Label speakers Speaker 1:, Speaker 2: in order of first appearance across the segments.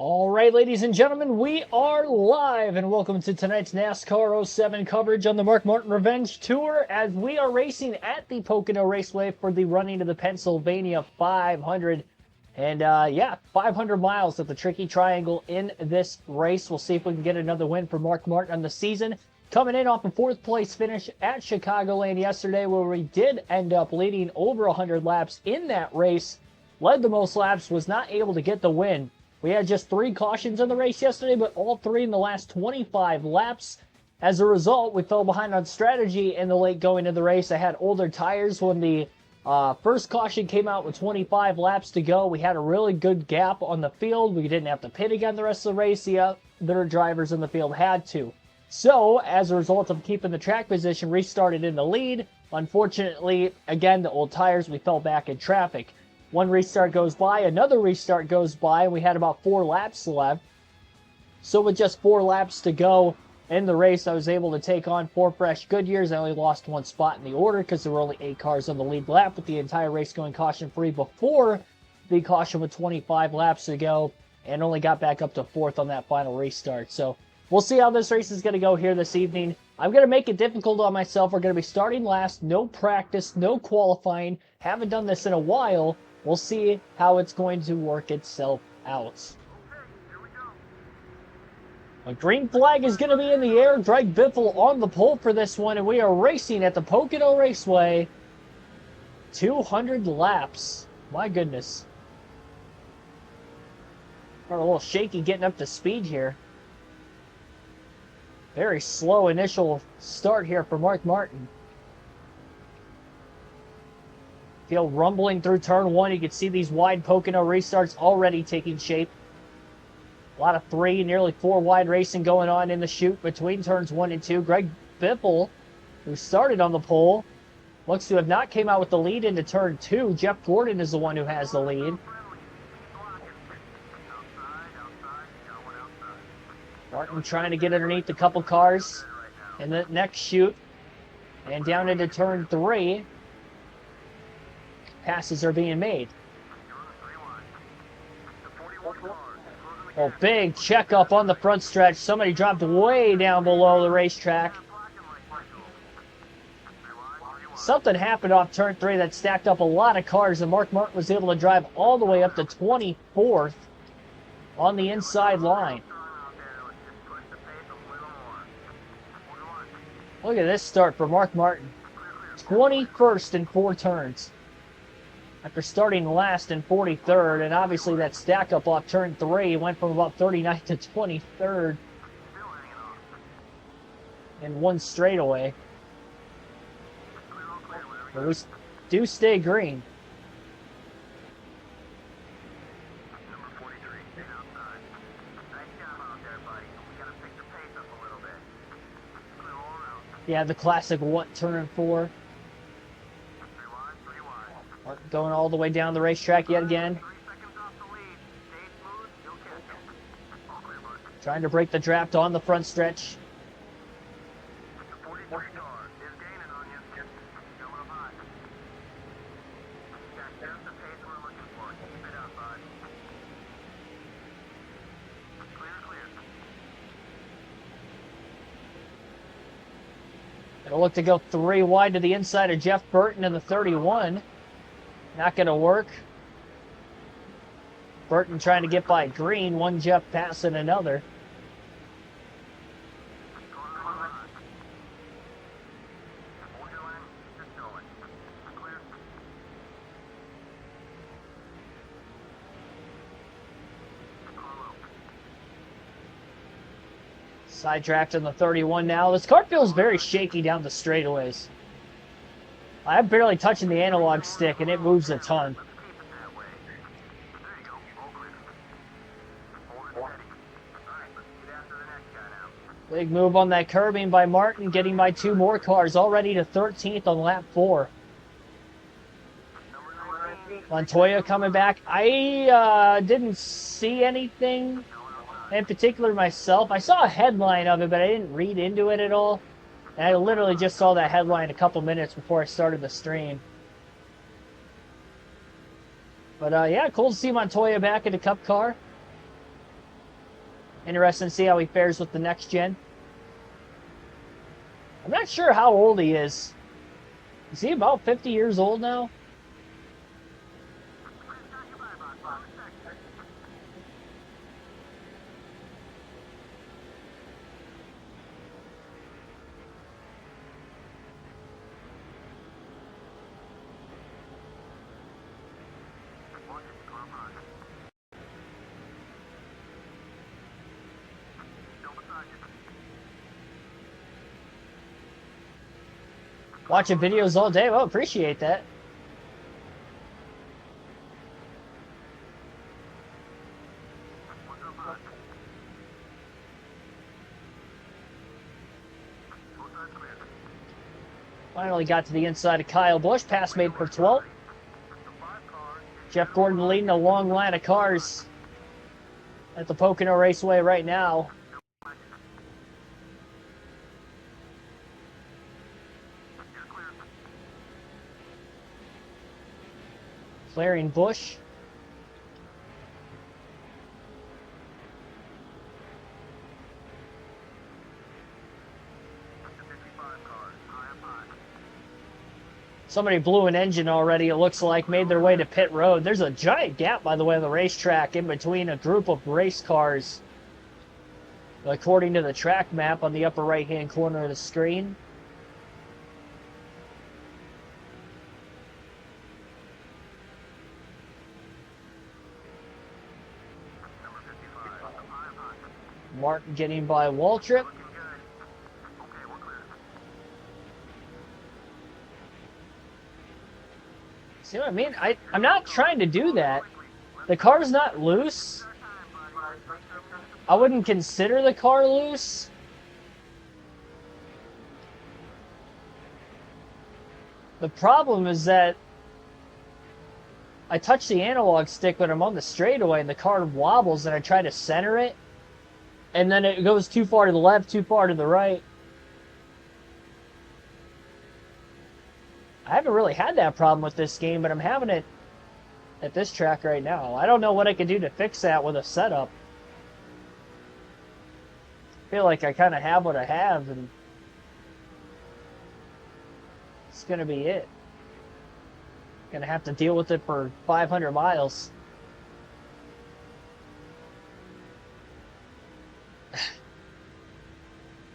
Speaker 1: All right, ladies and gentlemen, we are live, and welcome to tonight's NASCAR 07 coverage on the Mark Martin Revenge Tour as we are racing at the Pocono Raceway for the running of the Pennsylvania 500. And 500 miles at the Tricky Triangle in this race. We'll see if we can get another win for Mark Martin on the season. Coming in off a fourth place finish at Chicagoland yesterday, where we did end up leading over 100 laps in that race. Led the most laps, was not able to get the win. We had just 3 cautions in the race yesterday, but all 3 in the last 25 laps. As a result, we fell behind on strategy in the late going of the race. I had older tires when the first caution came out with 25 laps to go. We had a really good gap on the field. We didn't have to pit again the rest of the race. The other drivers in the field had to. So, as a result of keeping the track position, restarted in the lead. Unfortunately, again, the old tires, we fell back in traffic. One restart goes by, another restart goes by, and we had about 4 laps left. So with just 4 laps to go in the race, I was able to take on 4 fresh Goodyears. I only lost 1 spot in the order because there were only 8 cars on the lead lap, with the entire race going caution-free before the caution with 25 laps to go, and only got back up to 4th on that final restart. So we'll see how this race is going to go here this evening. I'm going to make it difficult on myself. We're going to be starting last, no practice, no qualifying. Haven't done this in a while. We'll see how it's going to work itself out. A green flag is going to be in the air. Greg Biffle on the pole for this one, and we are racing at the Pocono Raceway. 200 laps. My goodness. We're a little shaky getting up to speed here. Very slow initial start here for Mark Martin. Field rumbling through turn 1. You can see these wide Pocono restarts already taking shape. A lot of 3, nearly 4 wide racing going on in the chute between turns 1 and 2. Greg Biffle, who started on the pole, looks to have not came out with the lead into turn 2. Jeff Gordon is the one who has the lead. Martin trying to get underneath a couple cars in the next chute. And down into turn 3. Passes are being made. Oh, big checkup on the front stretch. Somebody dropped way down below the racetrack. Something happened off turn 3 that stacked up a lot of cars, and Mark Martin was able to drive all the way up to 24th on the inside line. Look at this start for Mark Martin. 21st in 4 turns. After starting last in 43rd, and obviously that stack up off turn 3 went from about 39th to 23rd in one straightaway. But we do stay green. Yeah, the classic what turn 4. Going all the way down the racetrack yet again. Trying to break the draft on the front stretch. It'll look to go 3 wide to the inside of Jeff Burton in the 31. Not going to work. Burton trying to get by Green. One Jeff passing another. Side draft in the 31 now. This car feels very shaky down the straightaways. I'm barely touching the analog stick, and it moves a ton. Big move on that curbing by Martin, getting by 2 more cars, already to 13th on lap 4. Montoya coming back. I didn't see anything in particular myself. I saw a headline of it, but I didn't read into it at all. And I literally just saw that headline a couple minutes before I started the stream. But yeah, cool to see Montoya back in the Cup car. Interesting to see how he fares with the next gen. I'm not sure how old he is. Is he about 50 years old now? Watching videos all day. Well, appreciate that. Finally got to the inside of Kyle Busch. Pass made for 12th. Jeff Gordon leading a long line of cars at the Pocono Raceway right now. Clearing Busch. Somebody blew an engine already, it looks like, made their way to pit road. There's a giant gap, by the way, on the racetrack in between a group of race cars, according to the track map on the upper right-hand corner of the screen. Martin getting by Waltrip. See what I mean? I'm not trying to do that. The car's not loose. I wouldn't consider the car loose. The problem is that I touch the analog stick when I'm on the straightaway and the car wobbles and I try to center it. And then it goes too far to the left, too far to the right. I haven't really had that problem with this game, but I'm having it at this track right now. I don't know what I could do to fix that with a setup. I feel like I kind of have what I have, and it's going to be it. Going to have to deal with it for 500 miles.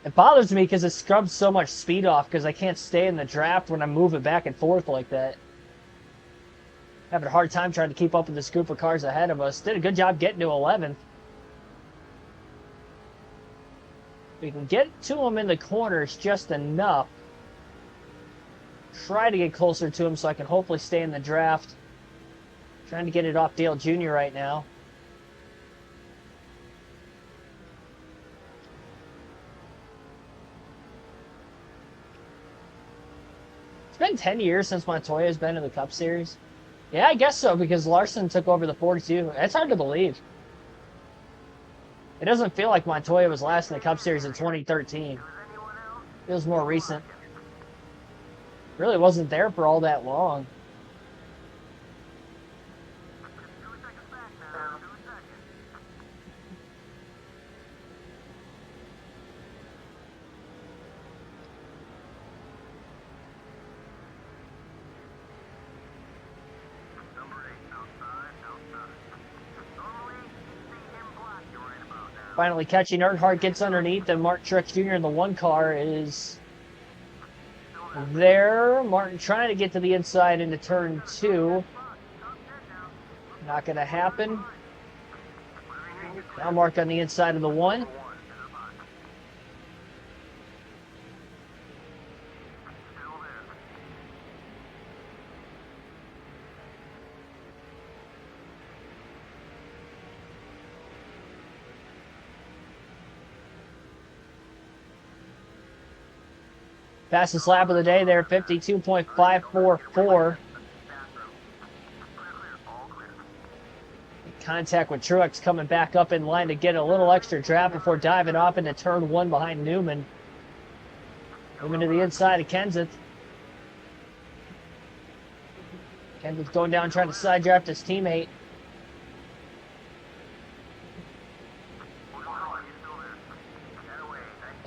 Speaker 1: It bothers me because it scrubs so much speed off because I can't stay in the draft when I'm moving back and forth like that. Having a hard time trying to keep up with this group of cars ahead of us. Did a good job getting to 11th. We can get to them in the corners just enough. Try to get closer to them so I can hopefully stay in the draft. Trying to get it off Dale Jr. right now. It's been 10 years since Montoya's been in the Cup Series. Yeah, I guess so, because Larson took over the 42. That's hard to believe. It doesn't feel like Montoya was last in the Cup Series in 2013. It feels more recent. Really wasn't there for all that long. Finally catching Earnhardt, gets underneath, and Martin Truex Jr. in the one car is there. Martin trying to get to the inside into turn 2. Not going to happen. Now Mark on the inside of the 1. Fastest lap of the day there, 52.544. Contact with Truex coming back up in line to get a little extra draft before diving off into turn 1 behind Newman. Moving to the inside of Kenseth. Kenseth going down trying to side draft his teammate.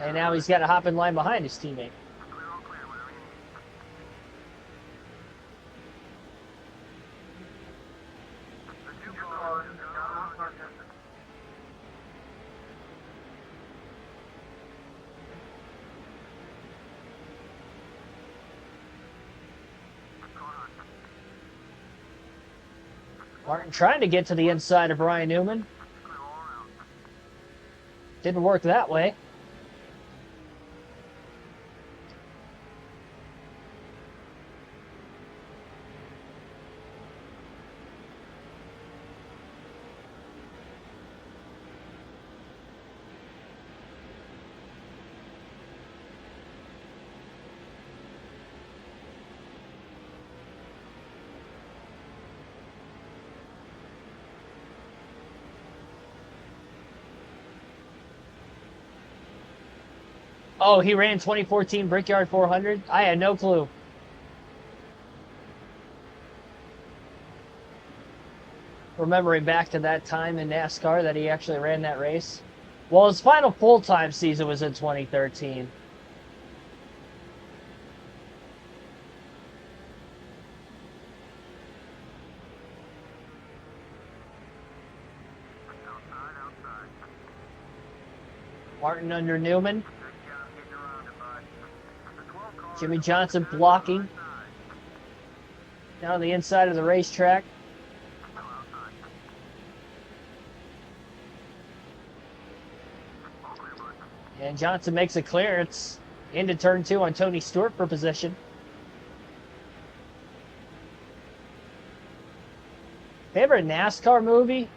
Speaker 1: And now he's got to hop in line behind his teammate. Martin trying to get to the inside of Ryan Newman. Didn't work that way. Oh, he ran 2014 Brickyard 400? I had no clue. Remembering back to that time in NASCAR that he actually ran that race. Well, his final full-time season was in 2013. Martin under Newman. Jimmy Johnson blocking. Down the inside of the racetrack. And Johnson makes a clearance into turn 2 on Tony Stewart for position. Favorite NASCAR movie?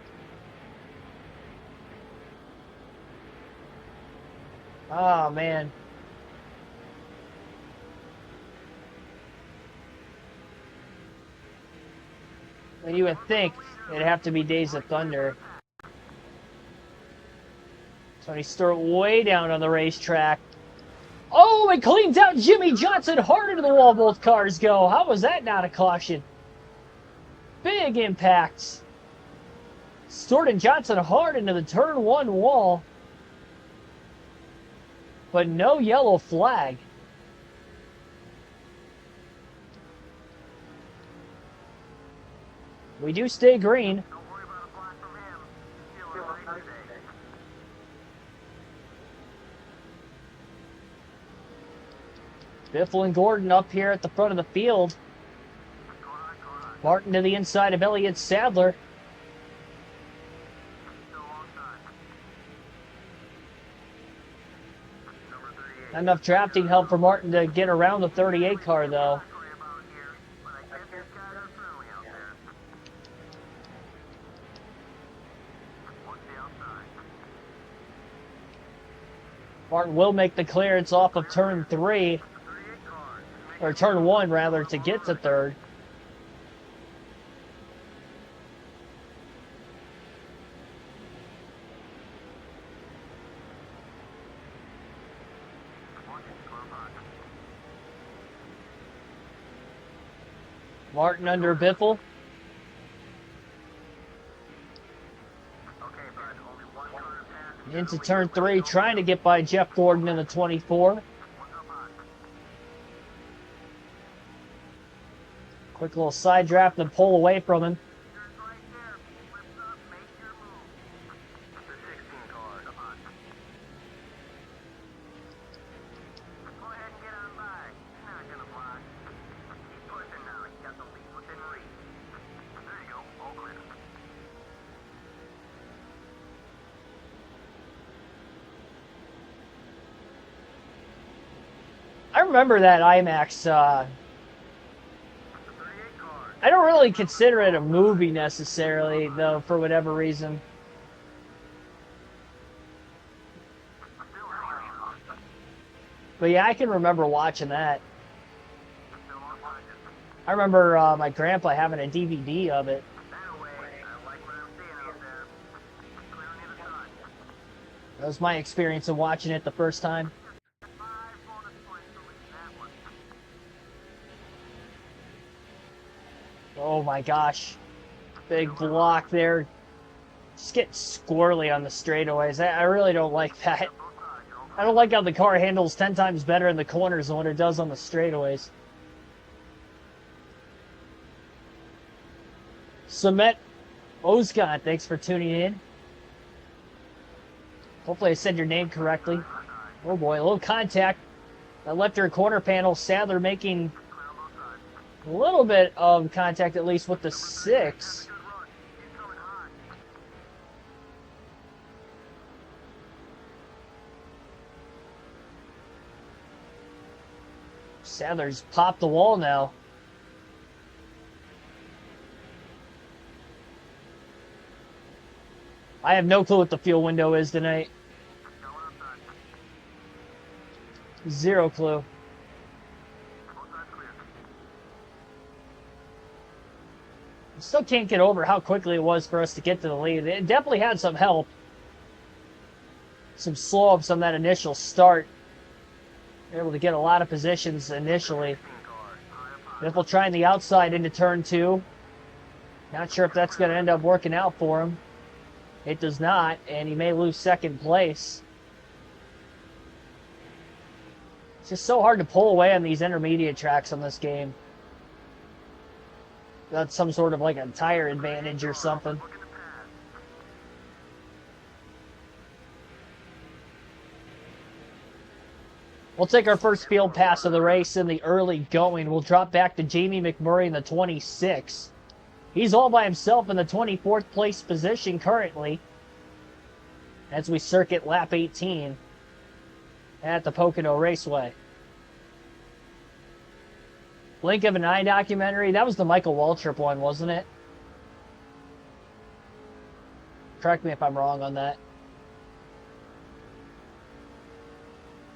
Speaker 1: Oh, man. Well, you would think it'd have to be Days of Thunder. Tony Stewart way down on the racetrack. Oh, it cleans out Jimmy Johnson hard into the wall. Both cars go. How was that not a caution? Big impacts. Stewart and Johnson hard into the turn 1 wall. But no yellow flag. We do stay green. Biffle and Gordon up here at the front of the field. Martin to the inside of Elliott Sadler. Not enough drafting help for Martin to get around the 38 car, though. Martin will make the clearance off of turn 3, or turn 1 rather, to get to third. Martin under Biffle. Into turn 3, trying to get by Jeff Gordon in the 24. Quick little side draft and pull away from him. I remember that IMAX. I don't really consider it a movie necessarily, though, for whatever reason. But yeah, I can remember watching that. I remember my grandpa having a DVD of it. That was my experience of watching it the first time. Oh my gosh. Big block there. Just get squirrely on the straightaways. I really don't like that. I don't like how the car handles 10 times better in the corners than what it does on the straightaways. Samet Ozkan, thanks for tuning in. Hopefully I said your name correctly. Oh boy, a little contact. That left rear corner panel. Sadler making a little bit of contact, at least with the 6. Sadler's popped the wall now. I have no clue what the fuel window is tonight. Zero clue. Still can't get over how quickly it was for us to get to the lead. It definitely had some help. Some slow-ups on that initial start. Able to get a lot of positions initially. Biffle trying the outside into turn 2. Not sure if that's going to end up working out for him. It does not, and he may lose second place. It's just so hard to pull away on these intermediate tracks on this game. That's some sort of like a tire advantage or something. We'll take our first field pass of the race in the early going. We'll drop back to Jamie McMurray in the 26. He's all by himself in the 24th place position currently as we circuit lap 18 at the Pocono Raceway. Blink of an Eye documentary. That was the Michael Waltrip one, wasn't it? Correct me if I'm wrong on that.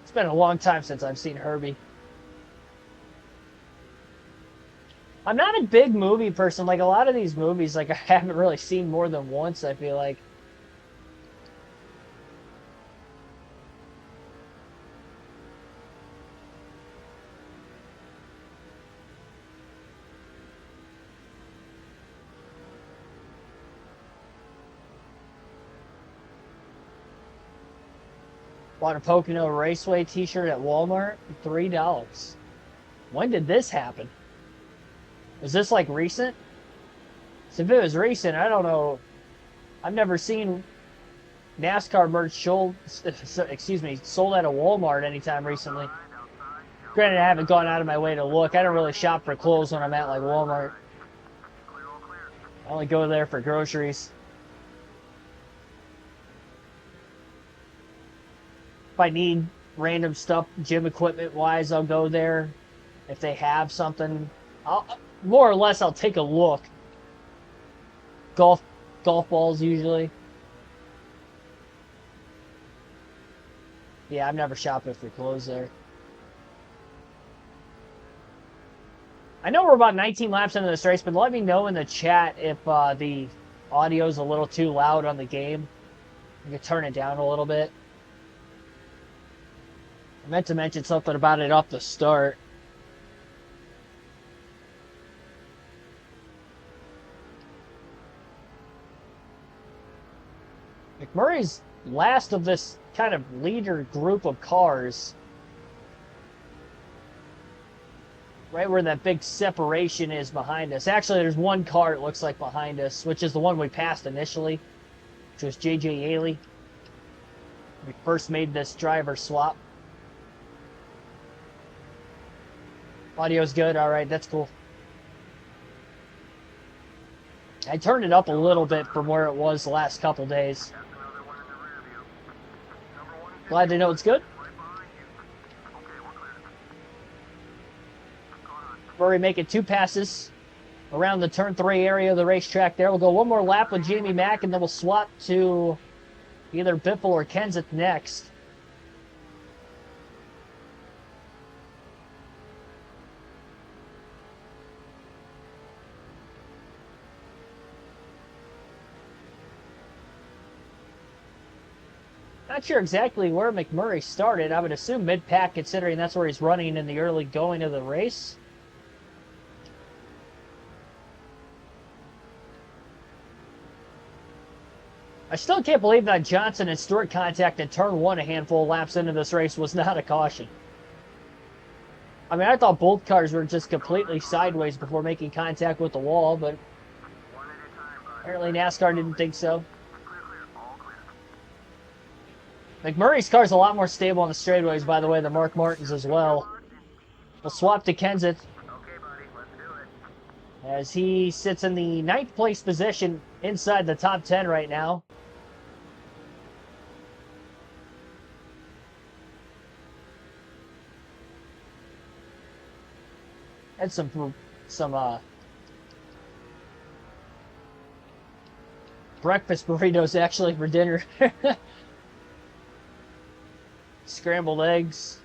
Speaker 1: It's been a long time since I've seen Herbie. I'm not a big movie person. Like, a lot of these movies, like, I haven't really seen more than once, I feel like. Bought a Pocono Raceway t-shirt at Walmart, $3. When did this happen? Is this like recent? So if it was recent, I don't know. I've never seen NASCAR merch sold at a Walmart anytime recently. Granted, I haven't gone out of my way to look. I don't really shop for clothes when I'm at like Walmart. I only go there for groceries. If I need random stuff, gym equipment wise, I'll go there. If they have something, more or less, I'll take a look. Golf balls usually. Yeah, I'm never shopping for clothes there. I know we're about 19 laps into this race, but let me know in the chat if the audio's a little too loud on the game. You can turn it down a little bit. I meant to mention something about it off the start. McMurray's last of this kind of leader group of cars. Right where that big separation is behind us. Actually, there's one car it looks like behind us, which is the one we passed initially, which was J.J. Yaley. We first made this driver swap. Audio's good. All right, that's cool. I turned it up a little bit from where it was the last couple days. Glad to know it's good. Murray making 2 passes around the turn 3 area of the racetrack there. We'll go one more lap with Jamie Mack, and then we'll swap to either Biffle or Kenseth next. Not sure exactly where McMurray started. I would assume mid-pack, considering that's where he's running in the early going of the race. I I still can't believe that Johnson and Stewart contact in turn one a handful of laps into this race was not a caution. I mean, I thought both cars were just completely sideways before making contact with the wall, but apparently NASCAR didn't think so. McMurray's car is a lot more stable on the straightaways, by the way, than Mark Martin's as well. We'll swap to Kenseth as he sits in the 9th place position inside the top 10 right now. Had some breakfast burritos actually for dinner. Scrambled eggs.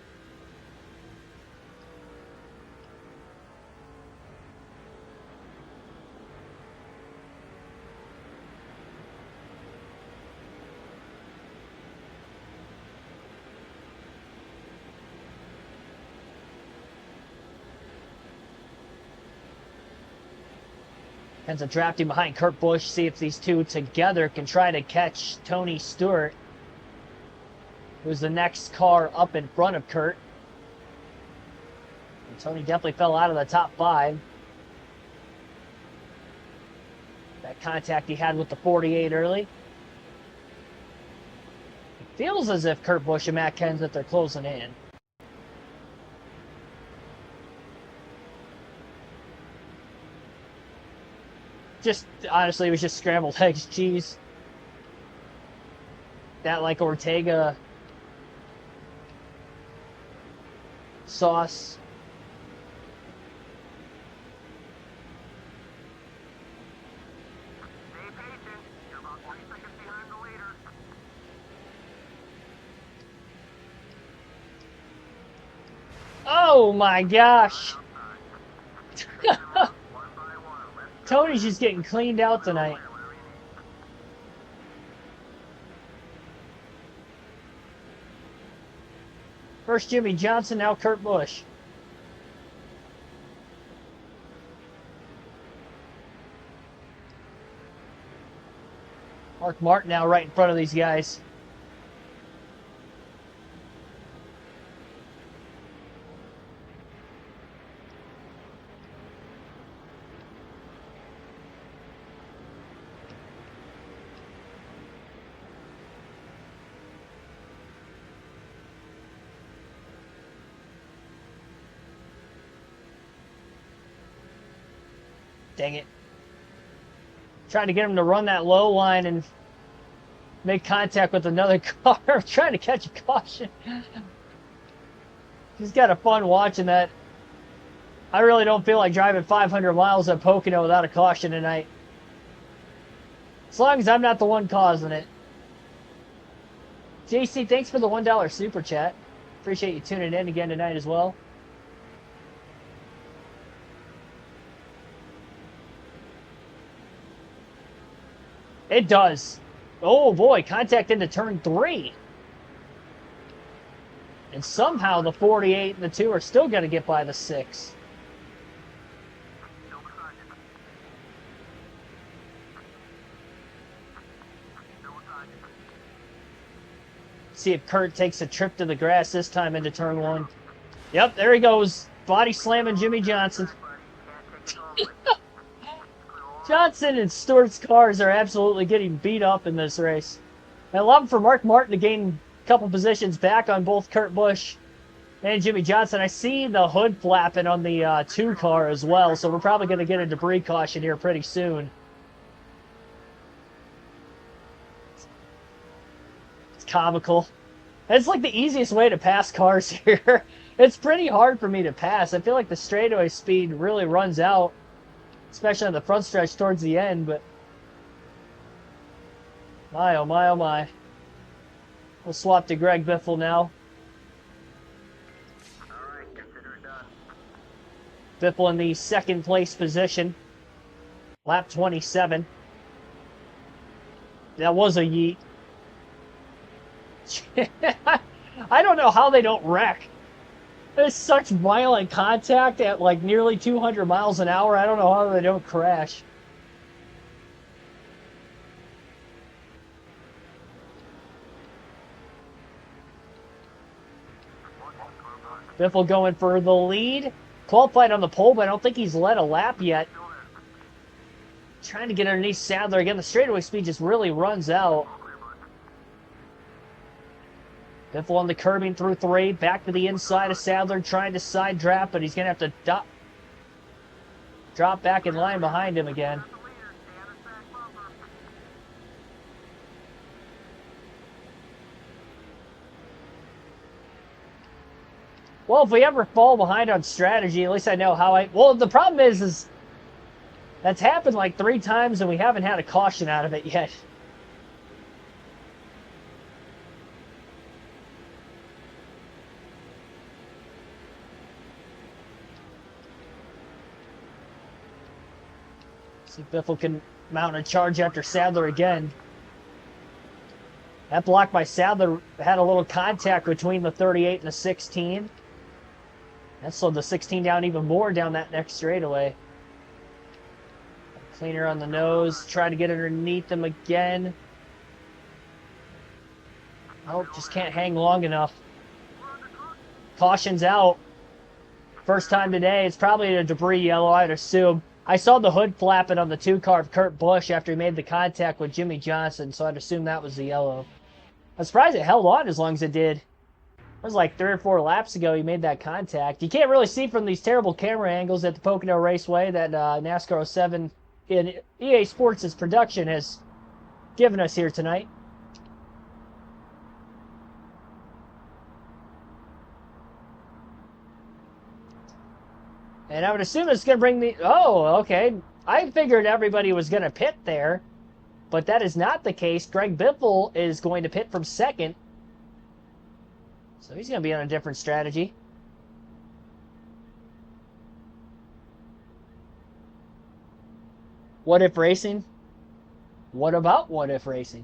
Speaker 1: Ends up drafting behind Kurt Busch, see if these two together can try to catch Tony Stewart, who's the next car up in front of Kurt. And Tony definitely fell out of the top 5. That contact he had with the 48 early. It feels as if Kurt Busch and Matt Kenseth are closing in. Just, honestly, it was just scrambled eggs, cheese. That, like, Ortega sauce.
Speaker 2: Stay patient. You're about 20 seconds behind the leader.
Speaker 1: Oh, my gosh. Tony's just getting cleaned out tonight. First Jimmy Johnson, now Kurt Busch. Mark Martin now right in front of these guys. Dang it. Trying to get him to run that low line and make contact with another car. Trying to catch a caution. Just got a fun watching that. I really don't feel like driving 500 miles at Pocono without a caution tonight. As long as I'm not the one causing it. JC, thanks for the $1 super chat. Appreciate you tuning in again tonight as well. It does. Oh boy, contact into turn 3. And somehow the 48 and the 2 are still going to get by the 6. See if Kurt takes a trip to the grass this time into turn 1. Yep, there he goes. Body slamming Jimmy Johnson. Johnson and Stewart's cars are absolutely getting beat up in this race. I love for Mark Martin to gain a couple positions back on both Kurt Busch and Jimmy Johnson. I see the hood flapping on the 2 car as well, so we're probably going to get a debris caution here pretty soon. It's comical. It's like the easiest way to pass cars here. It's pretty hard for me to pass. I feel like the straightaway speed really runs out, especially on the front stretch towards the end, but my, oh my, oh my. We'll swap to Greg Biffle now.
Speaker 2: Alright, consider it done.
Speaker 1: Biffle in the 2nd place position. Lap 27. That was a yeet. I don't know how they don't wreck. There's such violent contact at like nearly 200 miles an hour. I don't know how they don't crash. Biffle going for the lead. Qualified on the pole, but I don't think he's led a lap yet. Trying to get underneath Sadler again. The straightaway speed just really runs out. Biffle on the curbing through 3. Back to the inside of Sadler, trying to side draft, but he's going to have to drop back in line behind him again. Well, if we ever fall behind on strategy, at least I know how I... Well, the problem is that's happened like 3 times and we haven't had a caution out of it yet. See if Biffle can mount a charge after Sadler again. That block by Sadler had a little contact between the 38 and the 16. That slowed the 16 down even more down that next straightaway. Cleaner on the nose. Try to get underneath him again. Oh, just can't hang long enough. Caution's out. First time today. It's probably a debris yellow, I'd assume. I saw the hood flapping on the 2-car of Kurt Busch after he made the contact with Jimmy Johnson, so I'd assume that was the yellow. I'm surprised it held on as long as it did. It was like 3 or 4 laps ago he made that contact. You can't really see from these terrible camera angles at the Pocono Raceway that NASCAR 07 in EA Sports' production has given us here tonight. And I would assume it's going to bring the... Oh, okay. I figured everybody was going to pit there, but that is not the case. Greg Biffle is going to pit from second. So he's going to be on a different strategy. What if racing? What about what if racing?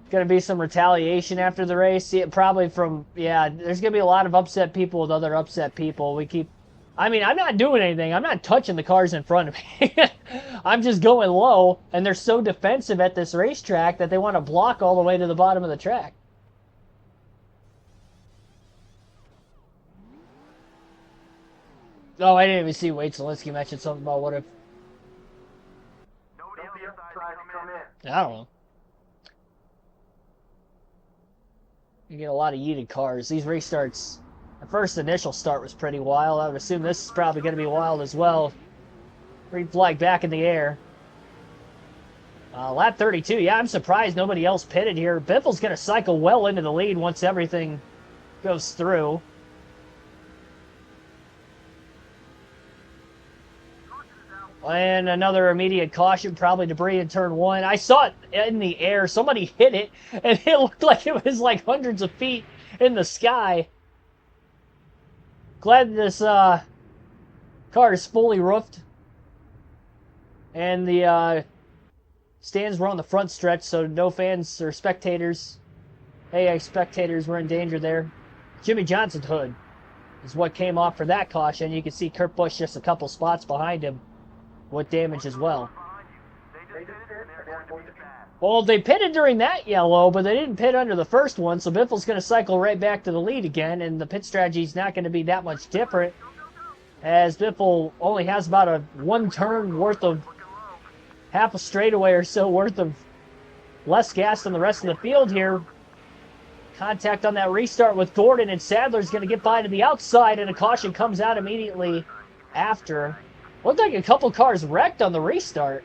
Speaker 1: Going to be some retaliation after the race. See it probably from, yeah, there's going to be a lot of upset people with other upset people. I mean, I'm not doing anything. I'm not touching the cars in front of me. I'm just going low, and they're so defensive at this racetrack that they want to block all the way to the bottom of the track. Oh, I didn't even see Wade Zielinski mention something about what if...
Speaker 2: Nobody else tried to come in.
Speaker 1: I don't know. You get a lot of yeeted cars. These restarts, the first initial start was pretty wild. I would assume this is probably going to be wild as well. Green flag back in the air. Lap 32. Yeah, I'm surprised nobody else pitted here. Biffle's going to cycle well into the lead once everything goes through. And another immediate caution, probably debris in turn 1. I saw it in the air. Somebody hit it, and it looked like it was like hundreds of feet in the sky. Glad this car is fully roofed. And the stands were on the front stretch, so no fans or spectators. AA spectators were in danger there. Jimmy Johnson's hood is what came off for that caution. You can see Kurt Busch just a couple spots behind him with damage as well. Well, they pitted during that yellow, but they didn't pit under the first one, so Biffle's going to cycle right back to the lead again, and the pit strategy is not going to be that much different, as Biffle only has about a 1 turn worth of, half a straightaway or so worth of less gas than the rest of the field here. Contact on that restart with Gordon, and Sadler's going to get by to the outside, and a caution comes out immediately after. Looked like a couple cars wrecked on the restart.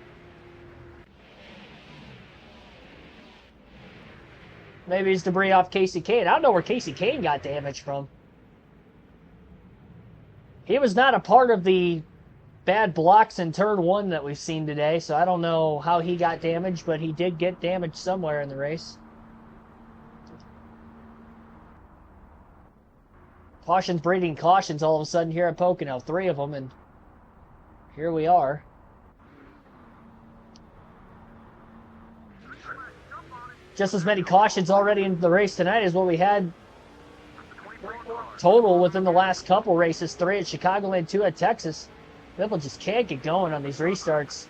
Speaker 1: Maybe it's debris off Casey Kane. I don't know where Casey Kane got damaged from. He was not a part of the bad blocks in turn 1 that we've seen today, so I don't know how he got damaged, but he did get damaged somewhere in the race. Cautions breeding cautions all of a sudden here at Pocono. 3 of them, and here we are. Just as many cautions already in the race tonight as what we had total within the last couple races. 3 at Chicagoland, 2 at Texas. People just can't get going on these restarts.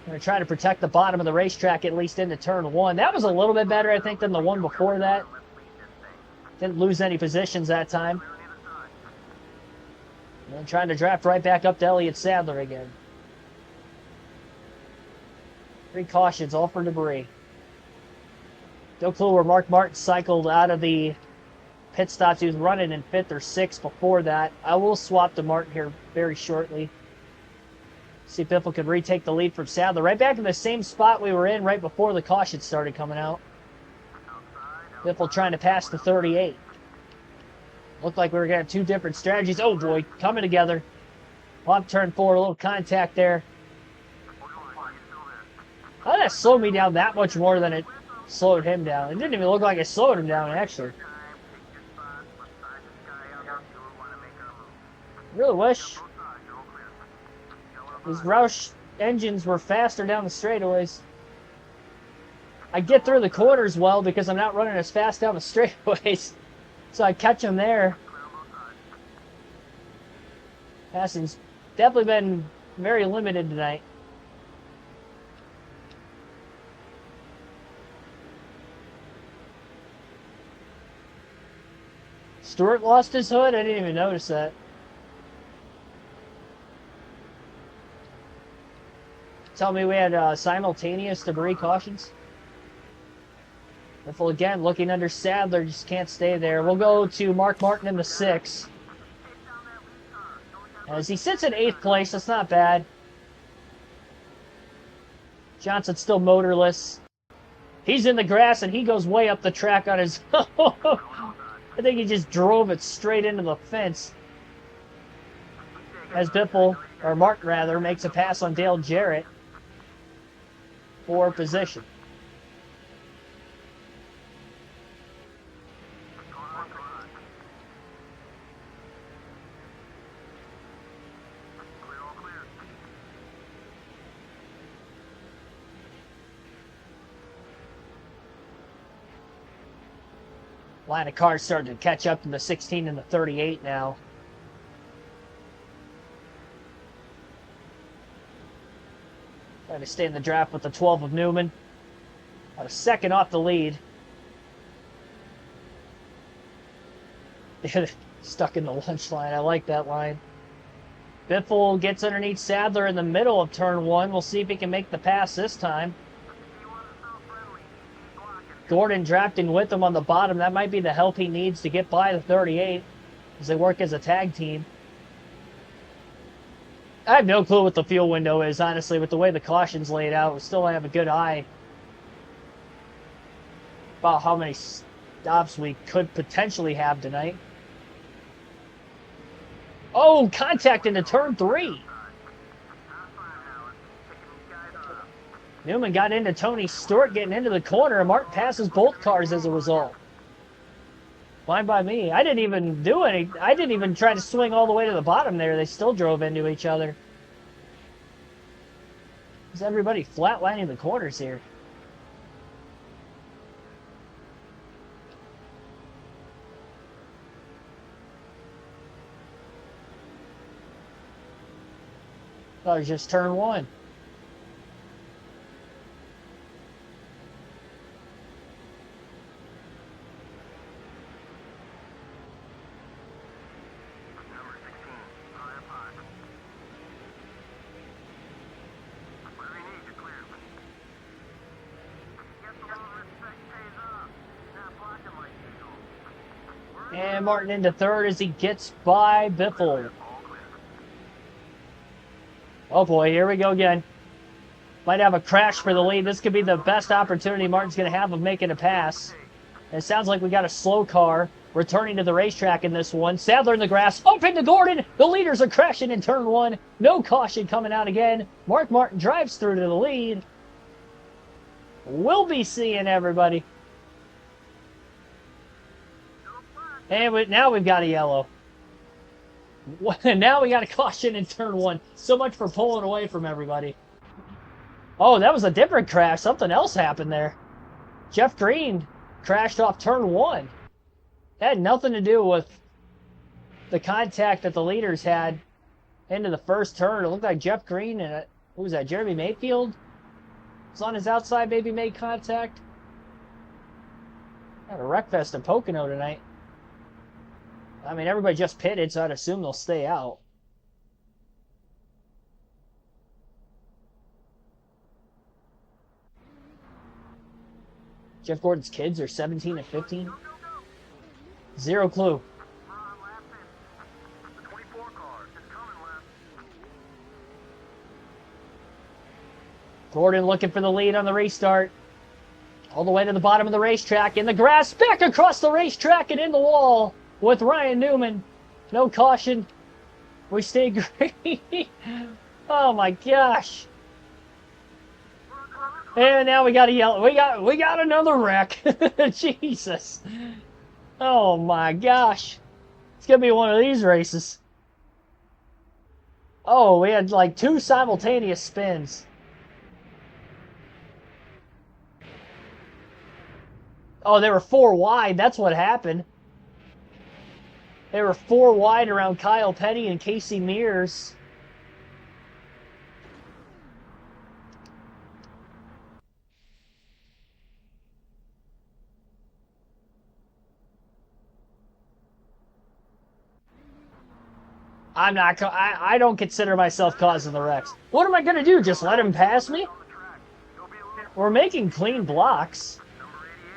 Speaker 1: Going to try to protect the bottom of the racetrack at least into turn 1. That was a little bit better, I think, than the one before that. Didn't lose any positions that time. And trying to draft right back up to Elliott Sadler again. 3 cautions, all for debris. No clue where Mark Martin cycled out of the pit stops. He was running in 5th or 6th before that. I will swap to Martin here very shortly. See if Biffle can retake the lead from Sadler. Right back in the same spot we were in right before the caution started coming out. Biffle trying to pass the 38. Looked like we were going to have 2 different strategies. Oh boy, coming together. Off turn 4, a little contact there. How did that slow me down that much more than it slowed him down? It didn't even look like it slowed him down, actually. Really wish these Roush engines were faster down the straightaways. I get through the corners well because I'm not running as fast down the straightaways. So I catch them there. Passing's definitely been very limited tonight. Stewart lost his hood? I didn't even notice that. Tell me we had simultaneous debris cautions. Biffle again looking under Sadler, just can't stay there. We'll go to Mark Martin in the 6. As he sits in 8th place, that's not bad. Johnson's still motorless. He's in the grass and he goes way up the track on his... I think he just drove it straight into the fence. As Biffle, or Martin rather, makes a pass on Dale Jarrett for position. Line of cars starting to catch up to the 16 and the 38 now. Trying to stay in the draft with the 12 of Newman. About a second off the lead. Stuck in the lunch line. I like that line. Biffle gets underneath Sadler in the middle of turn 1. We'll see if he can make the pass this time. Gordon drafting with him on the bottom. That might be the help he needs to get by the 38 as they work as a tag team. I have no clue what the fuel window is, honestly, with the way the caution's laid out. We still have a good eye about how many stops we could potentially have tonight. Oh, contact into turn 3. Newman got into Tony Stewart getting into the corner, and Martin passes both cars as a result. Fine by me. I didn't even do any. I didn't even try to swing all the way to the bottom there. They still drove into each other. Is everybody flatlining the corners here? Thought it was just turn 1. And Martin into 3rd as he gets by Biffle. Oh boy, here we go again. Might have a crash for the lead. This could be the best opportunity Martin's going to have of making a pass. And it sounds like we got a slow car returning to the racetrack in this one. Sadler in the grass, up into Gordon. The leaders are crashing in turn 1. No caution coming out again. Mark Martin drives through to the lead. We'll be seeing everybody. And now we've got a yellow. Now we got a caution in turn 1. So much for pulling away from everybody. Oh, that was a different crash. Something else happened there. Jeff Green crashed off turn 1. That had nothing to do with the contact that the leaders had into the first turn. It looked like Jeff Green and, who was that, Jeremy Mayfield? Was on his outside, maybe made contact. Got a wreck fest in Pocono tonight. I mean, everybody just pitted, so I'd assume they'll stay out. Jeff Gordon's kids are 17 and 15. Zero clue. Gordon looking for the lead on the restart. All the way to the bottom of the racetrack. In the grass. Back across the racetrack and in the wall with Ryan Newman. No caution. We stay green. Oh my gosh. And now we got a yellow. We got another wreck. Jesus. Oh my gosh. It's gonna be one of these races. Oh, we had like 2 simultaneous spins. Oh, they were 4 wide. That's what happened. They were 4 wide around Kyle Petty and Casey Mears. I don't consider myself causing the wrecks. What am I going to do? Just let him pass me? We're making clean blocks.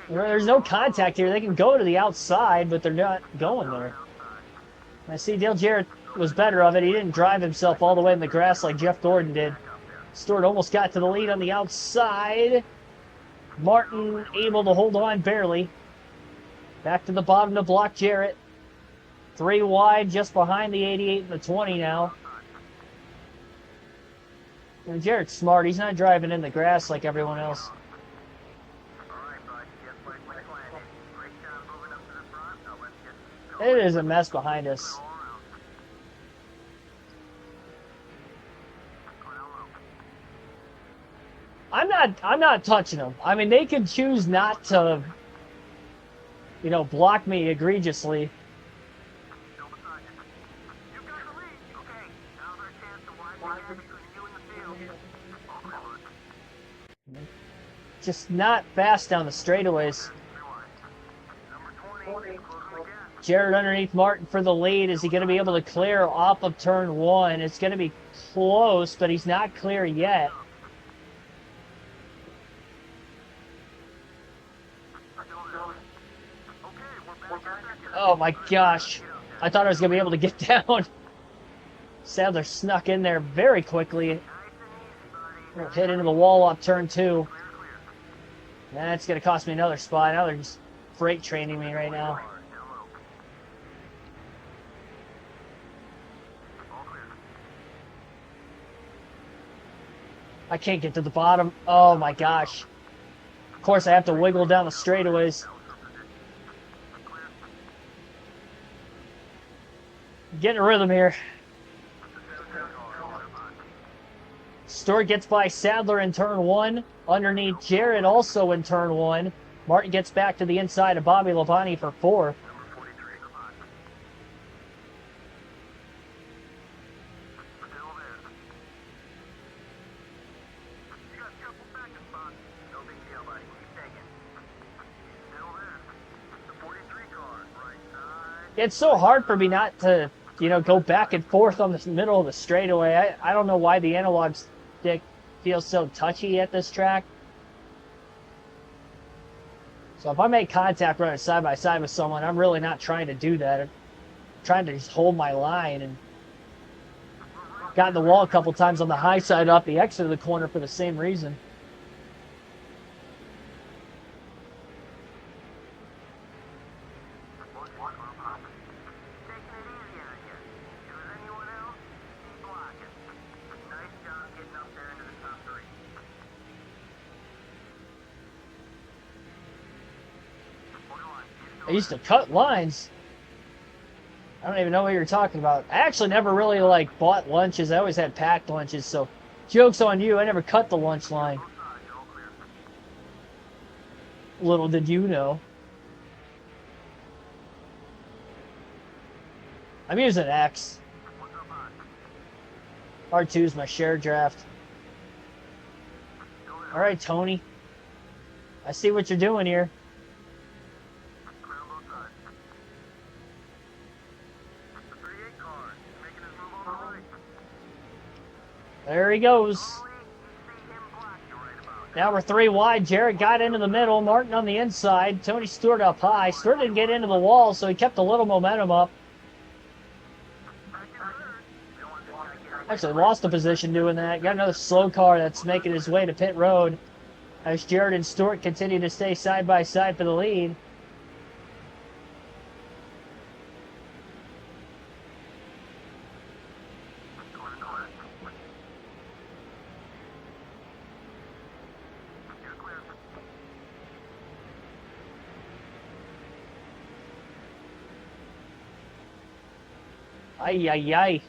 Speaker 1: There's no contact here. They can go to the outside, but they're not going there. I see Dale Jarrett was better of it. He didn't drive himself all the way in the grass like Jeff Gordon did. Stewart almost got to the lead on the outside. Martin able to hold on barely. Back to the bottom to block Jarrett. 3 wide just behind the 88 and the 20 now. And Jarrett's smart. He's not driving in the grass like everyone else. It is a mess behind us. I'm not touching them. I mean, they could choose not to, you know, block me egregiously. Just not fast down the straightaways. Jarrett underneath Martin for the lead. Is he going to be able to clear off of turn 1? It's going to be close, but he's not clear yet. Oh my gosh. I thought I was going to be able to get down. Sadler snuck in there very quickly. Hit into the wall off turn 2. That's going to cost me another spot. Now they're just freight training me right now. I can't get to the bottom. Oh my gosh. Of course I have to wiggle down the straightaways. Getting a rhythm here. Stewart gets by Sadler in turn 1. Underneath Jarrett also in turn 1. Martin gets back to the inside of Bobby Labonte for 4th. It's so hard for me not to, you know, go back and forth on the middle of the straightaway. I don't know why the analog stick feels so touchy at this track. So if I make contact running side by side with someone, I'm really not trying to do that. I'm trying to just hold my line, and got in the wall a couple times on the high side off the exit of the corner for the same reason. I used to cut lines. I don't even know what you're talking about. I actually never really, like, bought lunches. I always had packed lunches, so joke's on you. I never cut the lunch line. Little did you know. I'm using X. R2 is my share draft. All right, Tony. I see what you're doing here. There he goes. Now we're 3 wide. Jarrett got into the middle. Martin on the inside. Tony Stewart up high. Stewart didn't get into the wall, so he kept a little momentum up. Actually lost the position doing that. Got another slow car that's making his way to pit road as Jarrett and Stewart continue to stay side by side for the lead. Ay, ay, ay.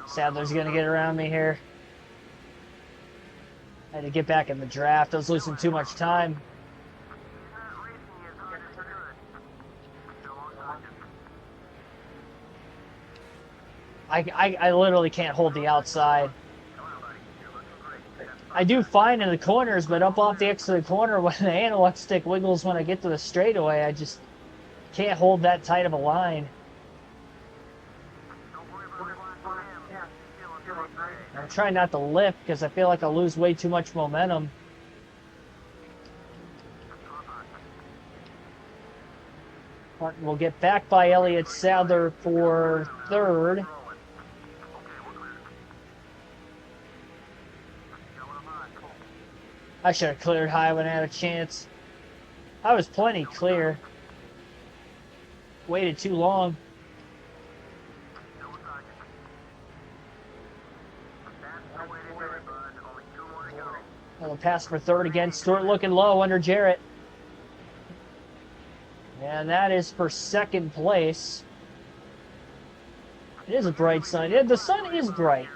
Speaker 1: Sadler's going to get around me here. I had to get back in the draft. I was losing too much time. I literally can't hold the outside. I do fine in the corners, but up off the exit of the corner when the analog stick wiggles when I get to the straightaway, I just can't hold that tight of a line. I'm trying not to lift because I feel like I'll lose way too much momentum. Martin will get back by Elliott Sadler for third. I should have cleared high when I had a chance. I was plenty clear. Waited too long. Another pass for third again. Stewart looking low under Jarrett. And that is for second place. It is a bright sun. Yeah, the sun is bright.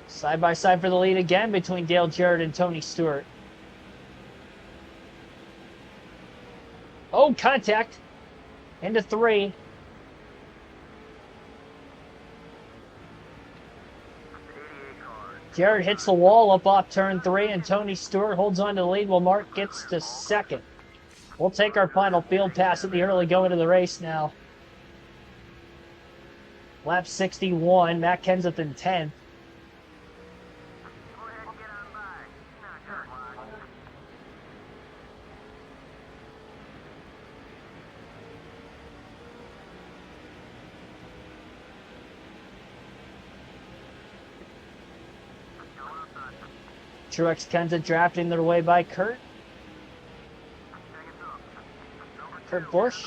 Speaker 1: Side by side for the lead again between Dale Jarrett and Tony Stewart. Oh, contact. Into 3. Jarrett hits the wall up off turn 3, and Tony Stewart holds on to the lead while Mark gets to second. We'll take our final field pass at the early going of the race now. Lap 61, Matt Kenseth in 10th. Truex Kenseth drafting their way by Kurt Busch.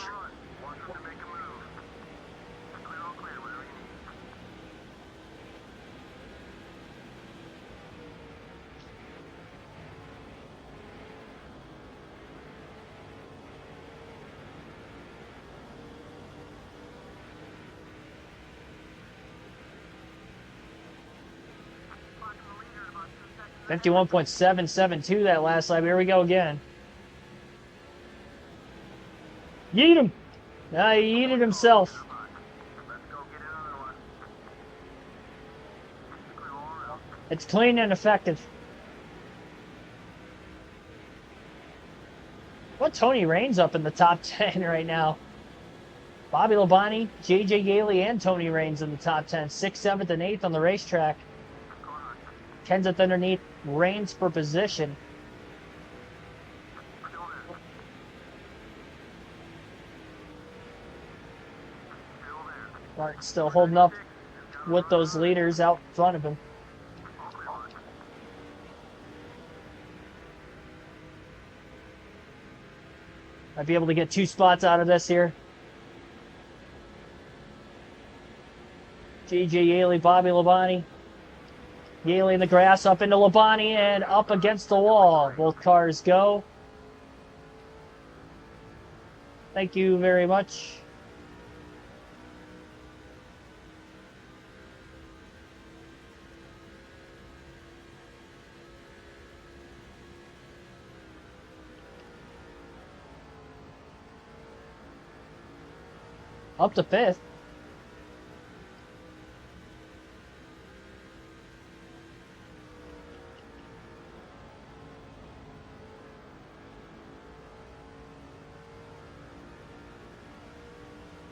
Speaker 1: .51.772 that last lap. Here we go again. Yeet him! He yeeted himself. It's clean and effective. What Tony Raines up in the top 10 right now? Bobby Labonte, J.J. Yaley, and Tony Raines in the top 10. 6th, 7th, and 8th on the racetrack. Kenseth underneath Raines for position. Martin still holding up with those leaders out in front of him. Might be able to get 2 spots out of this here. J.J. Yaley, Bobby Labonte. Yaley in the grass, up into Labonte, and up against the wall. Both cars go. Thank you very much. Up to 5th.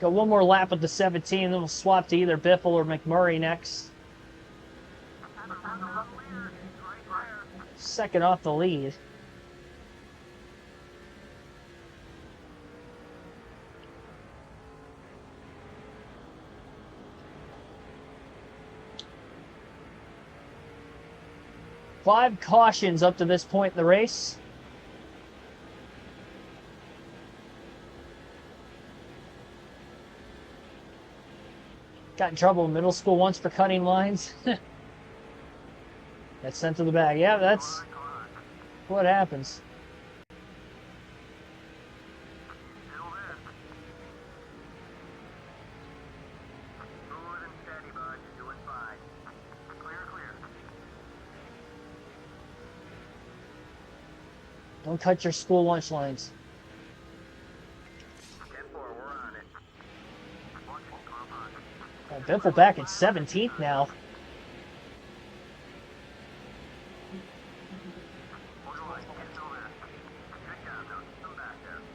Speaker 1: Got one more lap with the 17, then we'll swap to either Biffle or McMurray next. Second off the lead. Five cautions up to this point in the race. Got in trouble in middle school once for cutting lines. Got sent to the back. Yeah, that's what happens. Don't cut your school lunch lines. Biffle back at 17th now.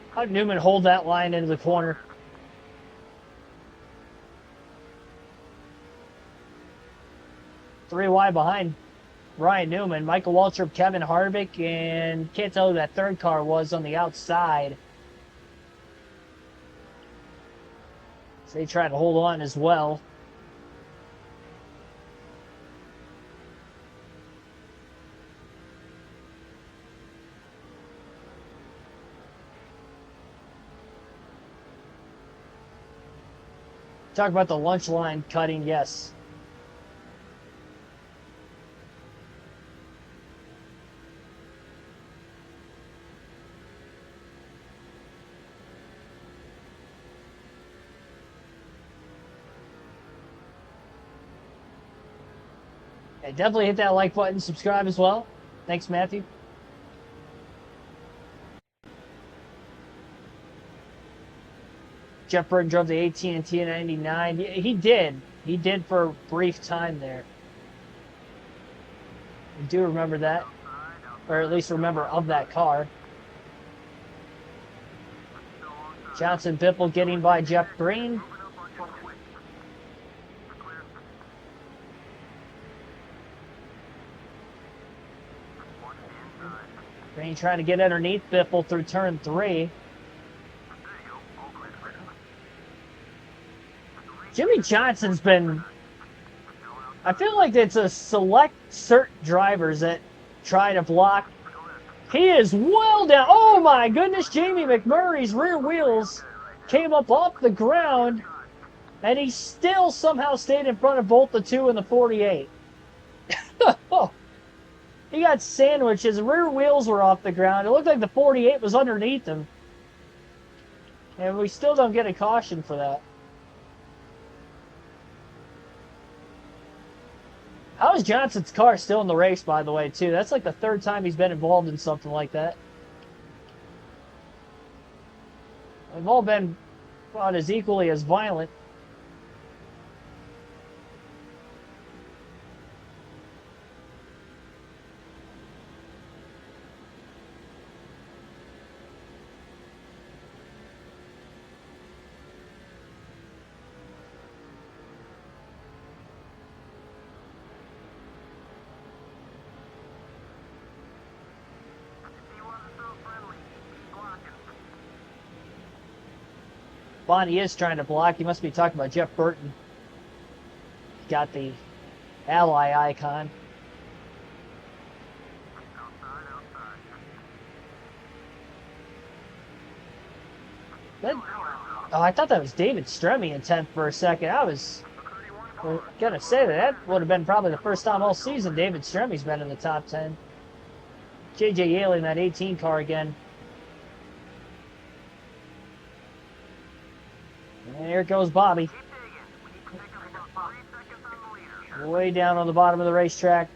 Speaker 1: How'd Newman hold that line into the corner? Three wide behind Ryan Newman, Michael Waltrip, Kevin Harvick, and can't tell who that third car was on the outside. So they try to hold on as well. Talk about the lunch line cutting, yes. Yeah, definitely hit that like button, subscribe as well. Thanks, Matthew. Jeff Burton drove the 18 and T99. He did. He did for a brief time there. I do remember that. Or at least remember of that car. Johnson Biffle getting by Jeff Green. Green trying to get underneath Biffle through turn 3. Jimmy Johnson's been... I feel like it's a select certain drivers that try to block. He is well down. Oh my goodness, Jamie McMurray's rear wheels came up off the ground, and he still somehow stayed in front of both the 2 and the 48. He got sandwiched. His rear wheels were off the ground. It looked like the 48 was underneath him. And we still don't get a caution for that. How is Johnson's car still in the race, by the way, too? That's like the third time he's been involved in something like that. They've all been about as equally as violent. Bonnie is trying to block. He must be talking about Jeff Burton. Got the ally icon. That, oh, I thought that was David Stremme in 10th for a second. I was going to say that would have been probably the first time all season David Stremme's been in the top 10. J.J. Yaley in that 18 car again. And here goes Bobby. Way down on the bottom of the racetrack.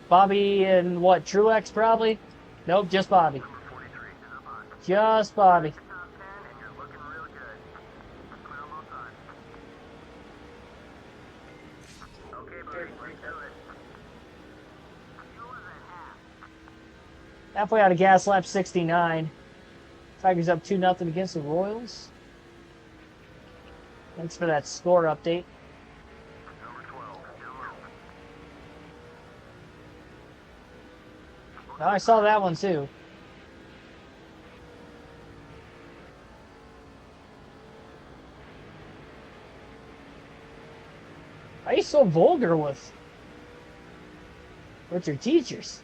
Speaker 1: Bobby and what, Truex probably? Nope, just Bobby. Just Bobby. Halfway out of gas, lap 69. Tigers up 2-0 against the Royals. Thanks for that score update.
Speaker 2: Number 12.
Speaker 1: Oh, I saw that one too. Why are you so vulgar with your teachers?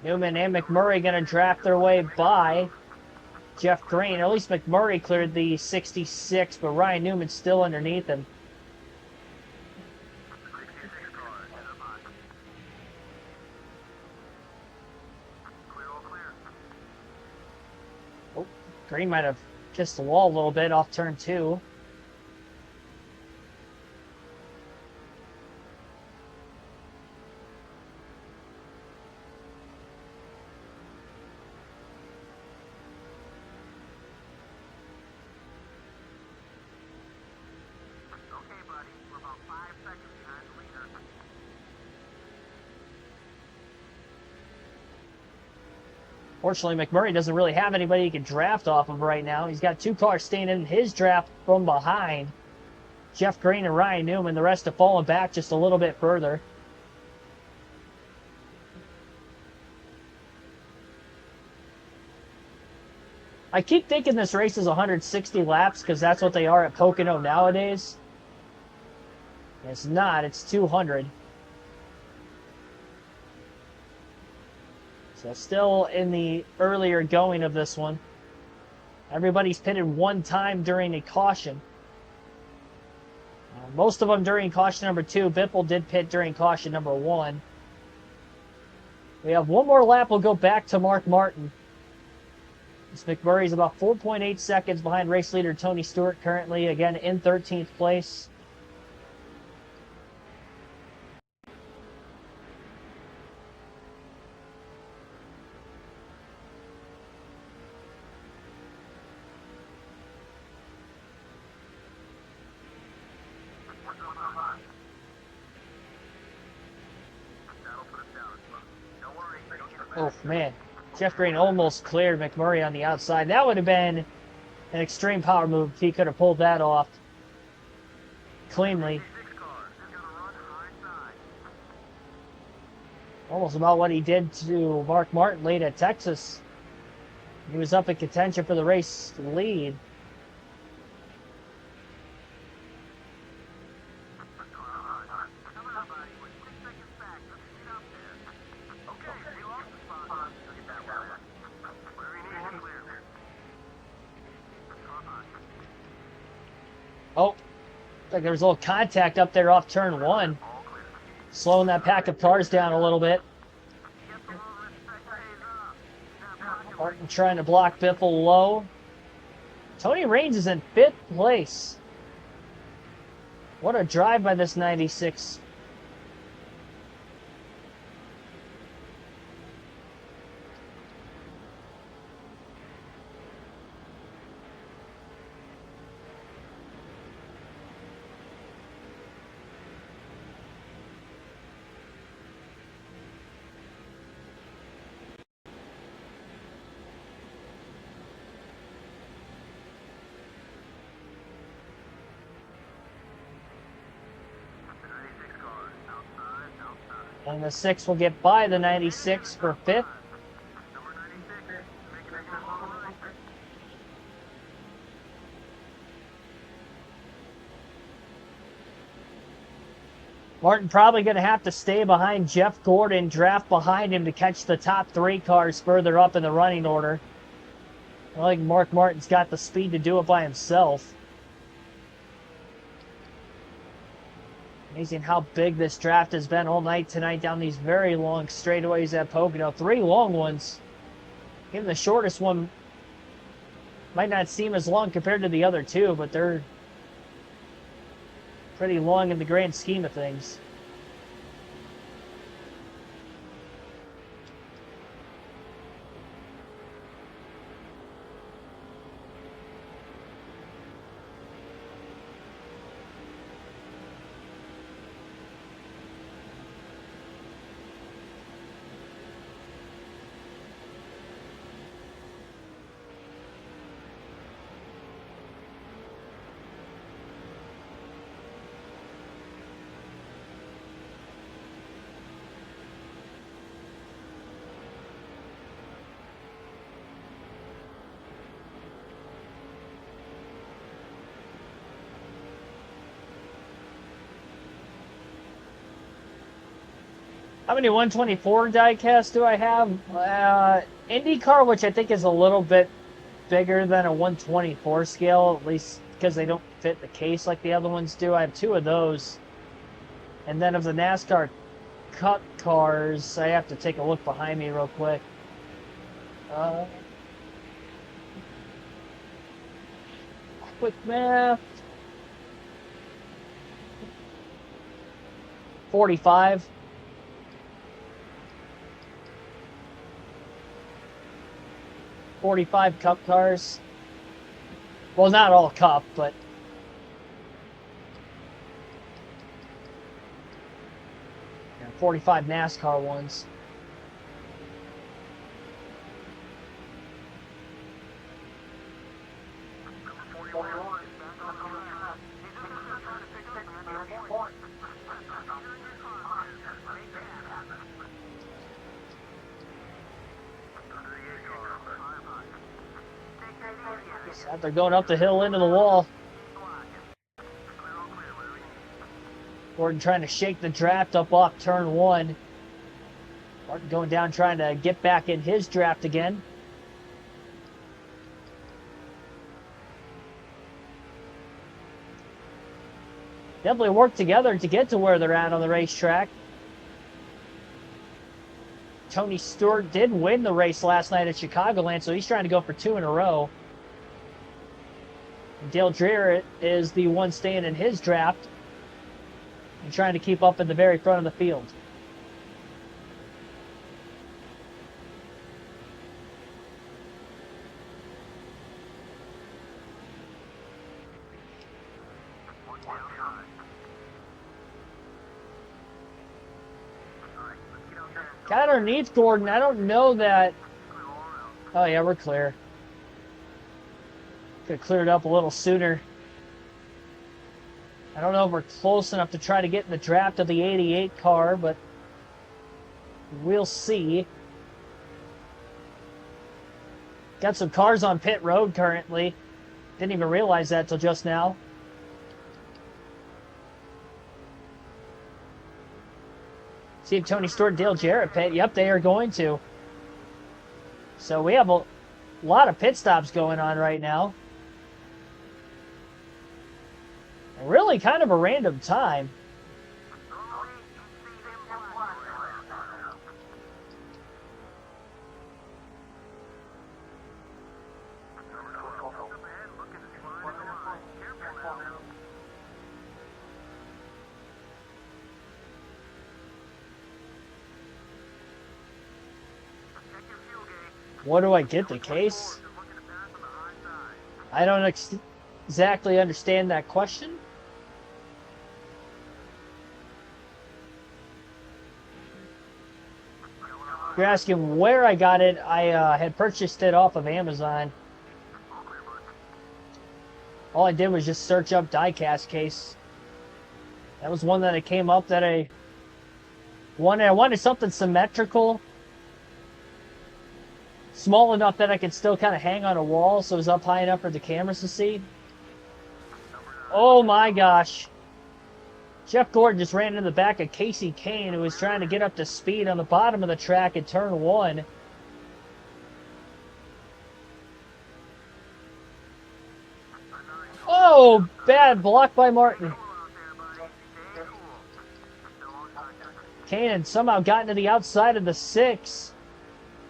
Speaker 1: Newman and McMurray going to draft their way by Jeff Green. At least McMurray cleared the 66, but Ryan Newman's still underneath him. Oh, Green might have kissed the wall a little bit off turn 2. Fortunately, McMurray doesn't really have anybody he can draft off of right now. He's got 2 cars staying in his draft from behind. Jeff Green and Ryan Newman. The rest have fallen back just a little bit further. I keep thinking this race is 160 laps because that's what they are at Pocono nowadays. It's not. It's 200. So still in the earlier going of this one. Everybody's pitted one time during a caution. Most of them during caution number 2. Biffle did pit during caution number 1. We have one more lap. We'll go back to Mark Martin. This McMurray's about 4.8 seconds behind race leader Tony Stewart, currently, again, in 13th place. Oh, man. Jeff Green almost cleared McMurray on the outside. That would have been an extreme power move if he could have pulled that off cleanly. Almost about what he did to Mark Martin late at Texas. He was up in contention for the race lead. Oh, looks like there was a little contact up there off turn 1. Slowing that pack of cars down a little bit. Martin trying to block Biffle low. Tony Raines is in 5th place. What a drive by this 96. And the 6 will get by the 96 for 5th. Martin probably going to have to stay behind Jeff Gordon, draft behind him to catch the top 3 cars further up in the running order. I think Mark Martin's got the speed to do it by himself. Amazing how big this draft has been all night tonight down these very long straightaways at Pocono. 3 long ones. Even the shortest one might not seem as long compared to the other 2, but they're pretty long in the grand scheme of things. How many 124 die-casts do I have? IndyCar, which I think is a little bit bigger than a 124 scale, at least because they don't fit the case like the other ones do. I have 2 of those. And then of the NASCAR Cup cars, I have to take a look behind me real quick. Quick math. 45. "45 Cup cars. Well, not all Cup, but 45 NASCAR ones. They're going up the hill into the wall. Gordon trying to shake the draft up off turn 1. Martin going down trying to get back in his draft again. Definitely work together to get to where they're at on the racetrack. Tony Stewart did win the race last night at Chicagoland, so he's trying to go for 2 in a row. Dale Jarrett is the one staying in his draft and trying to keep up in the very front of the field. Got underneath Gordon. I don't know that. Oh, yeah, we're clear. Could have cleared up a little sooner. I don't know if we're close enough to try to get in the draft of the 88 car, but we'll see. Got some cars on pit road currently. Didn't even realize that till just now. See if Tony Stewart, Dale Jarrett pit. Yep, they are going to. So we have a lot of pit stops going on right now. Really kind of a random time. What do I get the case? I don't exactly understand that question. If you're asking where I got it, I had purchased it off of Amazon. All I did was just search up diecast case. That was one that I came up that I wanted. I wanted something symmetrical. Small enough that I could still kind of hang on a wall, so it was up high enough for the cameras to see. Oh my gosh. Jeff Gordon just ran into the back of Casey Kane, who was trying to get up to speed on the bottom of the track at turn 1. Oh, bad block by Martin. Kane had somehow gotten to the outside of the 6.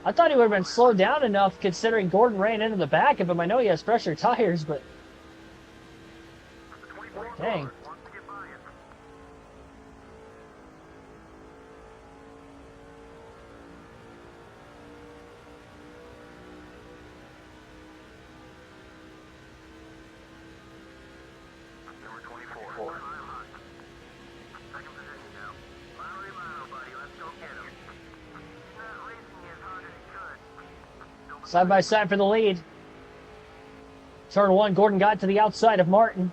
Speaker 1: I thought he would have been slowed down enough considering Gordon ran into the back of him. I know he has fresher tires, but dang. Side by side for the lead. Turn 1, Gordon got to the outside of Martin.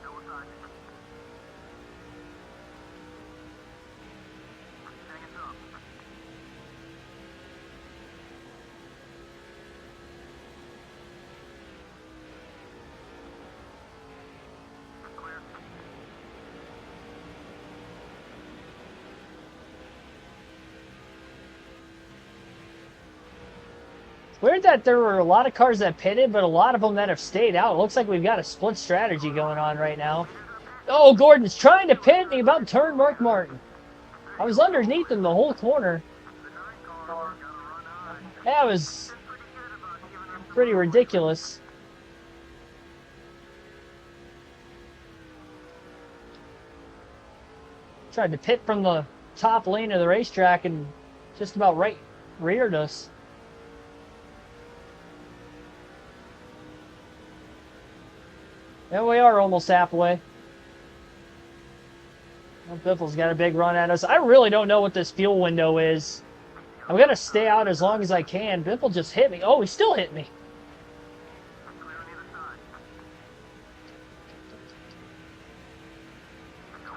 Speaker 1: Weird that there were a lot of cars that pitted, but a lot of them that have stayed out. It looks like we've got a split strategy going on right now. Oh, Gordon's trying to pit, and he about turned Mark Martin. I was underneath him the whole corner. That was pretty ridiculous. Tried to pit from the top lane of the racetrack and just about right reared us. And we are almost halfway. Well, Biffle's got a big run at us. I really don't know what this fuel window is. I'm going to stay out as long as I can. Biffle just hit me. Oh, he still hit me.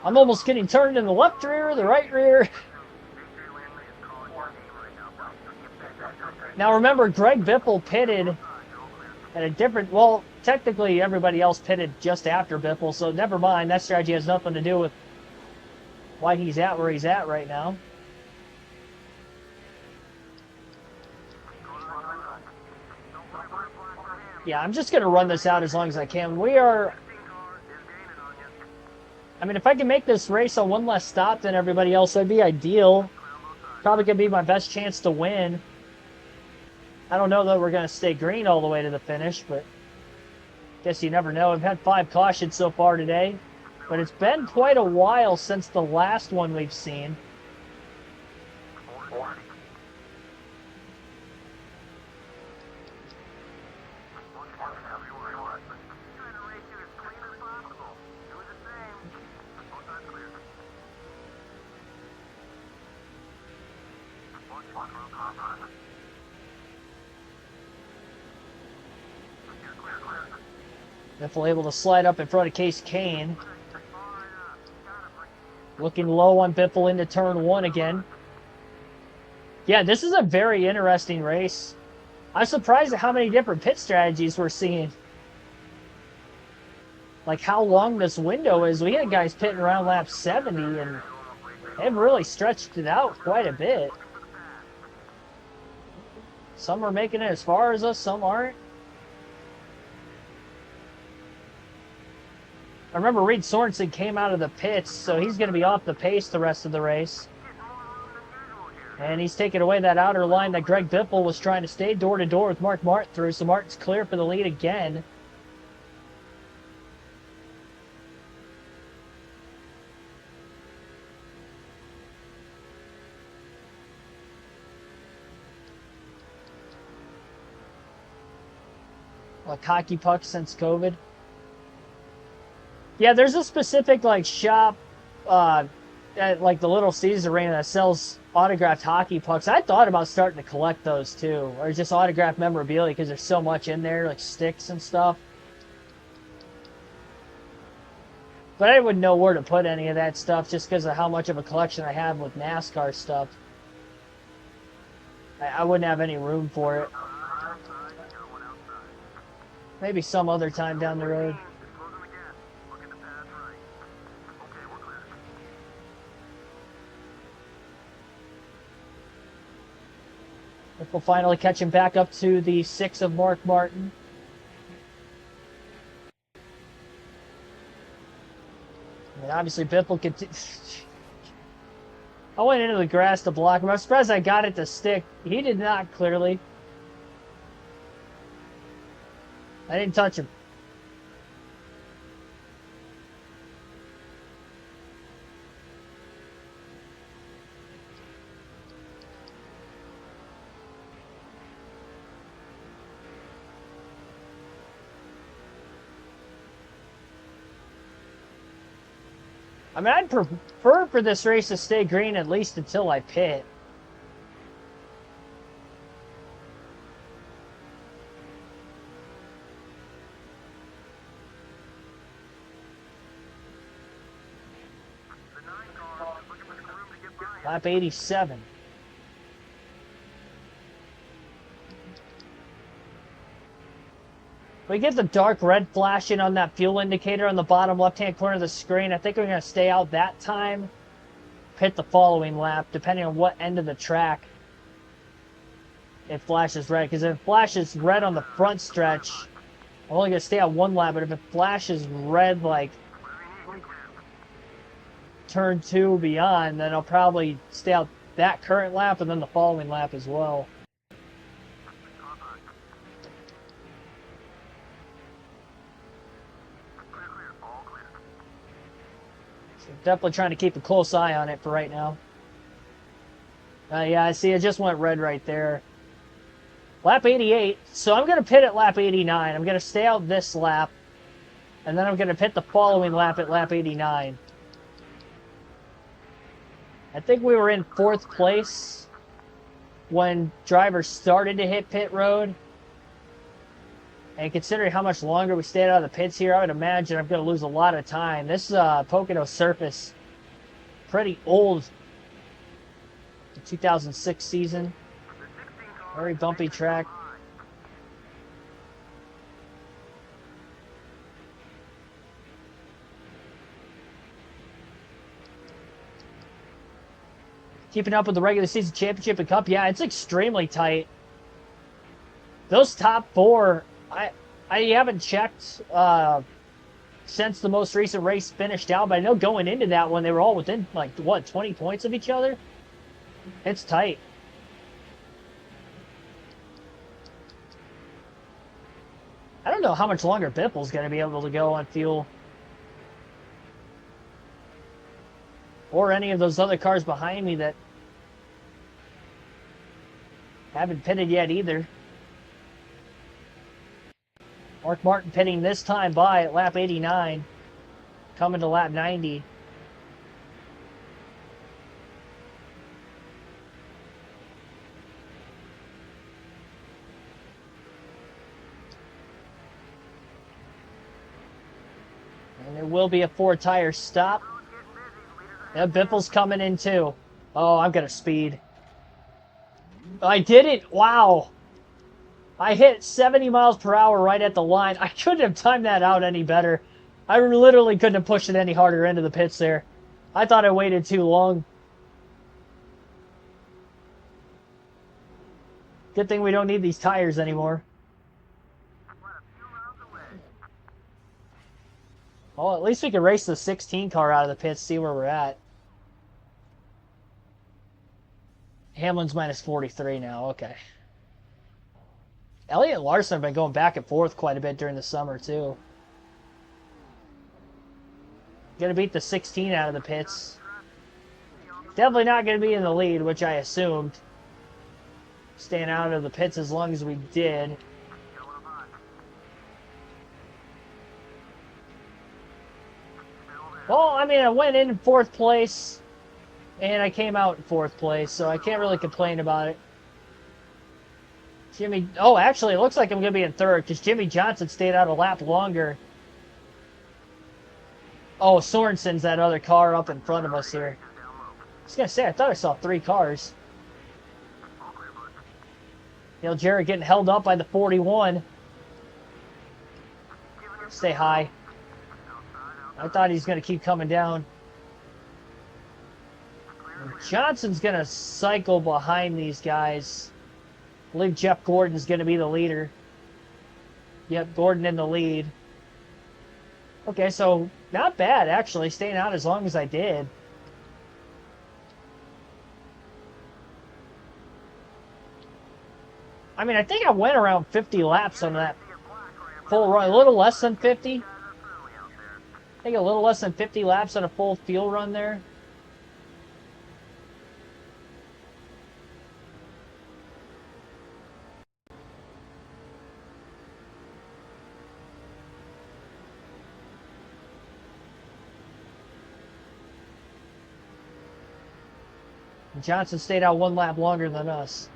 Speaker 1: I'm almost getting turned in the left rear, the right rear. Now remember, Greg Biffle pitted at a different, well, technically everybody else pitted just after Biffle, so never mind. That strategy has nothing to do with why he's at where he's at right now. Yeah, I'm just going to run this out as long as I can. We are... I mean, if I can make this race on one less stop than everybody else, that'd be ideal. Probably going to be my best chance to win. I don't know that we're going to stay green all the way to the finish, but guess you never know. I've had 5 cautions so far today, but it's been quite a while since the last one we've seen. Biffle able to slide up in front of Case Kane. Looking low on Biffle into turn 1 again. Yeah, this is a very interesting race. I'm surprised at how many different pit strategies we're seeing. Like how long this window is. We had guys pitting around lap 70 and they've really stretched it out quite a bit. Some are making it as far as us, some aren't. I remember Reed Sorensen came out of the pits, so he's going to be off the pace the rest of the race. And he's taking away that outer line that Greg Biffle was trying to stay door-to-door with Mark Martin through, so Martin's clear for the lead again. Like hockey pucks since COVID. Yeah, there's a specific like shop at like the Little Caesars Arena that sells autographed hockey pucks. I thought about starting to collect those too, or just autographed memorabilia because there's so much in there, like sticks and stuff. But I wouldn't know where to put any of that stuff just because of how much of a collection I have with NASCAR stuff. I wouldn't have any room for it. Maybe some other time down the road. We'll finally catch him back up to the 6 of Mark Martin. And obviously Biffle could... I went into the grass to block him. I'm surprised I got it to stick. He did not, clearly. I didn't touch him. I mean, I'd prefer for this race to stay green at least until I pit. Lap 87. We get the dark red flashing on that fuel indicator on the bottom left-hand corner of the screen. I think we're going to stay out that time. Pit the following lap, depending on what end of the track. it flashes red. Because if it flashes red on the front stretch, I'm only going to stay on one lap. But if it flashes red, like turn 2 beyond, then I'll probably stay out that current lap and then the following lap as well. So definitely trying to keep a close eye on it for right now. Yeah, I see it just went red right there. Lap 88. So I'm going to pit at lap 89. I'm going to stay out this lap. And then I'm going to pit the following lap at lap 89. I think we were in 4th place when drivers started to hit pit road. And considering how much longer we stayed out of the pits here, I would imagine I'm going to lose a lot of time. This Pocono surface, pretty old. The 2006 season. Very bumpy track. Keeping up with the regular season championship and cup, yeah, it's extremely tight. Those top 4, I haven't checked since the most recent race finished out, but I know going into that one, they were all within, like, what, 20 points of each other? It's tight. I don't know how much longer Biffle's going to be able to go on fuel. Or any of those other cars behind me that haven't pitted yet either. Mark Martin pitting this time by at lap 89. Coming to lap 90. And there will be a 4-tire stop. Yeah, Biffle's coming in too. Oh, I'm going to speed. I did it. Wow. I hit 70 miles per hour right at the line. I couldn't have timed that out any better. I literally couldn't have pushed it any harder into the pits there. I thought I waited too long. Good thing we don't need these tires anymore. Well, at least we can race the 16 car out of the pits, see where we're at. Hamlin's minus 43 now, okay. Elliott and Larson have been going back and forth quite a bit during the summer, too. Gonna beat the 16 out of the pits. Definitely not gonna be in the lead, which I assumed. Staying out of the pits as long as we did. Well, I mean, I went in 4th place, and I came out in 4th place, so I can't really complain about it. Jimmy, oh, actually, it looks like I'm going to be in 3rd, because Jimmy Johnson stayed out a lap longer. Oh, Sorensen's that other car up in front of us here. I was going to say, I thought I saw 3 cars. Neil Jarrett getting held up by the 41. Stay high. I thought he's going to keep coming down. Johnson's going to cycle behind these guys. I believe Jeff Gordon's going to be the leader. Yep, Gordon in the lead. Okay, so not bad, actually, staying out as long as I did. I mean, I think I went around 50 laps on that full run. A little less than 50. I think a little less than 50 laps on a full field run there. Johnson stayed out 1 lap longer than us.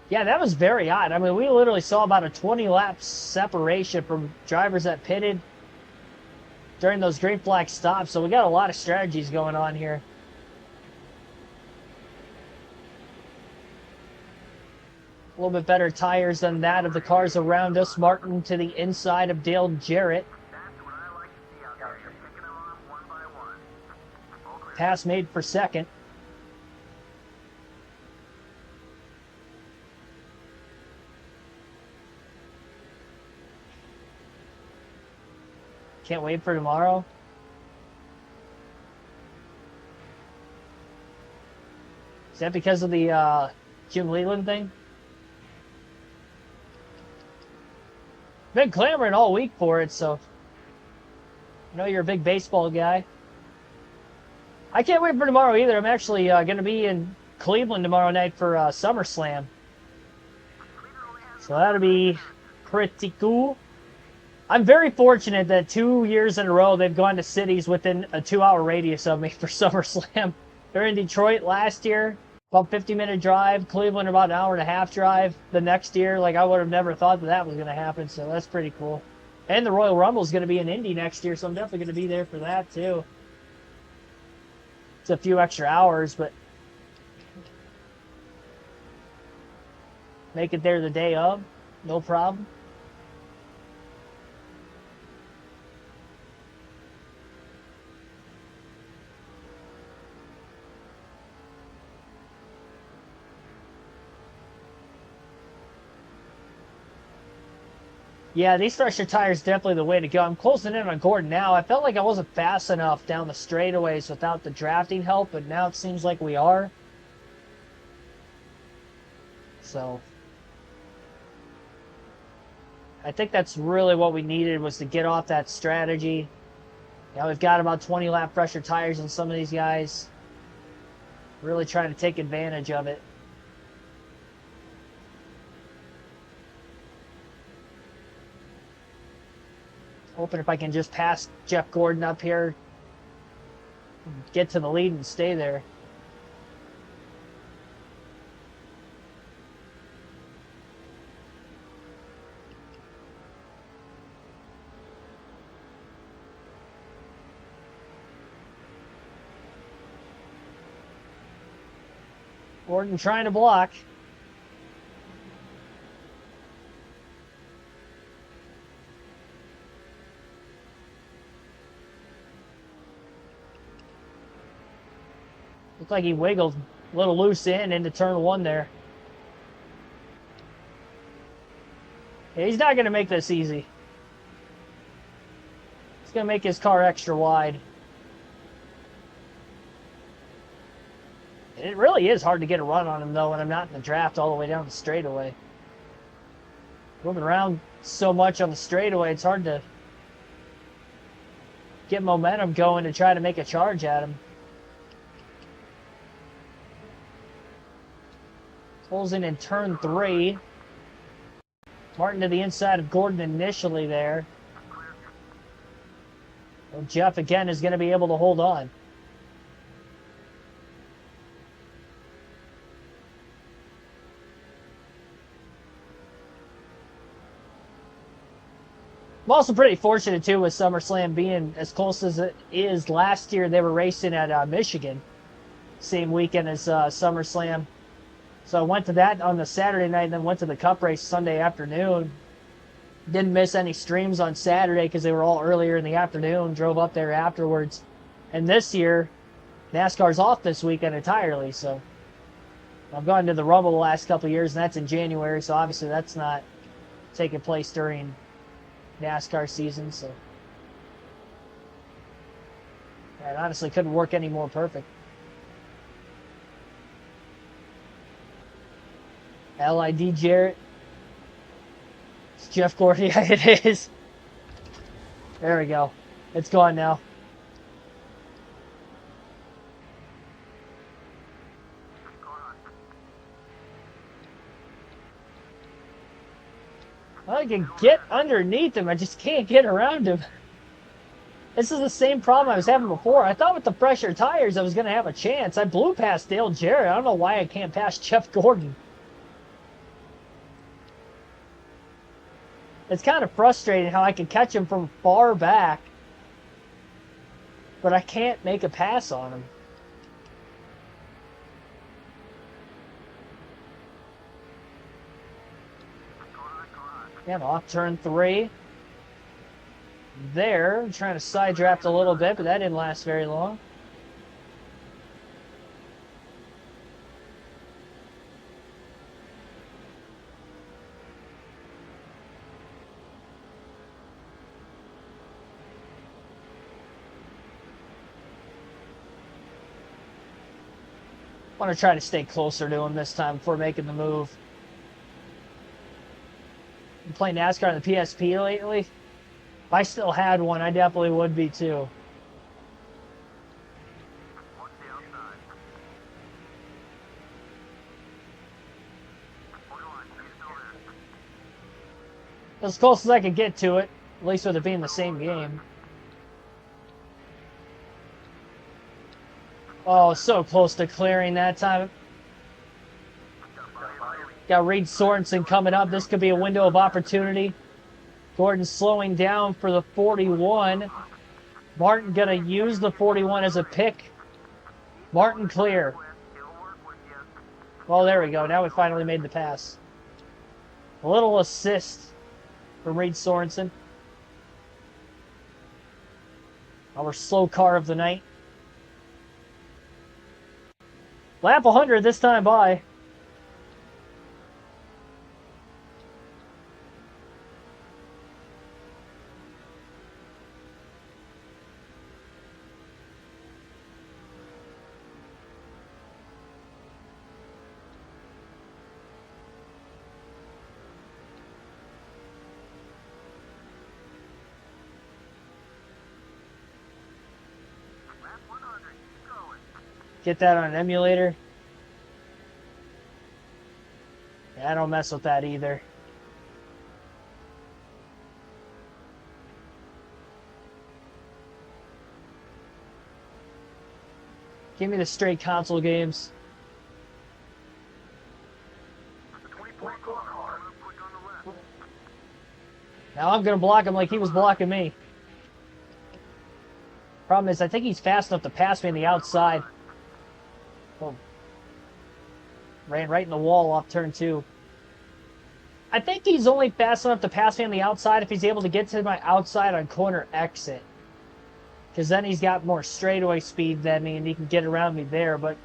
Speaker 1: Yeah, that was very odd. I mean, we literally saw about a 20-lap separation from drivers that pitted during those green flag stops, so we got a lot of strategies going on here. A little bit better tires than that of the cars around us. Martin to the inside of Dale Jarrett. Pass made for 2nd. Can't wait for tomorrow. Is that because of the Jim Leland thing? Been clamoring all week for it, so I know you're a big baseball guy. I can't wait for tomorrow either. I'm actually going to be in Cleveland tomorrow night for SummerSlam. So that'll be pretty cool. I'm very fortunate that 2 years in a row they've gone to cities within a 2-hour radius of me for SummerSlam. They're in Detroit last year, about 50-minute drive. Cleveland, about an hour-and-a-half drive the next year. Like, I would have never thought that that was going to happen, so that's pretty cool. And the Royal Rumble is going to be in Indy next year, so I'm definitely going to be there for that, too. It's a few extra hours, but make it there the day of, no problem. Yeah, these fresher tires definitely the way to go. I'm closing in on Gordon now. I felt like I wasn't fast enough down the straightaways without the drafting help, but now it seems like we are. So I think that's really what we needed, was to get off that strategy. Now we've got about 20 lap fresher tires on some of these guys. Really trying to take advantage of it. Hoping if I can just pass Jeff Gordon up here, get to the lead and stay there. Gordon trying to block. Looked like he wiggled a little loose into turn one there. Yeah, he's not going to make this easy. He's going to make his car extra wide. It really is hard to get a run on him, though, when I'm not in the draft all the way down the straightaway. Moving around so much on the straightaway, it's hard to get momentum going to try to make a charge at him. Pulls in turn 3. Martin to the inside of Gordon initially there. Well, Jeff again is going to be able to hold on. I'm also pretty fortunate too with SummerSlam being as close as it is. Last year they were racing at Michigan, same weekend as SummerSlam. So I went to that on the Saturday night and then went to the Cup race Sunday afternoon. Didn't miss any streams on Saturday because they were all earlier in the afternoon. Drove up there afterwards. And this year, NASCAR's off this weekend entirely. So I've gone to the Rumble the last couple of years, and that's in January. So obviously that's not taking place during NASCAR season. So it honestly couldn't work any more perfect. LID Jarrett. It's Jeff Gordon. Yeah, it is. There we go. It's gone now. I can get underneath him. I just can't get around him. This is the same problem I was having before. I thought with the fresher tires I was going to have a chance. I blew past Dale Jarrett. I don't know why I can't pass Jeff Gordon. It's kind of frustrating how I can catch him from far back, but I can't make a pass on him. And off turn 3. There, trying to side draft a little bit, but that didn't last very long. Want to try to stay closer to him this time before making the move. Been playing NASCAR on the PSP lately. If I still had one, I definitely would be too.
Speaker 2: Watch the outside. Borderline, are you still there?
Speaker 1: As close as I could get to it, at least with it being the same game. Oh, so close to clearing that time. Got Reed Sorensen coming up. This could be a window of opportunity. Gordon slowing down for the 41. Martin going to use the 41 as a pick. Martin clear. Well, there we go. Now we finally made the pass. A little assist from Reed Sorensen. Our slow car of the night. Lap 100 this time by. Get that on an emulator. Yeah, I don't mess with that either. Give me the straight console games. Now I'm going to block him like he was blocking me. Problem is, I think he's fast enough to pass me on the outside. Oh. Ran right in the wall off turn 2. I think he's only fast enough to pass me on the outside if he's able to get to my outside on corner exit. Because then he's got more straightaway speed than me and he can get around me there. But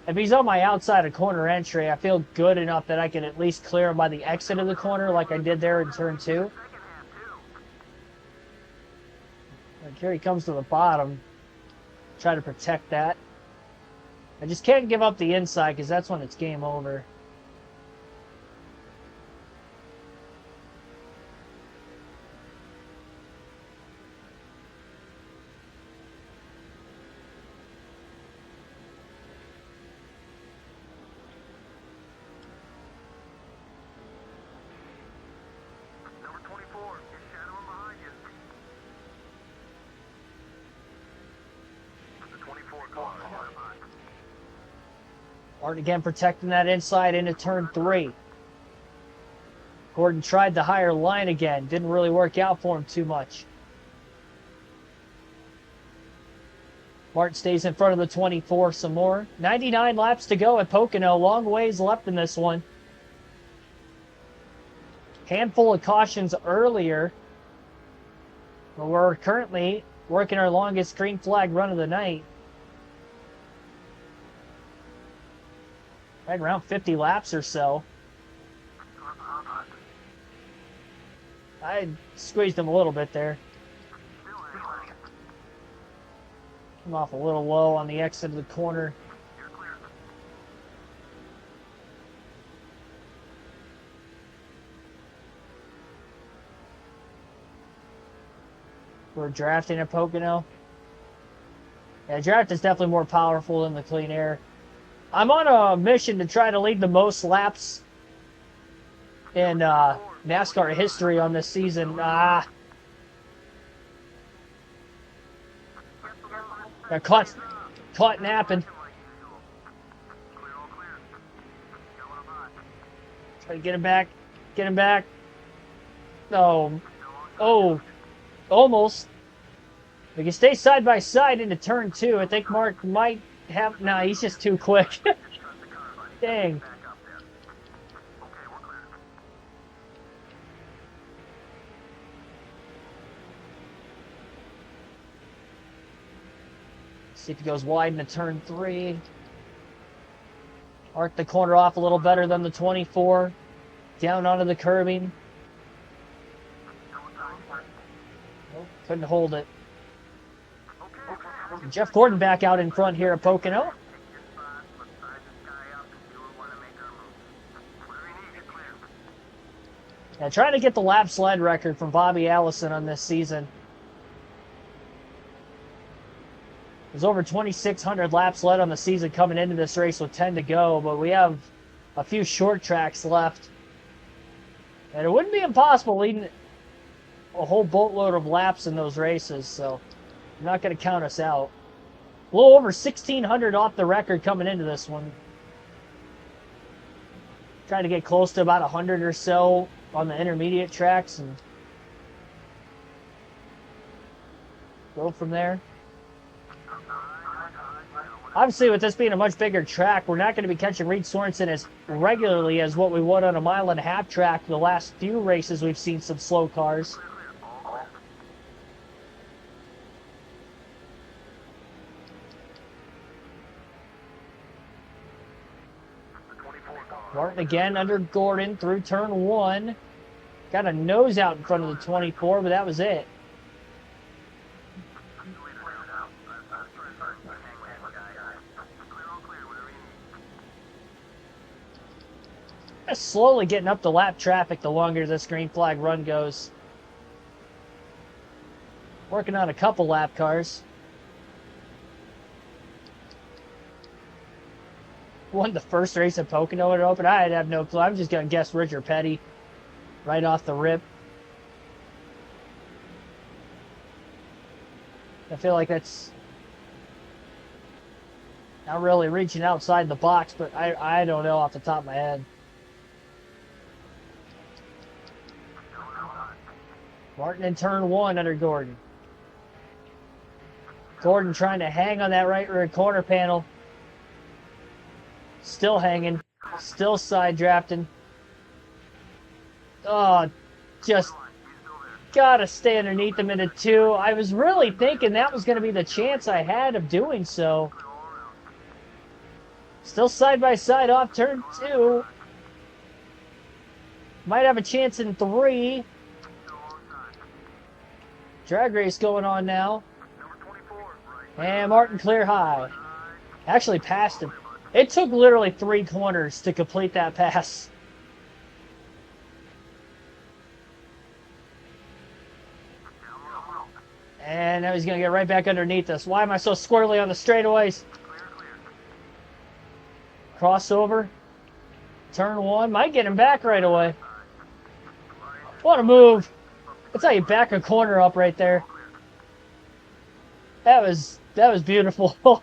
Speaker 1: if he's on my outside of corner entry, I feel good enough that I can at least clear him by the exit of the corner like I did there in turn 2. Like here he comes to the bottom. Try to protect that. I just can't give up the inside because that's when it's game over.
Speaker 2: Number 24 is shadowing behind you. The 24 car.
Speaker 1: Martin again protecting that inside into turn 3. Gordon tried the higher line again. Didn't really work out for him too much. Martin stays in front of the 24 some more. 99 laps to go at Pocono. Long ways left in this one. Handful of cautions earlier. But we're currently working our longest green flag run of the night. Right around 50 laps or so. I squeezed him a little bit there. Came off a little low on the exit of the corner. We're drafting at Pocono. Yeah, draft is definitely more powerful than the clean air. I'm on a mission to try to lead the most laps in NASCAR history on this season. Got caught napping. Try to get him back. Get him back. No. Oh. Almost. We can stay side by side into turn 2. I think Mark might have... Nah, he's just too quick. Dang. See if he goes wide into turn 3. Arc the corner off a little better than the 24. Down onto the curbing. Nope, couldn't hold it. Jeff Gordon back out in front here at Pocono. Yeah, trying to get the lap sled record from Bobby Allison on this season. There's over 2,600 laps led on the season coming into this race with 10 to go, but we have a few short tracks left. And it wouldn't be impossible leading a whole boatload of laps in those races, so I'm not going to count us out. A little over 1,600 off the record coming into this one. Trying to get close to about 100 or so on the intermediate tracks and go from there. Obviously, with this being a much bigger track, we're not going to be catching Reed Sorensen as regularly as what we would on a 1.5 mile track. The last few races, we've seen some slow cars. Martin again under Gordon through turn 1. Got a nose out in front of the 24, but that was it. Slowly getting up the lap traffic the longer this green flag run goes. Working on a couple lap cars. Won the first race at Pocono at Open. I have no clue. I'm just going to guess Richard Petty right off the rip. I feel like that's not really reaching outside the box, but I don't know off the top of my head. Martin in turn 1 under Gordon. Gordon trying to hang on that right rear corner panel. Still hanging. Still side drafting. Oh, just gotta stay underneath him in a 2. I was really thinking that was going to be the chance I had of doing so. Still side by side off turn 2. Might have a chance in 3. Drag race going on now. And Martin clear high. Actually passed him. It took literally 3 corners to complete that pass. And now he's going to get right back underneath us. Why am I so squirrely on the straightaways? Crossover. Turn 1. Might get him back right away. What a move. That's how you back a corner up right there. That was beautiful.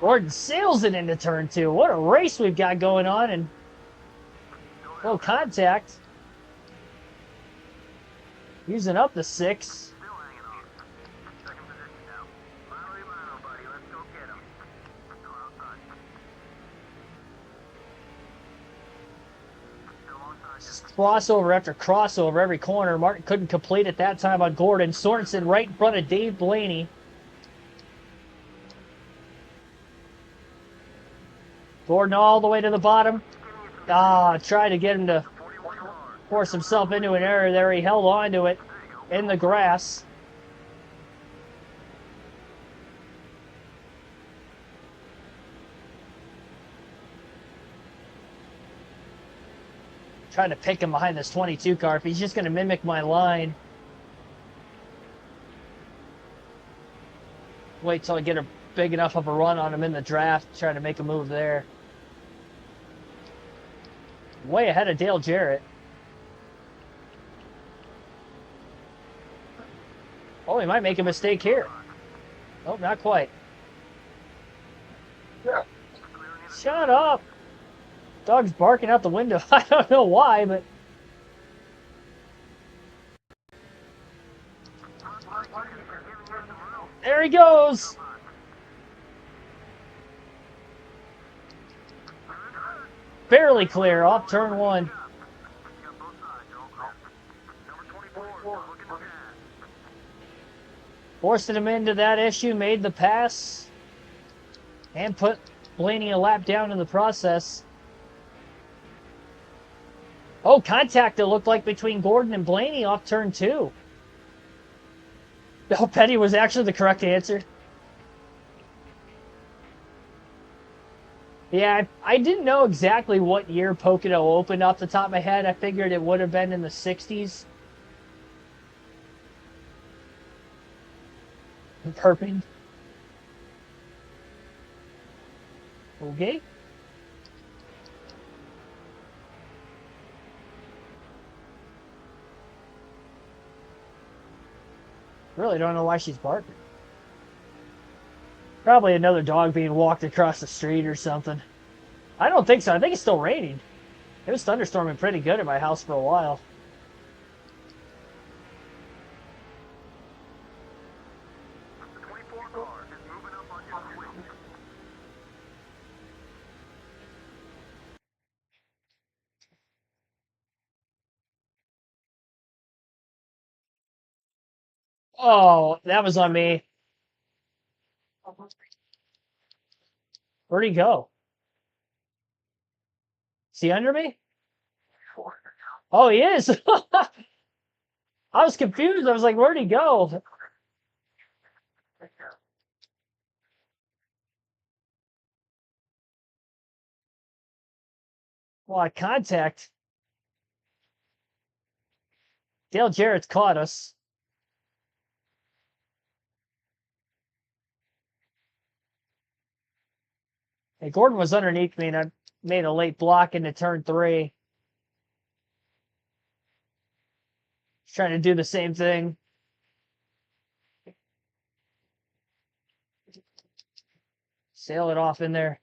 Speaker 1: Gordon sails it into turn 2. What a race we've got going on, and no contact. Using up the 6. Crossover after crossover every corner. Martin couldn't complete it that time on Gordon. Sorensen right in front of Dave Blaney. Gordon all the way to the bottom. Tried to get him to force himself into an error there. He held on to it in the grass. Trying to pick him behind this 22 car. If he's just going to mimic my line. Wait till I get a big enough of a run on him in the draft. Trying to make a move there. Way ahead of Dale Jarrett. Oh, he might make a mistake here. Oh, not quite.
Speaker 2: Yeah.
Speaker 1: Shut up. Dog's barking out the window. I don't know why, but... There he goes. Barely clear off turn 1. Forcing him into that issue, made the pass, and put Blaney a lap down in the process. Oh, contact it looked like between Gordon and Blaney off turn 2. Oh, Petty was actually the correct answer. Yeah, I didn't know exactly what year Pocono opened off the top of my head. I figured it would have been in the 60s. Burping. Okay. Really don't know why she's barking. Probably another dog being walked across the street or something. I don't think so. I think it's still raining. It was thunderstorming pretty good at my house for a while.
Speaker 2: The 24 car is moving up on your switch.
Speaker 1: Oh, that was on me. Where'd he go? Is he under me? Oh, he is. I was confused. I was like, where'd he go? Well, contact. Dale Jarrett's caught us. Hey, Gordon was underneath me, and I made a late block into turn 3. He's trying to do the same thing. Sail it off in there.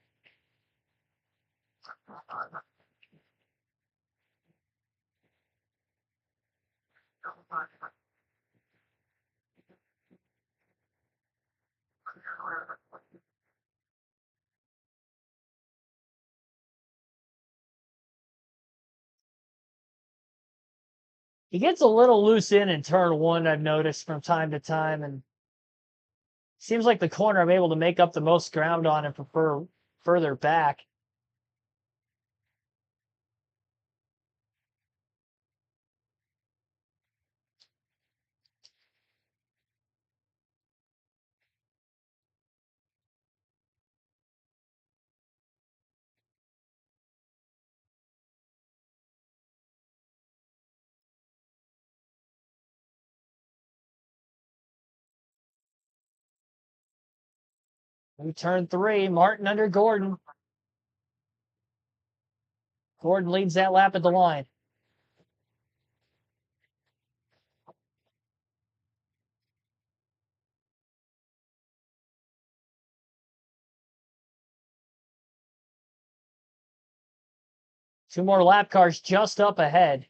Speaker 1: He gets a little loose in turn 1, I've noticed from time to time, and seems like the corner I'm able to make up the most ground on and prefer further back. We turn 3, Martin under Gordon. Gordon leads that lap at the line. Two more lap cars just up ahead.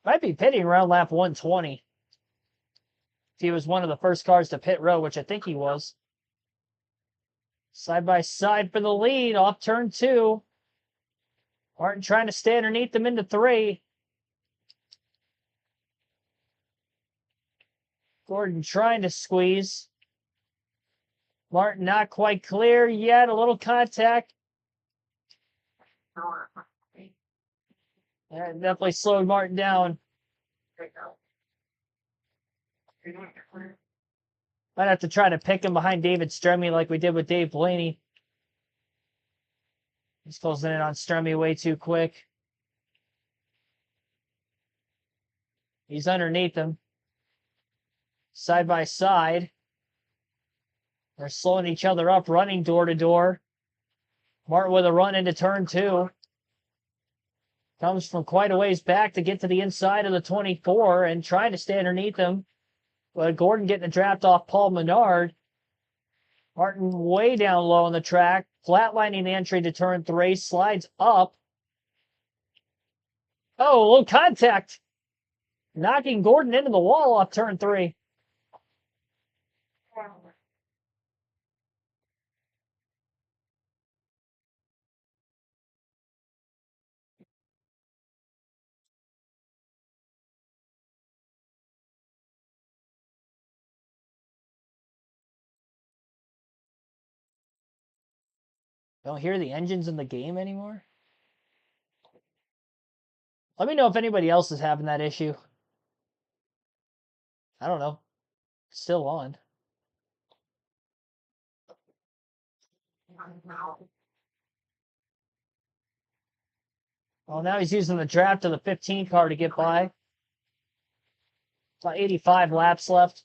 Speaker 1: Might be pitting around lap 120. If he was one of the first cars to pit row, which I think he was. Side by side for the lead off turn 2. Martin trying to stay underneath them into 3. Gordon trying to squeeze. Martin not quite clear yet. A little contact. That definitely slowed Martin down. Might have to try to pick him behind David Stremme like we did with Dave Blaney. He's closing in on Stremme way too quick. He's underneath him. Side by side. They're slowing each other up, running door to door. Martin with a run into turn 2. Comes from quite a ways back to get to the inside of the 24 and trying to stay underneath him. But Gordon getting a draft off Paul Menard. Martin way down low on the track, flatlining the entry to turn 3, slides up. Oh, a little contact. Knocking Gordon into the wall off turn 3. Don't hear the engines in the game anymore? Let me know if anybody else is having that issue. I don't know. Still on. Well, now he's using the draft of the 15 car to get by. About 85 laps left.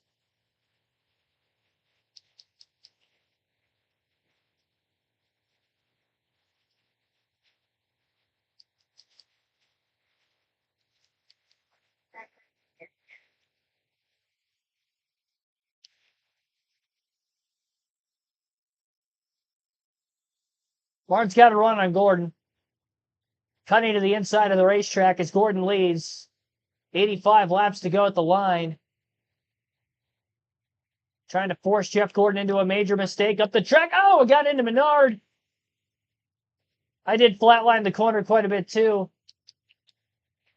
Speaker 1: Martin's got a run on Gordon. Cutting to the inside of the racetrack as Gordon leads. 85 laps to go at the line. Trying to force Jeff Gordon into a major mistake up the track. Oh, it got into Menard. I did flatline the corner quite a bit too.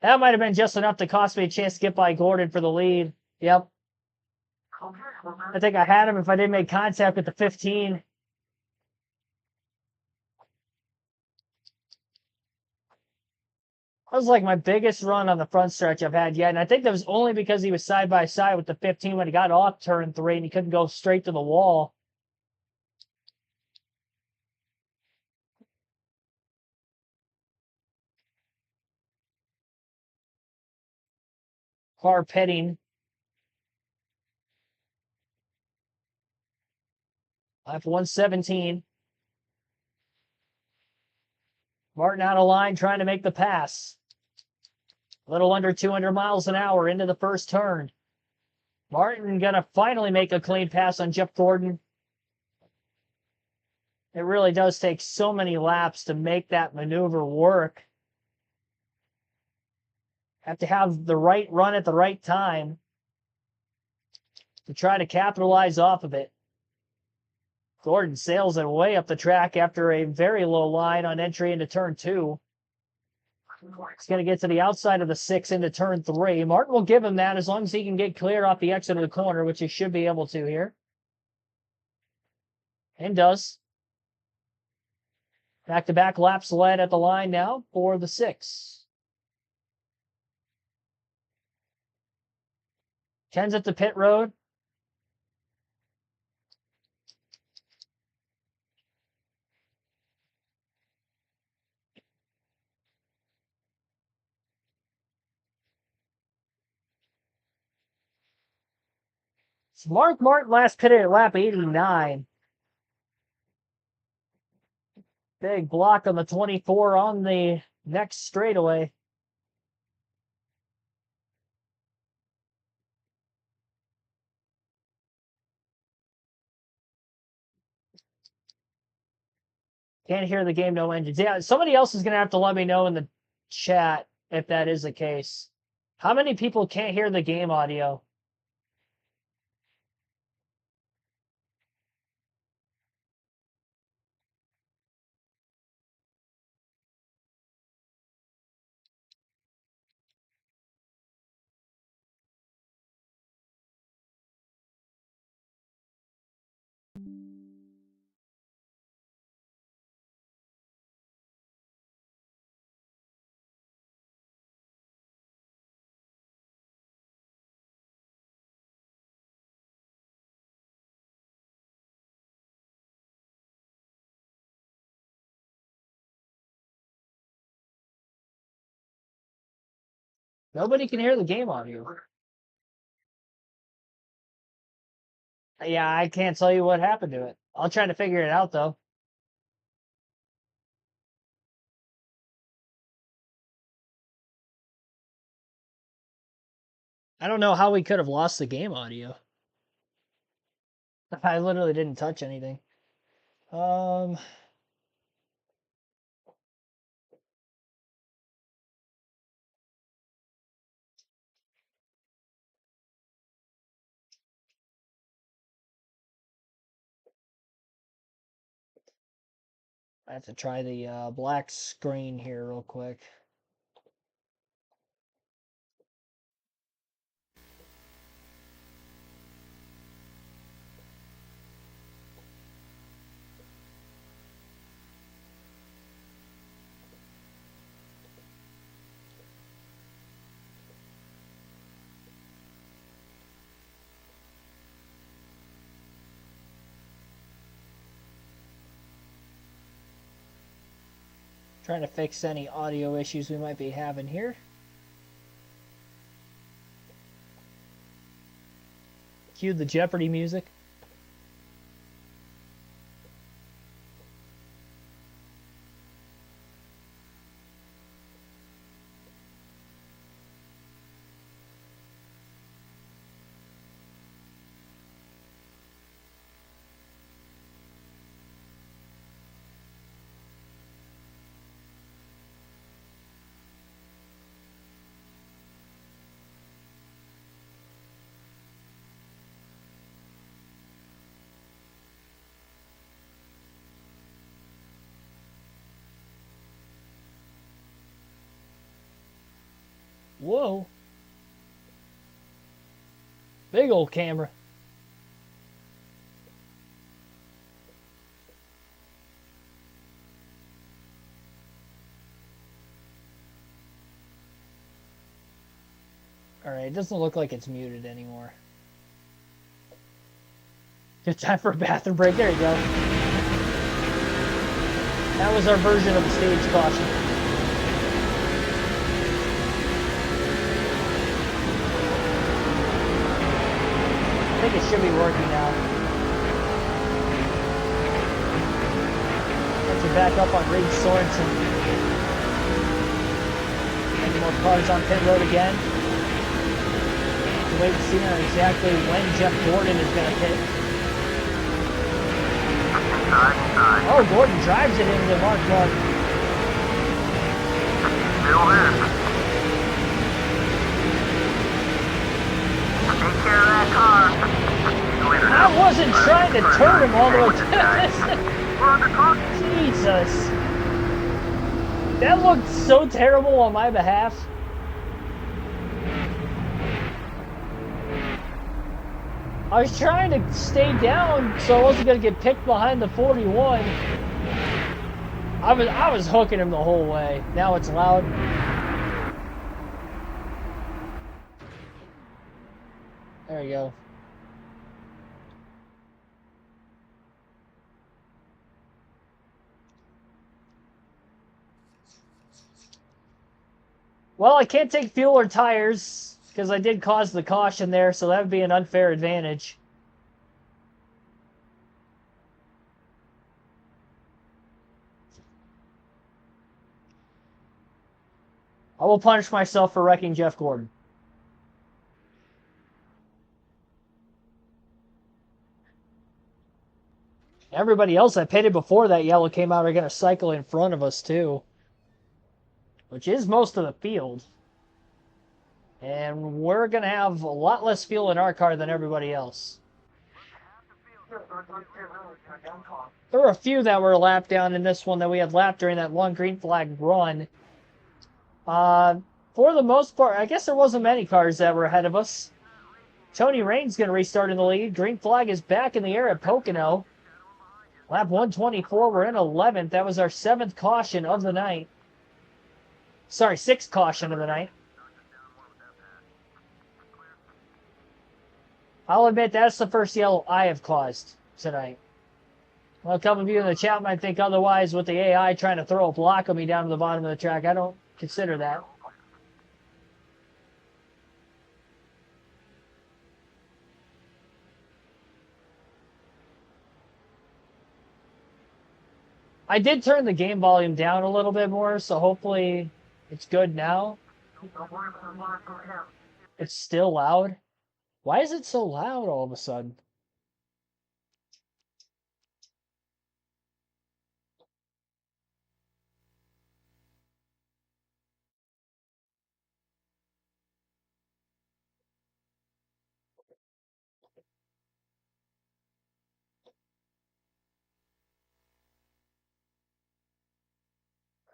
Speaker 1: That might have been just enough to cost me a chance to get by Gordon for the lead. Yep. I think I had him if I didn't make contact with the 15. That was like my biggest run on the front stretch I've had yet. And I think that was only because he was side by side with the 15 when he got off turn 3 and he couldn't go straight to the wall. Car pitting. Lap 117. Martin out of line trying to make the pass. A little under 200 miles an hour into the first turn. Martin gonna finally make a clean pass on Jeff Gordon. It really does take so many laps to make that maneuver work. Have to have the right run at the right time to try to capitalize off of it. Gordon sails it way up the track after a very low line on entry into turn 2. He's going to get to the outside of the 6 into turn 3. Martin will give him that as long as he can get clear off the exit of the corner, which he should be able to here. And does. Back-to-back laps led at the line now for the 6. Ken's at the pit road. So Mark Martin last pitted at lap 89. Big block on the 24 on the next straightaway. Can't hear the game, no engines. Yeah, somebody else is going to have to let me know in the chat if that is the case. How many people can't hear the game audio? Nobody can hear the game audio. Yeah, I can't tell you what happened to it. I'll try to figure it out, though. I don't know how we could have lost the game audio. I literally didn't touch anything. I have to try the black screen here real quick. Trying to fix any audio issues we might be having here. Cue the Jeopardy music. Whoa. Big old camera. Alright, it doesn't look like it's muted anymore. Good time for a bathroom break. There you go. That was our version of the stage caution. I think it should be working now. Let's get back up on Ridge Sorensen. Any more cars on pit road again. Wait to see on exactly when Jeff Gordon is going to pit. Oh, Gordon drives it into Mark Martin.
Speaker 2: Still there. Take care of that car.
Speaker 1: I wasn't trying to turn him all the way to
Speaker 2: We're under caution.
Speaker 1: Jesus. That looked so terrible on my behalf. I was trying to stay down so I wasn't going to get picked behind the 41. I was hooking him the whole way. Now it's loud. There you go. Well, I can't take fuel or tires because I did cause the caution there, so that would be an unfair advantage. I will punish myself for wrecking Jeff Gordon. Everybody else that pitted before that yellow came out are going to cycle in front of us too, which is most of the field. And we're going to have a lot less fuel in our car than everybody else. There were a few that were lapped down in this one that we had lapped during that long green flag run. For the most part, I guess there wasn't many cars that were ahead of us. Tony Rain's going to restart in the lead. Green flag is back in the air at Pocono. Lap 124, we're in 11th. That was our 7th caution of the night. Sorry, 6th caution of the night. I'll admit that's the first yellow I have caused tonight. Well, a couple of you in the chat might think otherwise with the AI trying to throw a block on me down to the bottom of the track. I don't consider that. I did turn the game volume down a little bit more, so hopefully it's good now. It's still loud. Why is it so loud all of a sudden?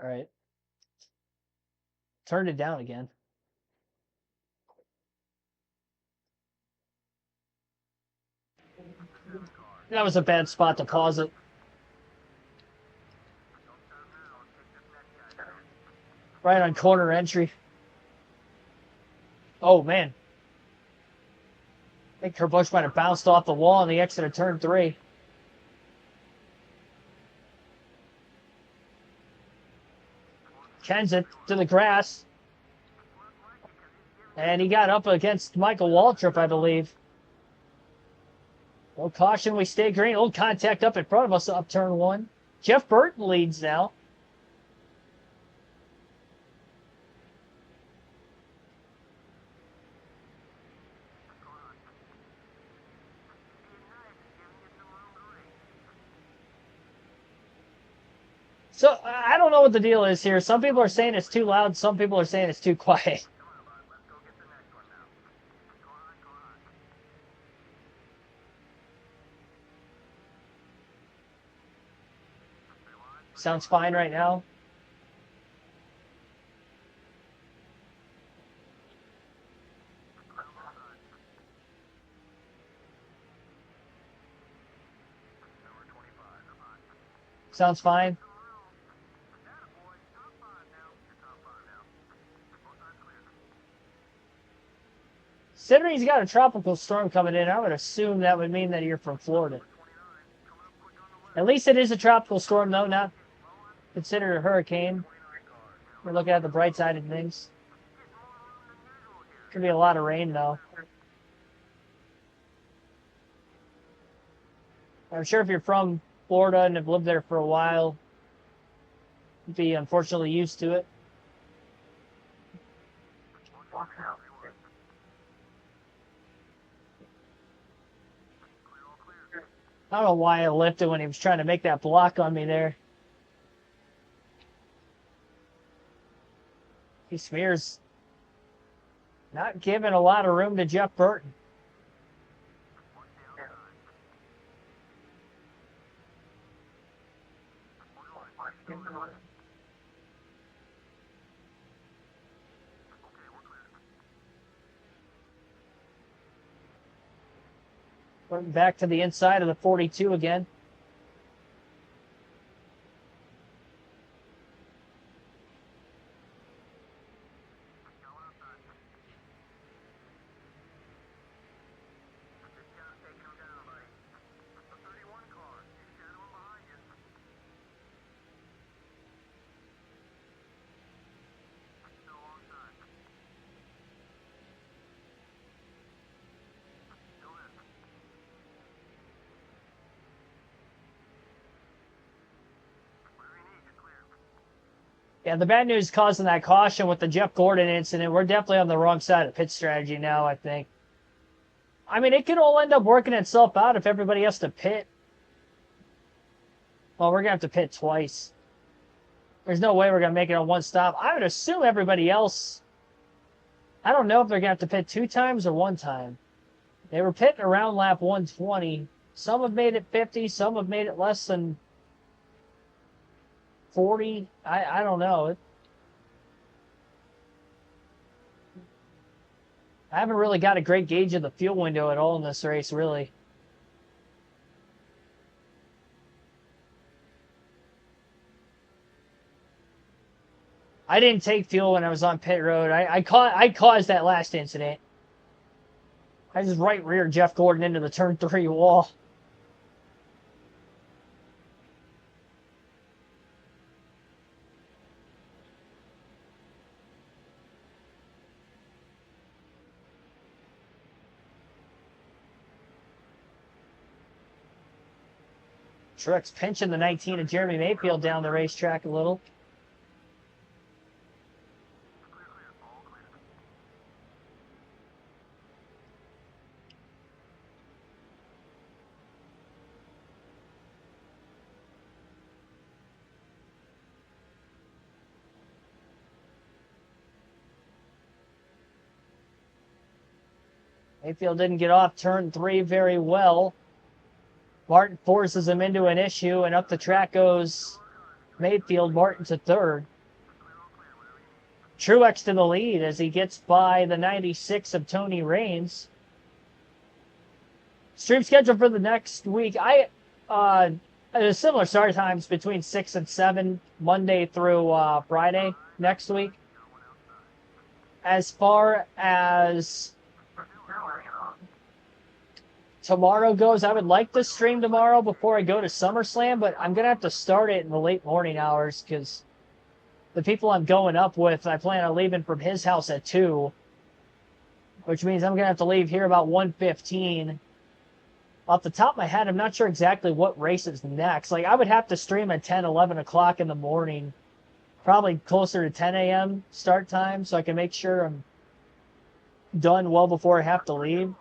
Speaker 1: All right. Turned it down again. That was a bad spot to pause it. Right on corner entry. Oh, man. I think Kerbush might have bounced off the wall on the exit of turn 3. Kens it to the grass. And he got up against Michael Waltrip, I believe. No caution, we stay green. Old contact up in front of us up turn 1. Jeff Burton leads now. So, I don't know what the deal is here. Some people are saying it's too loud. Some people are saying it's too quiet. Sounds fine right now. Sounds fine. Considering he's got a tropical storm coming in, I would assume that would mean that you're from Florida. At least it is a tropical storm, though, not considered a hurricane. We're looking at the bright side of things. Could be a lot of rain, though. I'm sure if you're from Florida and have lived there for a while, you'd be unfortunately used to it. I don't know why I lifted when he was trying to make that block on me there. He Smears not giving a lot of room to Jeff Burton. Back to the inside of the 42 again. Yeah, the bad news causing that caution with the Jeff Gordon incident, we're definitely on the wrong side of pit strategy now, I think. I mean, it could all end up working itself out if everybody has to pit. Well, we're going to have to pit twice. There's no way we're going to make it on one stop. I would assume everybody else... I don't know if they're going to have to pit 2 times or 1 time. They were pitting around lap 120. Some have made it 50. Some have made it less than 40. I don't know. I haven't really got a great gauge of the fuel window at all in this race, really. I didn't take fuel when I was on pit road. I caused that last incident. I just right reared Jeff Gordon into the turn 3 wall. Truex pinching the 19 of Jeremy Mayfield down the racetrack a little. Mayfield didn't get off turn 3 very well. Martin forces him into an issue, and up the track goes Mayfield. Martin to 3rd. Truex to the lead as he gets by the 96 of Tony Raines. Stream schedule for the next week. Similar start times between 6 and 7, Monday through Friday next week. As far as tomorrow goes, I would like to stream tomorrow before I go to SummerSlam, but I'm going to have to start it in the late morning hours because the people I'm going up with, I plan on leaving from his house at 2, which means I'm going to have to leave here about 1:15. Off the top of my head, I'm not sure exactly what race is next. Like, I would have to stream at 10, 11 o'clock in the morning, probably closer to 10 a.m. start time, so I can make sure I'm done well before I have to leave.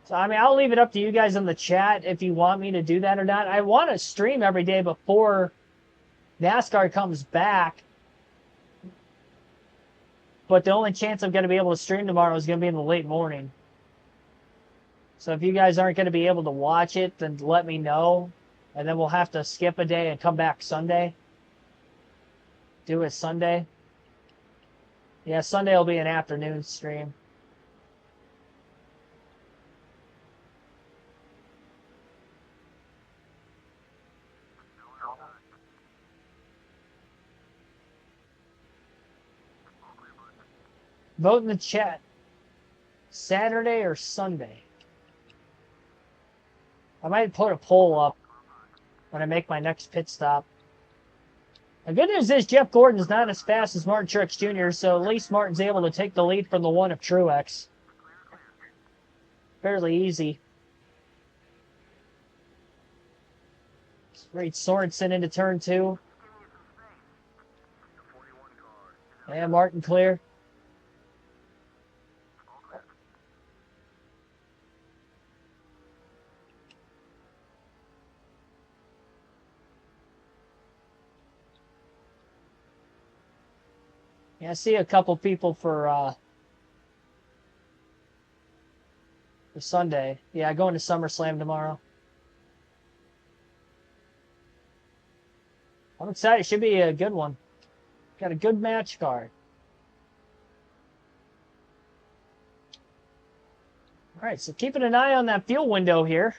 Speaker 1: So, I mean, I'll leave it up to you guys in the chat if you want me to do that or not. I want to stream every day before NASCAR comes back, but the only chance I'm going to be able to stream tomorrow is going to be in the late morning. So if you guys aren't going to be able to watch it, then let me know, and then we'll have to skip a day and come back Sunday. Do it Sunday. Yeah, Sunday will be an afternoon stream. Vote in the chat. Saturday or Sunday? I might put a poll up when I make my next pit stop. The good news is Jeff Gordon's not as fast as Martin Truex Jr., so at least Martin's able to take the lead from the one of Truex. Fairly easy. Straight Sorensen into turn 2. And Martin clear. Yeah, I see a couple people for Sunday. Yeah, going to SummerSlam tomorrow. I'm excited. Should be a good one. Got a good match card. All right, so keeping an eye on that fuel window here.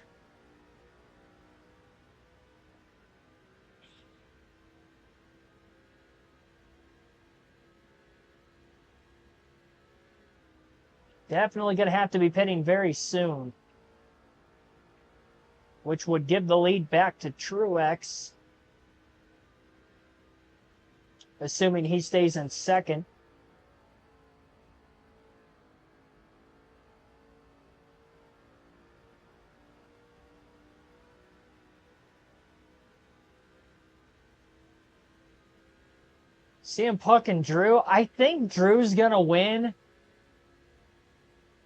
Speaker 1: Definitely going to have to be pitting very soon, which would give the lead back to Truex, assuming he stays in second. CM Punk and Drew. I think Drew's going to win.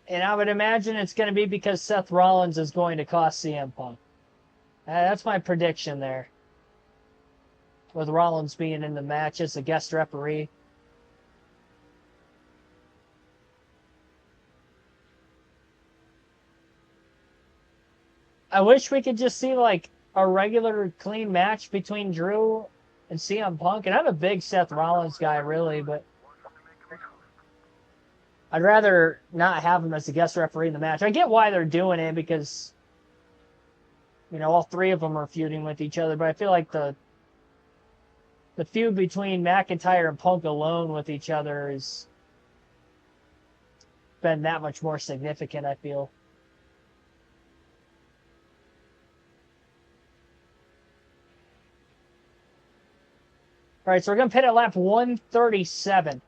Speaker 1: And I would imagine it's going to be because Seth Rollins is going to cost CM Punk. That's my prediction there. With Rollins being in the match as a guest referee. I wish we could just see like a regular clean match between Drew and CM Punk. And I'm a big Seth Rollins guy, really, but I'd rather not have him as a guest referee in the match. I get why they're doing it because, you know, all three of them are feuding with each other, but I feel like the feud between McIntyre and Punk alone with each other has been that much more significant, I feel. All right, so we're going to pit at lap 137.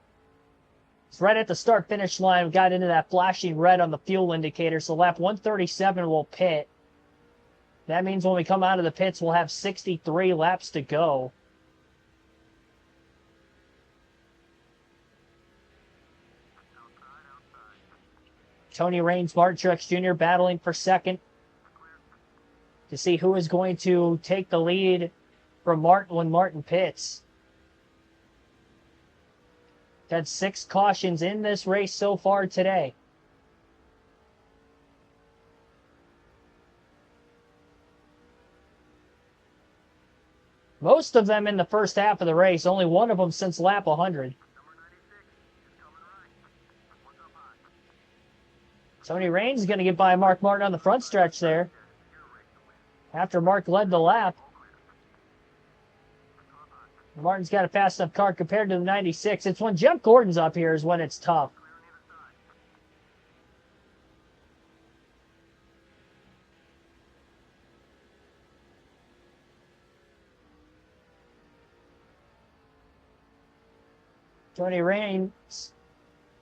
Speaker 1: It's right at the start-finish line. We got into that flashing red on the fuel indicator, so lap 137 will pit. That means when we come out of the pits, we'll have 63 laps to go. Tony Raines, Martin Truex Jr. battling for second to see who is going to take the lead from Martin when Martin pits. Had 6 cautions in this race so far today. Most of them in the first half of the race, only one of them since lap 100. Tony Raines is going to get by Mark Martin on the front stretch there. After Mark led the lap. Martin's got a fast enough car compared to the 96. It's when Jeff Gordon's up here is when it's tough. Tony Raines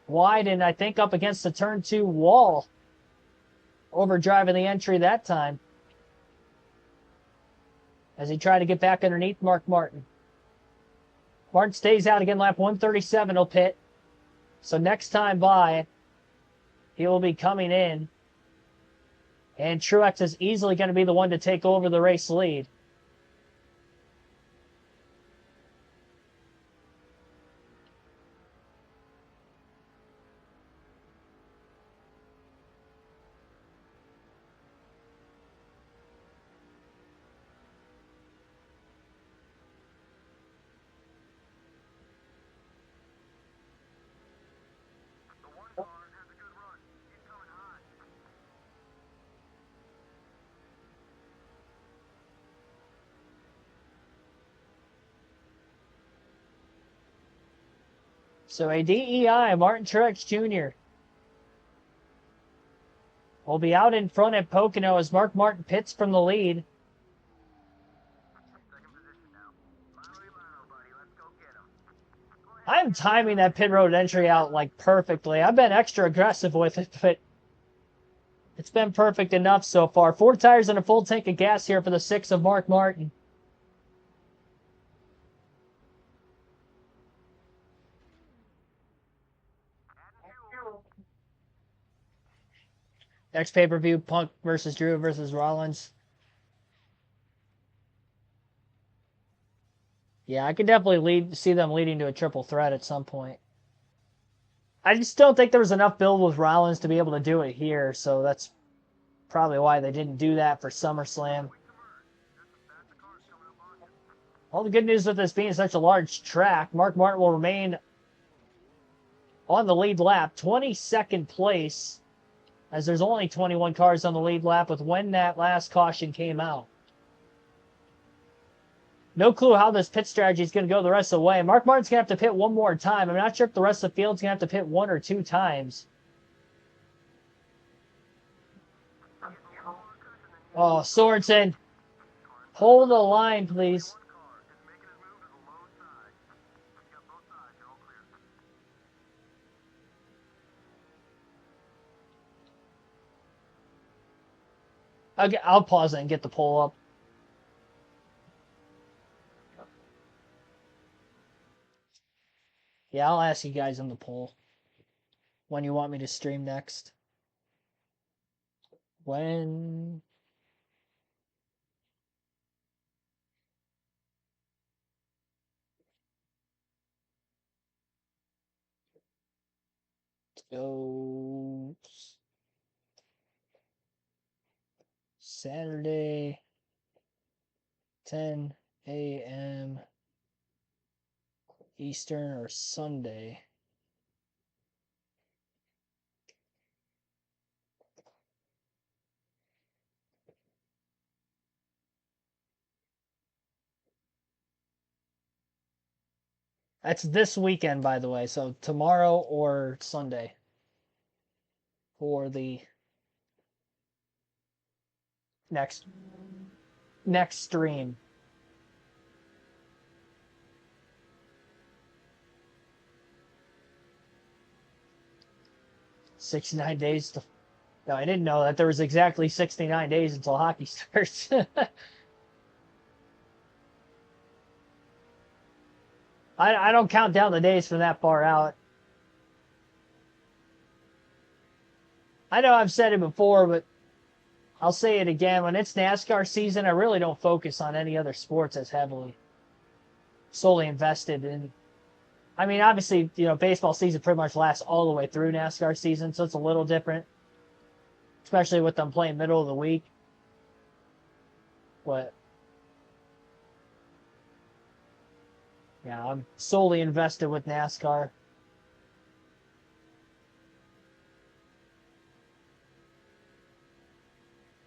Speaker 1: wide and I think up against the turn 2 wall. Overdriving the entry that time. As he tried to get back underneath Mark Martin. Martin stays out again, lap 137 will pit. So next time by, he will be coming in. And Truex is easily going to be the one to take over the race lead. So a DEI, Martin Truex Jr. will be out in front at Pocono as Mark Martin pits from the lead. I'm timing that pit road entry out like perfectly. I've been extra aggressive with it, but it's been perfect enough so far. 4 tires and a full tank of gas here for the 6 of Mark Martin. Next pay-per-view, Punk versus Drew versus Rollins. Yeah, I could definitely see them leading to a triple threat at some point. I just don't think there was enough build with Rollins to be able to do it here, so that's probably why they didn't do that for SummerSlam. All the good news with this being such a large track, Mark Martin will remain on the lead lap, 22nd place, as there's only 21 cars on the lead lap with when that last caution came out. No clue how this pit strategy is going to go the rest of the way. Mark Martin's going to have to pit one more time. I'm not sure if the rest of the field's going to have to pit 1 or 2 times. Oh, Sorensen. Hold the line, please. Okay, I'll pause it and get the poll up. Yeah, I'll ask you guys in the poll when you want me to stream next. When... Go... Saturday, 10 a.m. Eastern or Sunday. That's this weekend, by the way, so tomorrow or Sunday for the next stream. $69 days to... No, I didn't know that there was exactly 69 days until hockey starts. I don't count down the days from that far out. I know I've said it before, but I'll say it again. When it's NASCAR season, I really don't focus on any other sports as heavily. Solely invested in... I mean, obviously, you know, baseball season pretty much lasts all the way through NASCAR season, so it's a little different. Especially with them playing middle of the week. But... yeah, I'm solely invested with NASCAR.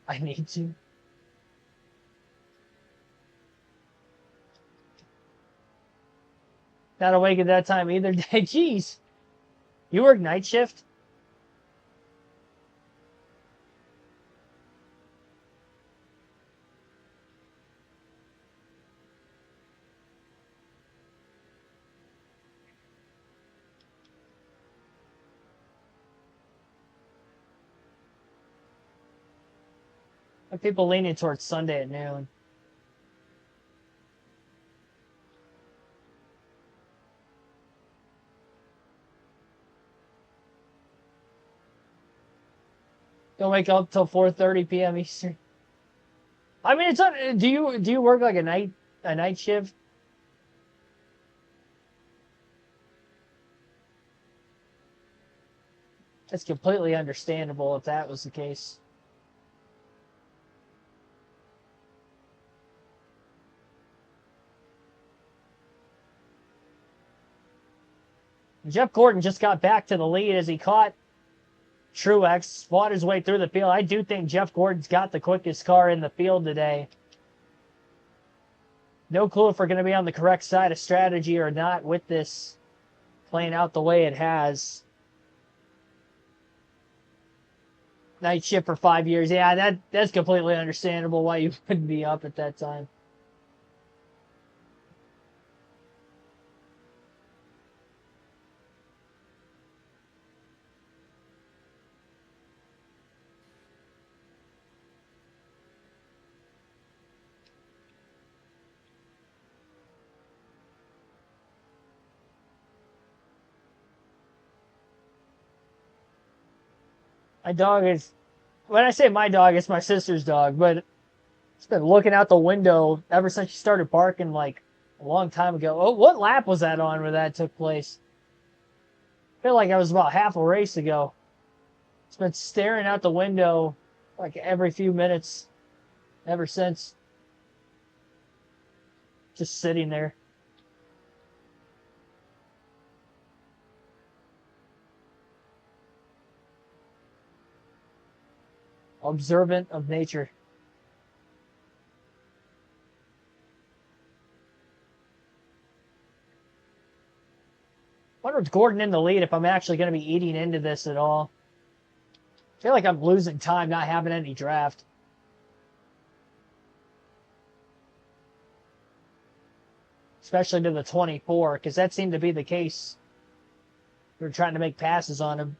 Speaker 1: I need to. Not awake at that time either day. Jeez. You work night shift? People leaning towards Sunday at noon. Don't wake up till 4:30 p.m. Eastern. I mean, it's not. Do you work like a night shift? That's completely understandable if that was the case. Jeff Gordon just got back to the lead as he caught Truex, fought his way through the field. I do think Jeff Gordon's got the quickest car in the field today. No clue if we're going to be on the correct side of strategy or not with this playing out the way it has. Night shift for 5 years. Yeah, that's completely understandable why you wouldn't be up at that time. My dog is, when I say my dog, it's my sister's dog, but it's been looking out the window ever since she started barking like a long time ago. Oh, what lap was that on where that took place? I feel like I was about half a race ago. It's been staring out the window like every few minutes ever since. Just sitting there. Observant of nature. I wonder if Gordon in the lead if I'm actually going to be eating into this at all. I feel like I'm losing time not having any draft. Especially to the 24, because that seemed to be the case. We were trying to make passes on him.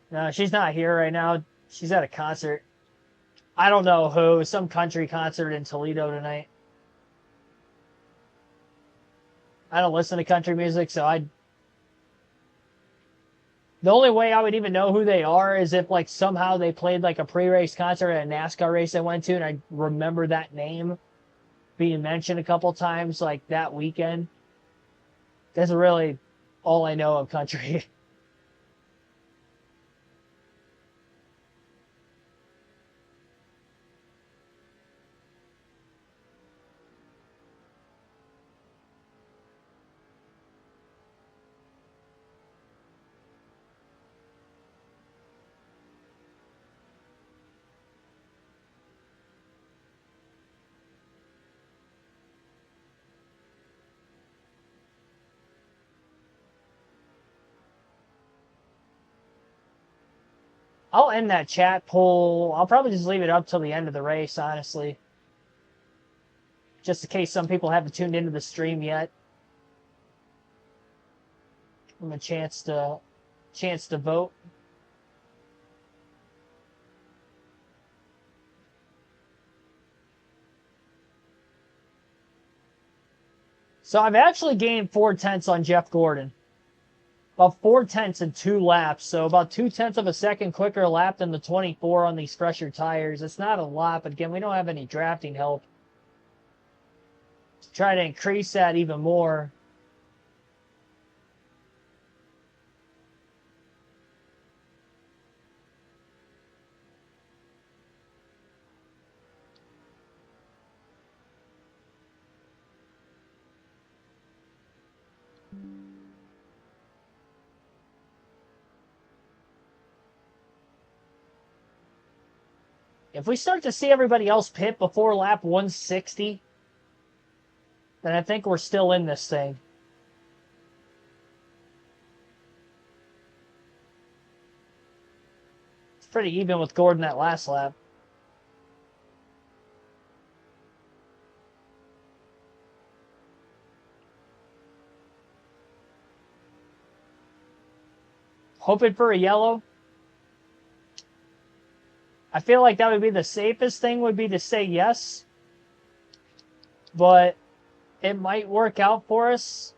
Speaker 1: No, she's not here right now. She's at a concert. I don't know who. Some country concert in Toledo tonight. I don't listen to country music, so the only way I would even know who they are is if like somehow they played like a pre-race concert at a NASCAR race I went to and I remember that name being mentioned a couple times like that weekend. That's really all I know of country. I'll end that chat poll. I'll probably just leave it up till the end of the race, honestly. Just in case some people haven't tuned into the stream yet. Give them a chance to vote. So I've actually gained 4/10 on Jeff Gordon. About 4/10 in 2 laps, so about 2/10 of a second quicker lap than the 24 on these fresher tires. It's not a lot, but again, we don't have any drafting help. Try to increase that even more. If we start to see everybody else pit before lap 160, then I think we're still in this thing. It's pretty even with Gordon that last lap. Hoping for a yellow. I feel like that would be the safest thing, would be to say yes. But it might work out for us.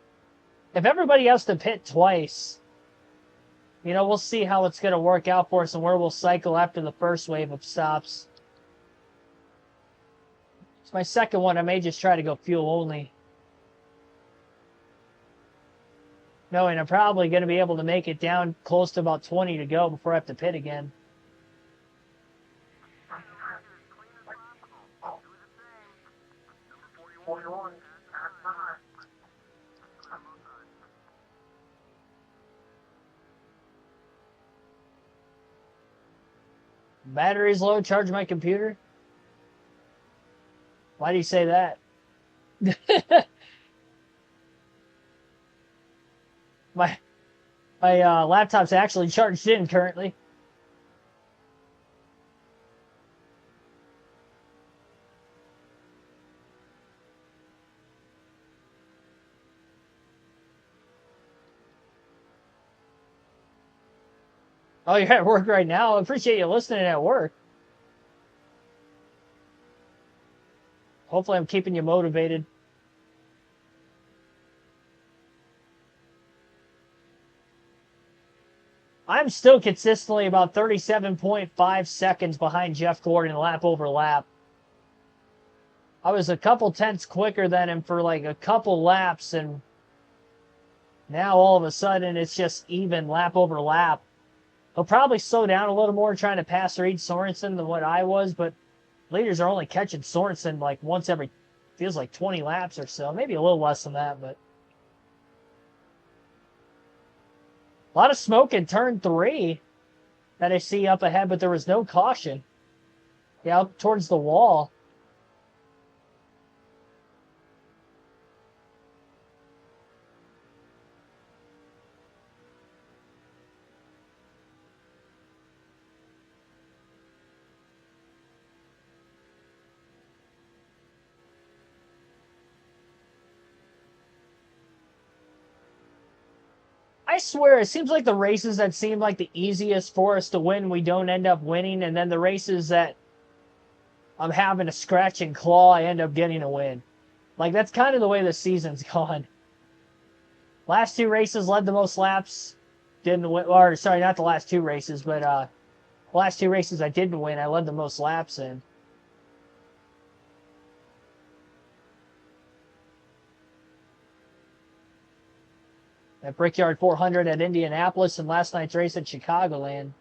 Speaker 1: If everybody has to pit twice, you know, we'll see how it's going to work out for us and where we'll cycle after the first wave of stops. It's my second one. I may just try to go fuel only, knowing I'm probably going to be able to make it down close to about 20 to go before I have to pit again. Battery's low, charge my computer. Why do you say that? my laptop's actually charged in currently. Oh, you're at work right now? I appreciate you listening at work. Hopefully I'm keeping you motivated. I'm still consistently about 37.5 seconds behind Jeff Gordon lap over lap. I was a couple tenths quicker than him for like a couple laps, and now all of a sudden it's just even lap over lap. He'll probably slow down a little more trying to pass Reed Sorensen than what I was, but leaders are only catching Sorensen like once every, feels like 20 laps or so. Maybe a little less than that, but a lot of smoke in turn 3 that I see up ahead, but there was no caution. Yeah, up towards the wall. I swear, it seems like the races that seem like the easiest for us to win, we don't end up winning, and then the races that I'm having a scratch and claw, I end up getting a win. Like, that's kind of the way the season's gone. Last 2 races led the most laps, didn't win, or sorry, not the last 2 races, but the last 2 races I didn't win, I led the most laps in. At Brickyard 400 at Indianapolis and last night's race at Chicagoland.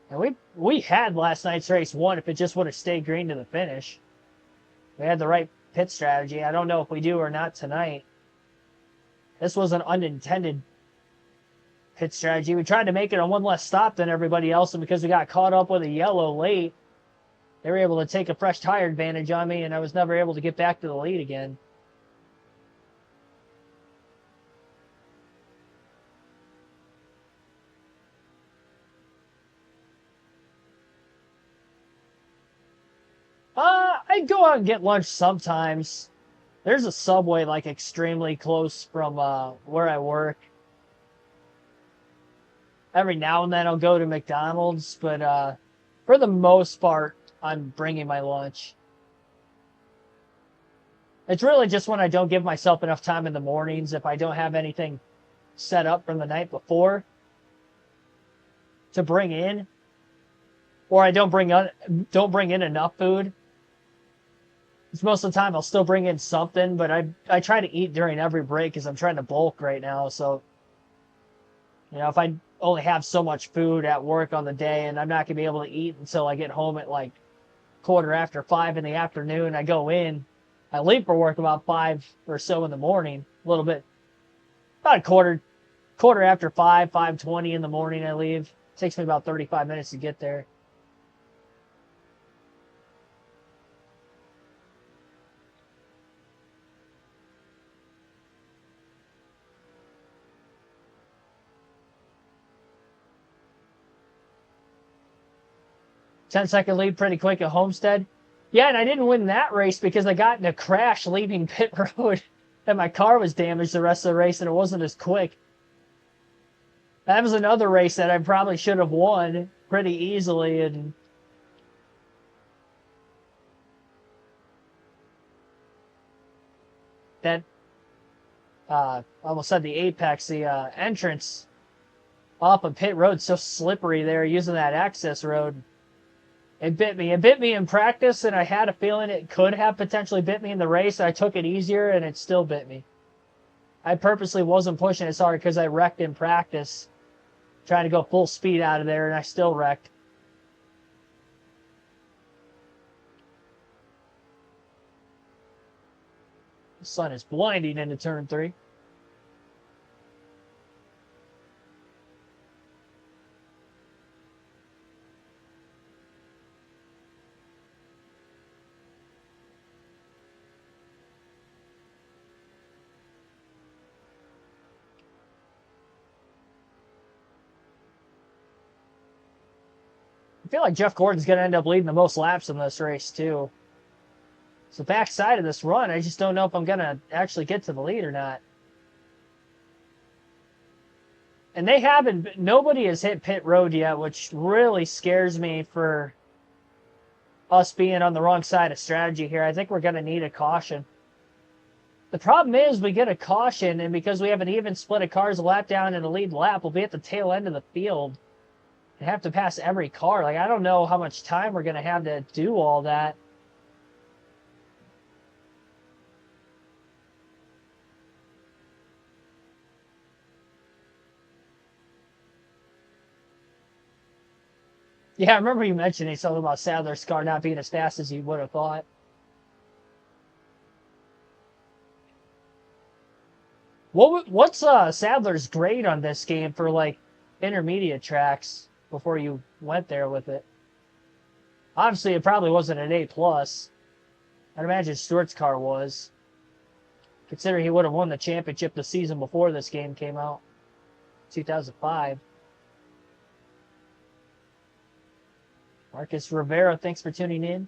Speaker 1: And we had last night's race won if it just would have stayed green to the finish. We had the right pit strategy. I don't know if we do or not tonight. This was an unintended pit strategy. We tried to make it on one less stop than everybody else, and because we got caught up with a yellow late, they were able to take a fresh tire advantage on me, and I was never able to get back to the lead again. I go out and get lunch sometimes. There's a Subway like extremely close from where I work. Every now and then I'll go to McDonald's, but for the most part, I'm bringing my lunch. It's really just when I don't give myself enough time in the mornings, if I don't have anything set up from the night before to bring in, or I don't bring in enough food. It's most of the time I'll still bring in something, but I try to eat during every break because I'm trying to bulk right now. So, you know, if I only have so much food at work on the day and I'm not going to be able to eat until I get home at like 5:15 in the afternoon, I go in, I leave for work about 5 or so in the morning, a little bit, about a quarter after 5, 5:20 in the morning I leave. It takes me about 35 minutes to get there. Ten-second lead pretty quick at Homestead. Yeah, and I didn't win that race because I got in a crash leaving pit road and my car was damaged the rest of the race and it wasn't as quick. That was another race that I probably should have won pretty easily, and that almost said the apex, the entrance off of pit road, so slippery there using that access road. It bit me. It bit me in practice, and I had a feeling it could have potentially bit me in the race. I took it easier, and it still bit me. I purposely wasn't pushing as hard because I wrecked in practice, trying to go full speed out of there, and I still wrecked. The sun is blinding into turn 3. I feel like Jeff Gordon's going to end up leading the most laps in this race, too. So backside of this run, I just don't know if I'm going to actually get to the lead or not. And they haven't, nobody has hit pit road yet, which really scares me for us being on the wrong side of strategy here. I think we're going to need a caution. The problem is we get a caution, and because we have an even split of cars a lap down in the lead lap, we'll be at the tail end of the field and have to pass every car. Like, I don't know how much time we're going to have to do all that. Yeah, I remember you mentioning something about Sadler's car not being as fast as you would have thought. What's Sadler's grade on this game for, like, intermediate tracks before you went there with it? Obviously, it probably wasn't an A+. I'd imagine Stewart's car was, considering he would have won the championship the season before this game came out, 2005. Marcus Rivera, thanks for tuning in.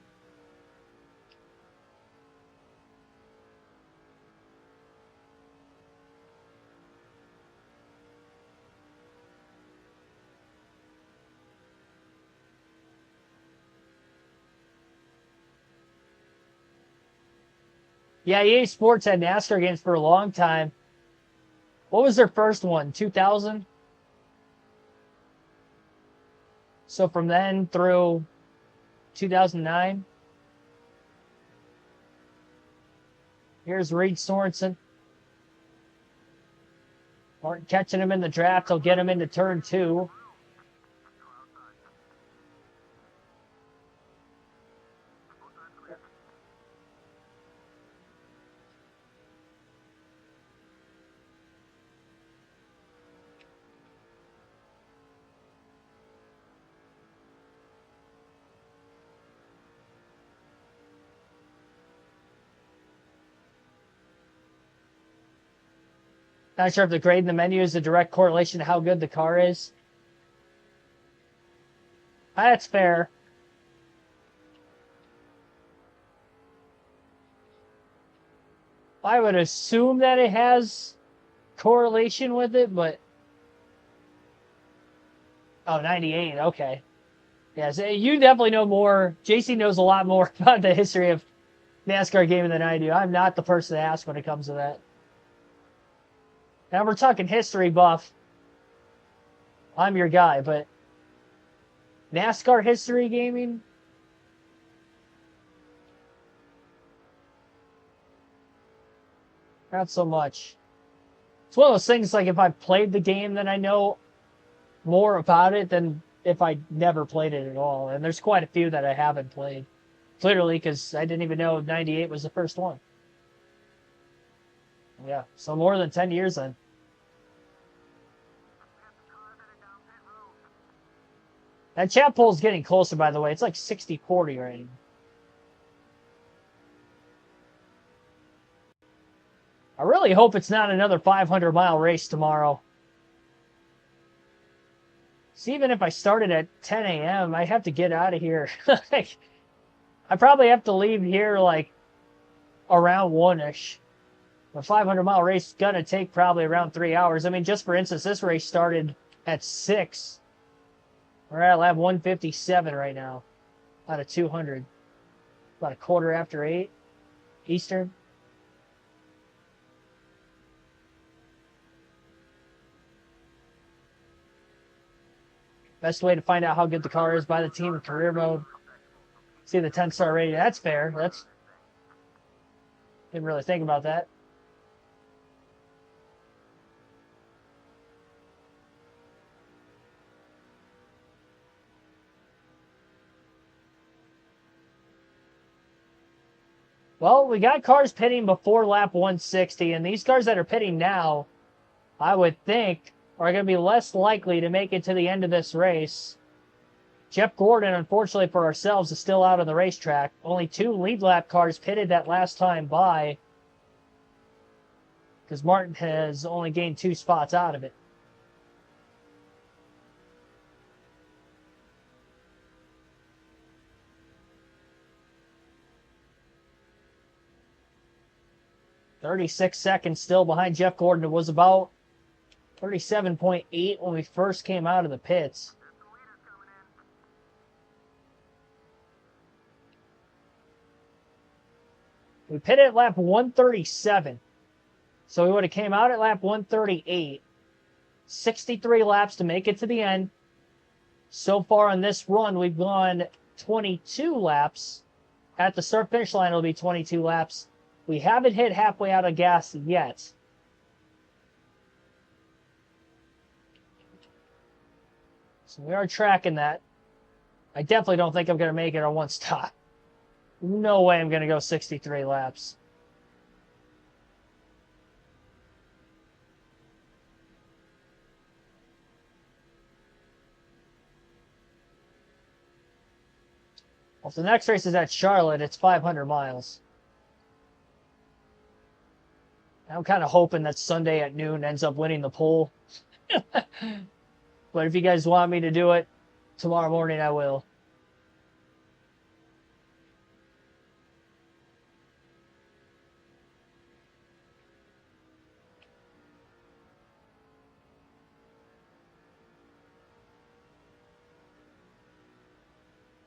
Speaker 1: Yeah, EA Sports had NASCAR games for a long time. What was their first one? 2000? So from then through 2009. Here's Reed Sorensen. Martin catching him in the draft. He'll get him into turn 2. Not sure if the grade in the menu is a direct correlation to how good the car is. That's fair. I would assume that it has correlation with it, but... Oh, 98, okay. Yeah, so you definitely know more. JC knows a lot more about the history of NASCAR gaming than I do. I'm not the person to ask when it comes to that. Now we're talking history buff. I'm your guy, but NASCAR history gaming? Not so much. It's one of those things, like, if I played the game, then I know more about it than if I never played it at all. And there's quite a few that I haven't played. Clearly, because I didn't even know 98 was the first one. Yeah, so more than 10 years then. That chat poll's getting closer, by the way. It's like 60-40 right now. I really hope it's not another 500-mile race tomorrow. So even if I started at 10 a.m., I have to get out of here. I probably have to leave here like around 1-ish. A 500-mile race is going to take probably around 3 hours. I mean, just for instance, this race started at 6. We're at lap 157 right now out of 200. About a quarter after 8 Eastern. Best way to find out how good the car is by the team in career mode. See the 10-star rating. That's fair. Didn't really think about that. Well, we got cars pitting before lap 160, and these cars that are pitting now, I would think, are going to be less likely to make it to the end of this race. Jeff Gordon, unfortunately for ourselves, is still out on the racetrack. Only 2 lead lap cars pitted that last time by, because Martin has only gained 2 spots out of it. "36 seconds still behind Jeff Gordon. It was about 37.8 when we first came out of the pits. We pitted at lap 137. So we would have came out at lap 138. 63 laps to make it to the end. So far on this run, we've gone 22 laps. At the start finish line, it'll be 22 laps. We haven't hit halfway out of gas yet. So we are tracking that. I definitely don't think I'm going to make it on one stop. No way I'm going to go 63 laps. Well, if the next race is at Charlotte, it's 500 miles. I'm kind of hoping that Sunday at noon ends up winning the pole. But if you guys want me to do it tomorrow morning, I will.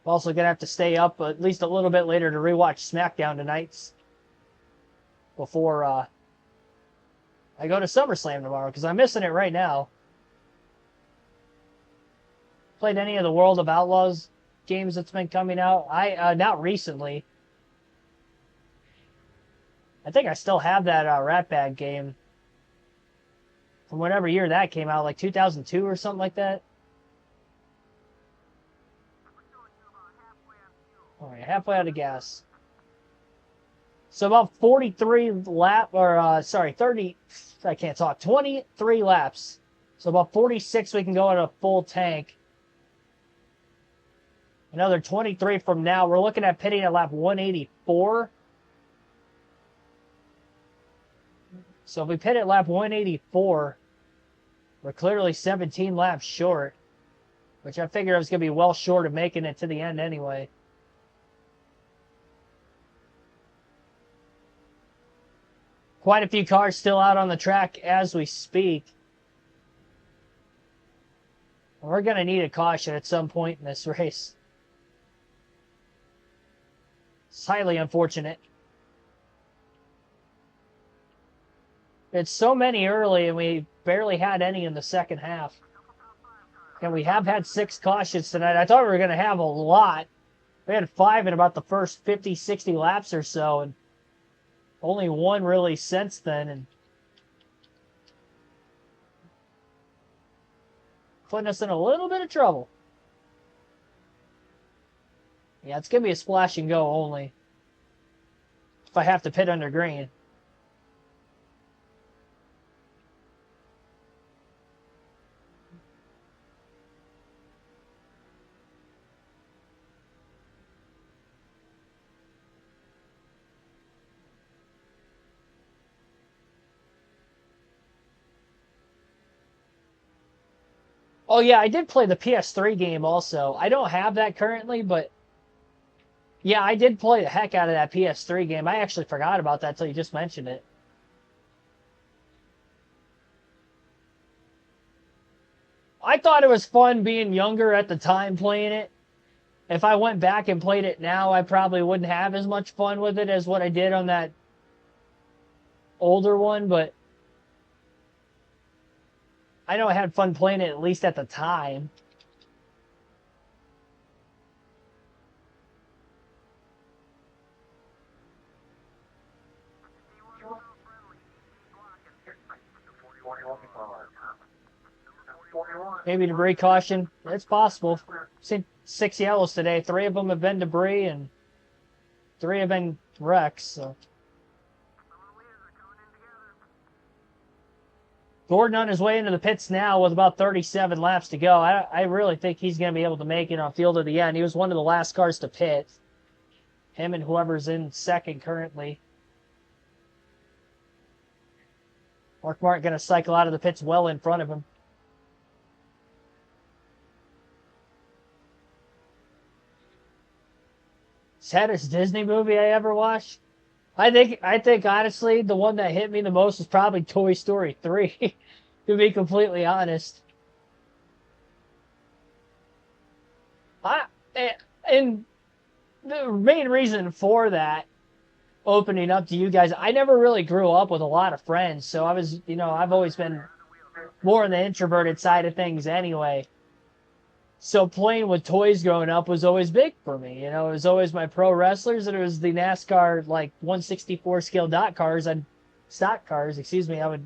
Speaker 1: I'm also going to have to stay up at least a little bit later to rewatch SmackDown tonight before I go to SummerSlam tomorrow, because I'm missing it right now. Played any of the World of Outlaws games that's been coming out? Not recently. I think I still have that Rat Bag game from whatever year that came out, like 2002 or something like that. All right, halfway out of gas. So about 43 lap, or 30, I can't talk, 23 laps. So about 46 we can go at a full tank. Another 23 from now. We're looking at pitting at lap 184. So if we pit at lap 184, we're clearly 17 laps short, which I figured I was going to be well short of making it to the end anyway. Quite a few cars still out on the track as we speak. We're going to need a caution at some point in this race. It's highly unfortunate. It's so many early, and we barely had any in the second half. And we have had 6 cautions tonight. I thought we were going to have a lot. We had 5 in about the first 50, 60 laps or so, and only 1 really since then, and putting us in a little bit of trouble. Yeah, it's going to be a splash and go only if I have to pit under green. Oh, yeah, I did play the PS3 game also. I don't have that currently, but yeah, I did play the heck out of that PS3 game. I actually forgot about that until you just mentioned it. thought it was fun being younger at the time playing it. If I went back and played it now, I probably wouldn't have as much fun with it as what I did on that older one, but I know I had fun playing it at least at the time. Maybe debris caution. It's possible. Seen 6 yellows today. 3 of them have been debris, and 3 have been wrecks. So. Gordon on his way into the pits now with about 37 laps to go. I really think he's going to be able to make it on field at the end. He was one of the last cars to pit. Him and whoever's in second currently. Mark Martin going to cycle out of the pits well in front of him. Saddest Disney movie I ever watched? I think honestly the one that hit me the most was probably Toy Story 3, to be completely honest. And the main reason for that, opening up to you guys, I never really grew up with a lot of friends, so I was, I've always been more on the introverted side of things anyway. So playing with toys growing up was always big for me. It was always my pro wrestlers, and it was the NASCAR, like, 1/64 scale stock cars, excuse me. I would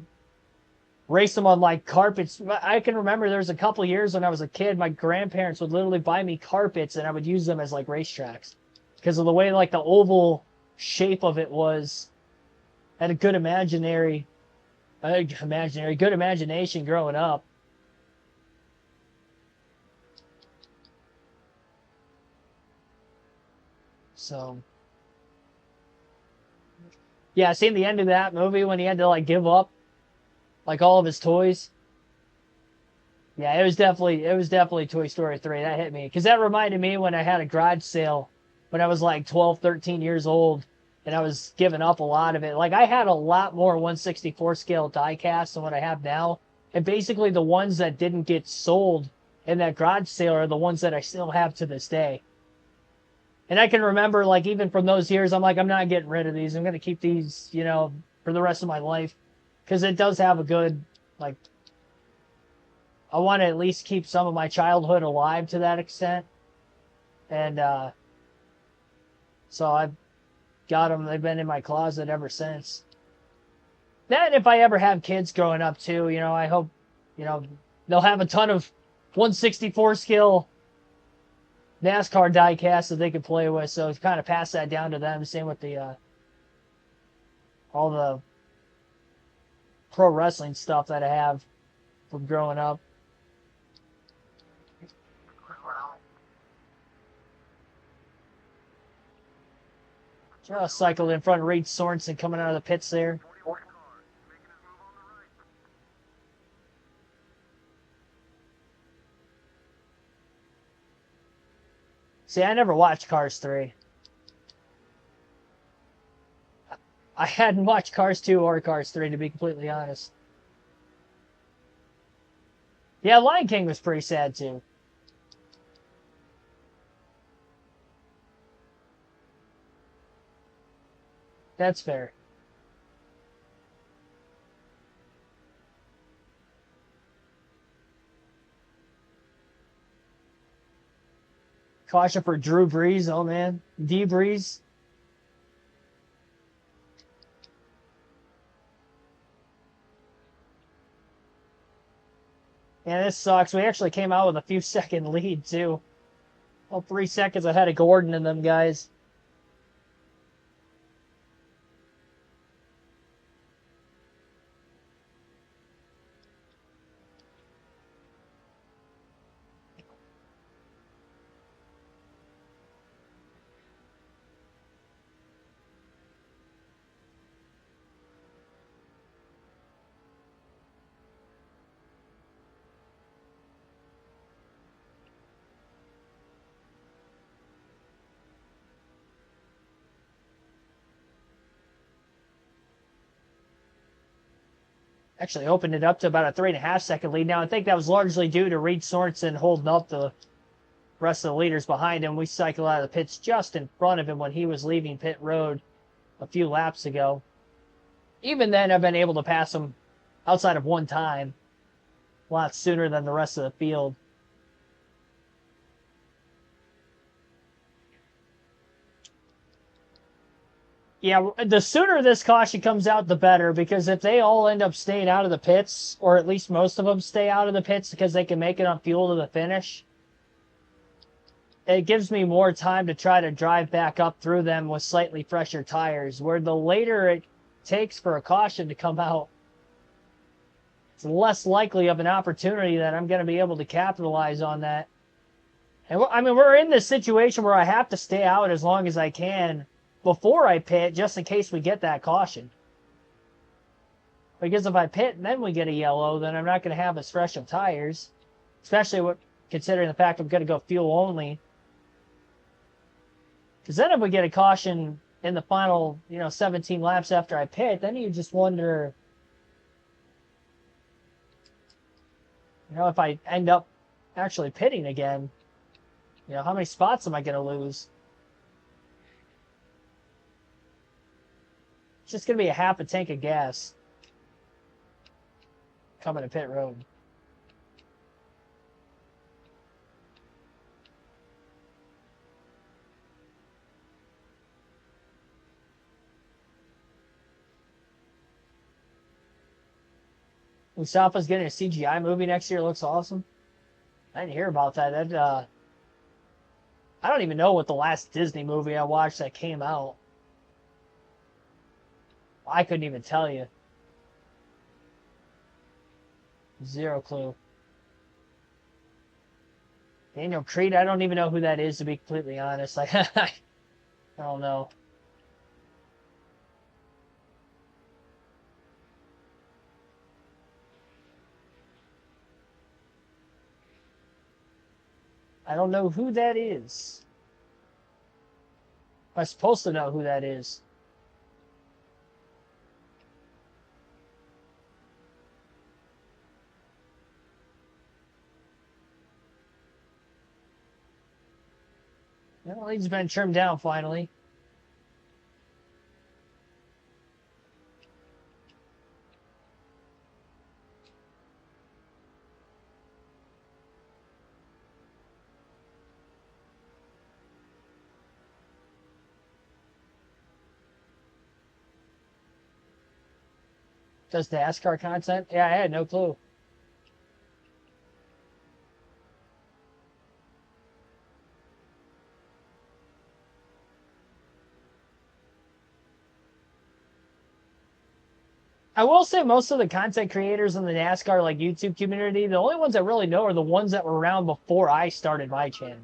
Speaker 1: race them on, like, carpets. I can remember there was a couple years when I was a kid, my grandparents would literally buy me carpets, and I would use them as, like, racetracks. Because of the way, like, the oval shape of it was. I had a good good imagination growing up. So, yeah, seeing the end of that movie when he had to, like, give up, like, all of his toys. Yeah, it was definitely Toy Story 3. That hit me. Because that reminded me when I had a garage sale when I was, like, 12, 13 years old, and I was giving up a lot of it. Like, I had a lot more 1/64 scale die casts than what I have now. And basically the ones that didn't get sold in that garage sale are the ones that I still have to this day. And I can remember, like, even from those years, I'm like, I'm not getting rid of these. I'm going to keep these, for the rest of my life. Because it does have a good, like, I want to at least keep some of my childhood alive to that extent. And so I've got them. They've been in my closet ever since. Then if I ever have kids growing up, too, I hope, they'll have a ton of 1/64 scale NASCAR diecast that they could play with, so kind of pass that down to them. Same with the all the pro wrestling stuff that I have from growing up. Just cycled in front of Reed Sorensen coming out of the pits there. See, I never watched Cars 3. I hadn't watched Cars 2 or Cars 3, to be completely honest. Yeah, Lion King was pretty sad, too. That's fair. Caution for Drew Brees. Oh, man. D Brees. Yeah, this sucks. We actually came out with a few second lead, too. Well, 3 seconds ahead of Gordon and them guys. Actually opened it up to about a 3.5-second lead. Now, I think that was largely due to Reed Sorensen holding up the rest of the leaders behind him. We cycled out of the pits just in front of him when he was leaving pit road a few laps ago. Even then, I've been able to pass him outside of one time a lot sooner than the rest of the field. Yeah, the sooner this caution comes out, the better, because if they all end up staying out of the pits, or at least most of them stay out of the pits because they can make enough fuel to the finish, it gives me more time to try to drive back up through them with slightly fresher tires, where the later it takes for a caution to come out, it's less likely of an opportunity that I'm going to be able to capitalize on that. And I mean, we're in this situation where I have to stay out as long as I can before I pit, just in case we get that caution. Because if I pit and then we get a yellow, then I'm not going to have as fresh of tires, especially considering the fact I'm going to go fuel only. Because then if we get a caution in the final, 17 laps after I pit, then you just wonder, if I end up actually pitting again, how many spots am I going to lose? It's just going to be a half a tank of gas coming to pit road. Mustafa's getting a CGI movie next year. It looks awesome. I didn't hear about that. I don't even know what the last Disney movie I watched that came out. I couldn't even tell you. Zero clue. Daniel Creed, I don't even know who that is, to be completely honest. I don't know. I don't know who that is. I'm supposed to know who that is. Well, he's been trimmed down finally. Does NASCAR content? Yeah, I had no clue. I will say most of the content creators in the NASCAR YouTube community, the only ones I really know are the ones that were around before I started my channel.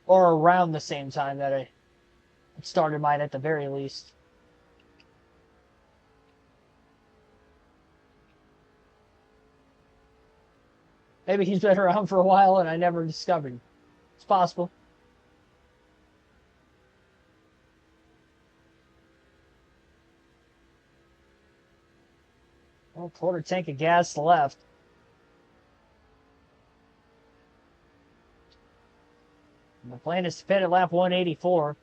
Speaker 1: Or around the same time that I started mine at the very least. Maybe he's been around for a while and I never discovered. It's possible. Well, quarter tank of gas left. And the plan is to pit at lap 184.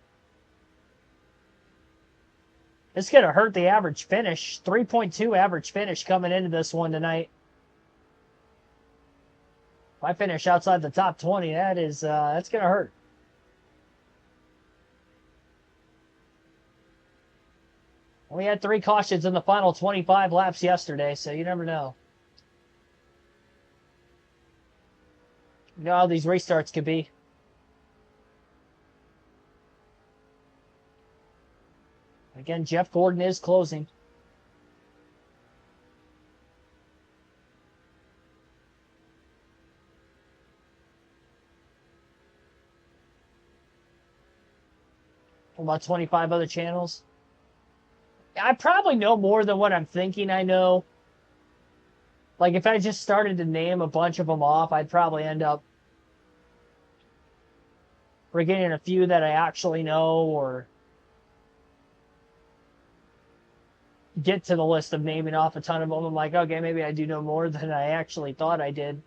Speaker 1: It's going to hurt the average finish. 3.2 average finish coming into this one tonight. If I finish outside the top 20, that's going to hurt. We had 3 cautions in the final 25 laps yesterday, so you never know. You know how these restarts could be. Again, Jeff Gordon is closing. About 25 other channels. I probably know more than what I'm thinking I know. Like, if I just started to name a bunch of them off, I'd probably end up We're getting a few that I actually know or get to the list of naming off a ton of them. I'm like, okay, maybe I do know more than I actually thought I did.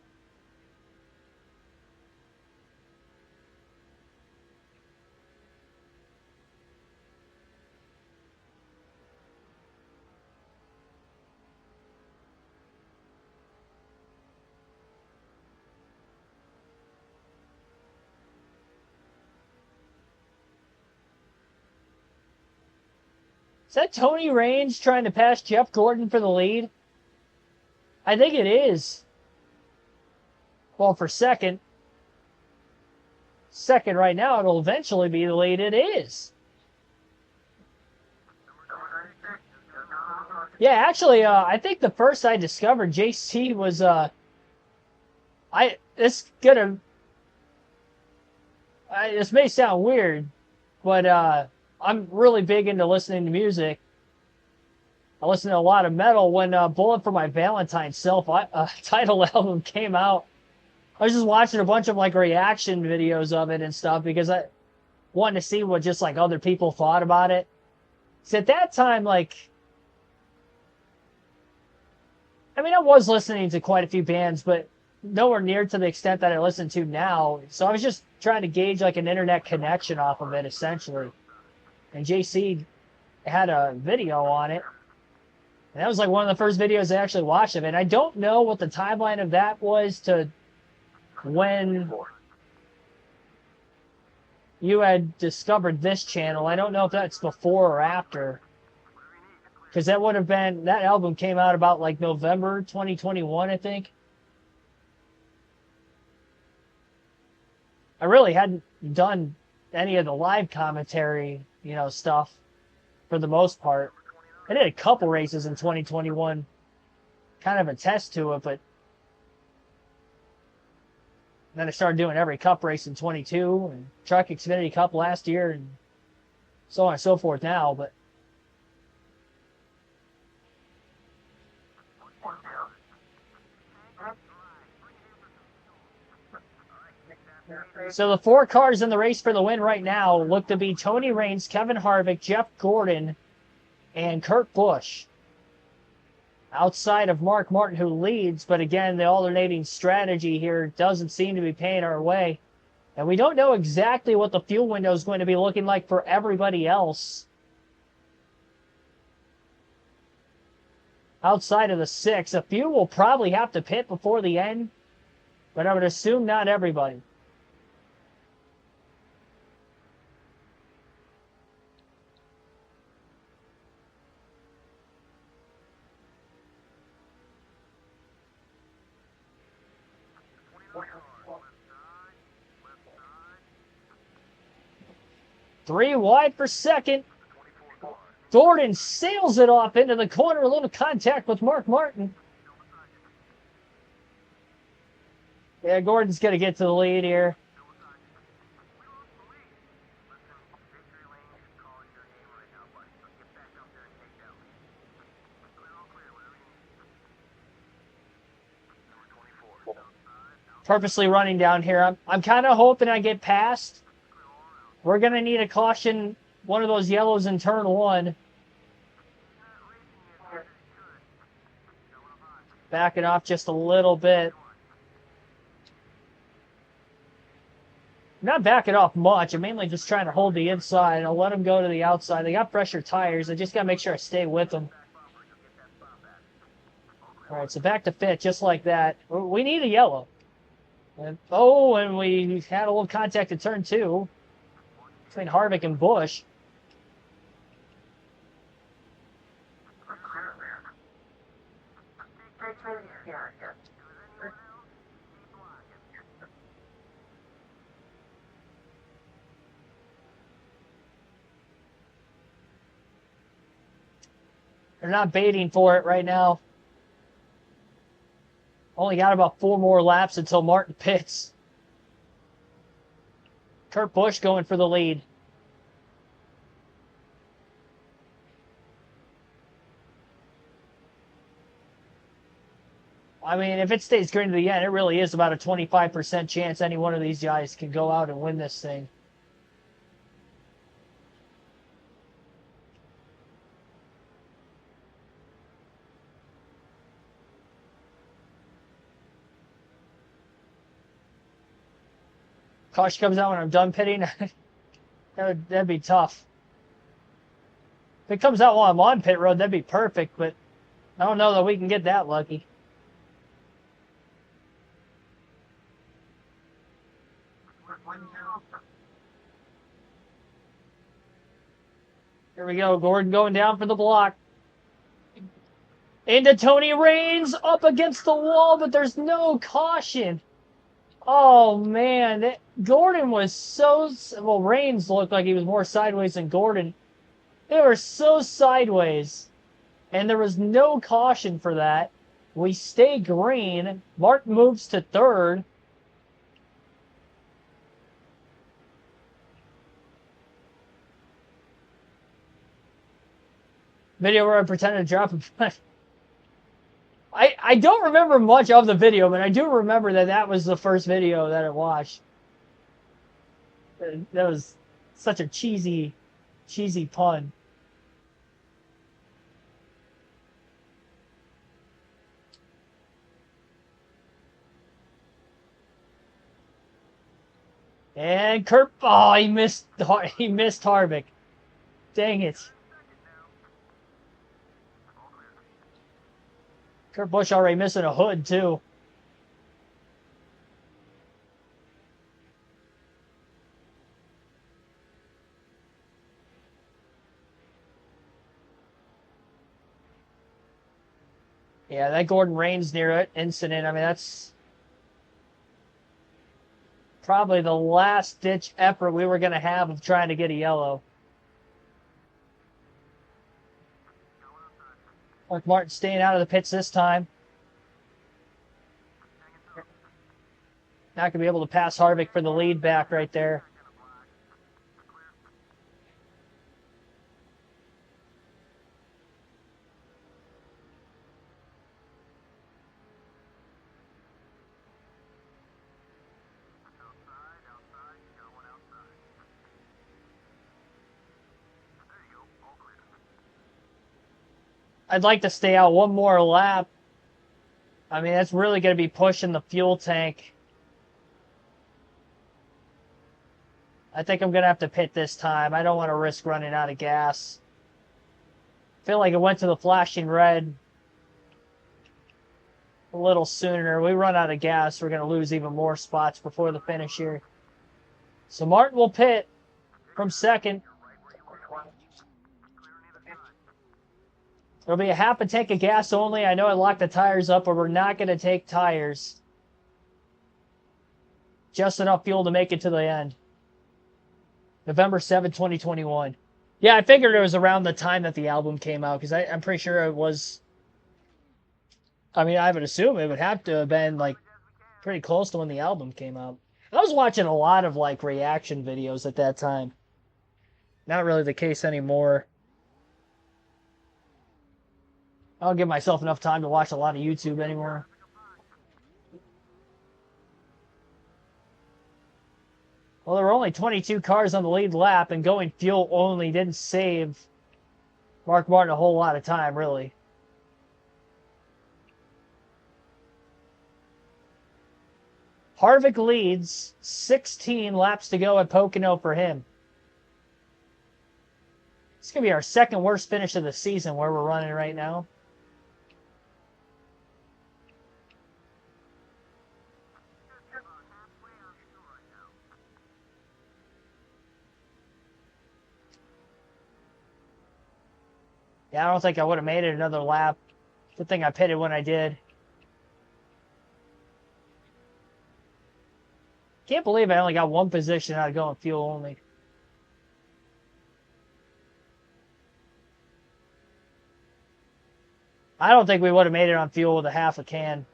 Speaker 1: Is that Tony Raines trying to pass Jeff Gordon for the lead? I think it is. Well, for second. Second right now, it'll eventually be the lead. It is. Yeah, actually, I think the first I discovered JC was, this may sound weird, but, I'm really big into listening to music. I listen to a lot of metal. When Bullet for My Valentine's self-titled album came out, I was just watching a bunch of like reaction videos of it and stuff because I wanted to see what just like other people thought about it. So at that time, like, I mean, I was listening to quite a few bands, but nowhere near to the extent that I listen to now. So I was just trying to gauge like an internet connection off of it, essentially. And JC had a video on it. And that was like one of the first videos I actually watched of it. And I don't know what the timeline of that was to when you had discovered this channel. I don't know if that's before or after. Because that would have been, that album came out about like November 2021, I think. I really hadn't done any of the live commentary, stuff for the most part. I did a couple races in 2021, kind of a test to it, but then I started doing every cup race in 22 and Truck Xfinity Cup last year and so on and so forth now, but so the 4 cars in the race for the win right now look to be Tony Raines, Kevin Harvick, Jeff Gordon, and Kurt Busch. Outside of Mark Martin, who leads, but again, the alternating strategy here doesn't seem to be paying our way. And we don't know exactly what the fuel window is going to be looking like for everybody else. Outside of the 6, a few will probably have to pit before the end, but I would assume not everybody. Three wide for second. Gordon sails it off into the corner. A little contact with Mark Martin. Yeah, Gordon's going to get to the lead here. Purposely running down here. I'm kind of hoping I get past. We're going to need a caution, one of those yellows in turn 1. Backing off just a little bit. I'm not backing off much. I'm mainly just trying to hold the inside. I'll let them go to the outside. They got fresher tires. I just got to make sure I stay with them. All right, so back to fit just like that. We need a yellow. And we had a little contact in turn 2. Between Harvick and Busch. They're not baiting for it right now. Only got about 4 more laps until Martin pits. Kurt Busch going for the lead. I mean, if it stays green to the end, it really is about a 25% chance any one of these guys can go out and win this thing. Caution comes out when I'm done pitting. That'd be tough. If it comes out while I'm on pit road, that'd be perfect, but I don't know that we can get that lucky. Here we go. Gordon going down for the block. Into Tony Raines up against the wall, but there's no caution. Oh, man. Gordon was so... Well, Raines looked like he was more sideways than Gordon. They were so sideways. And there was no caution for that. We stay green. Mark moves to third. Video where I pretended to drop a... I don't remember much of the video, but I do remember that was the first video that I watched. That was such a cheesy pun. And Kurt, oh, he missed Harvick. Dang it. Kurt Busch already missing a hood, too. Yeah, that Gordon Raines near it incident, I mean, that's probably the last-ditch effort we were going to have of trying to get a yellow. Mark Martin staying out of the pits this time. Not going to be able to pass Harvick for the lead back right there. I'd like to stay out one more lap. I mean, that's really going to be pushing the fuel tank. I think I'm going to have to pit this time. I don't want to risk running out of gas. I feel like it went to the flashing red a little sooner. We run out of gas, we're going to lose even more spots before the finish here. So Martin will pit from second. There'll be a half a tank of gas only. I know I locked the tires up, but we're not going to take tires. Just enough fuel to make it to the end. November 7, 2021. Yeah, I figured it was around the time that the album came out, because I'm pretty sure it was... I mean, I would assume it would have to have been, like, pretty close to when the album came out. I was watching a lot of, like, reaction videos at that time. Not really the case anymore. I don't give myself enough time to watch a lot of YouTube anymore. Well, there were only 22 cars on the lead lap, and going fuel only didn't save Mark Martin a whole lot of time, really. Harvick leads, 16 laps to go at Pocono for him. It's going to be our second worst finish of the season where we're running right now. Yeah, I don't think I would have made it another lap. Good thing I pitted when I did. Can't believe I only got one position out of going fuel only. I don't think we would have made it on fuel with a half a can.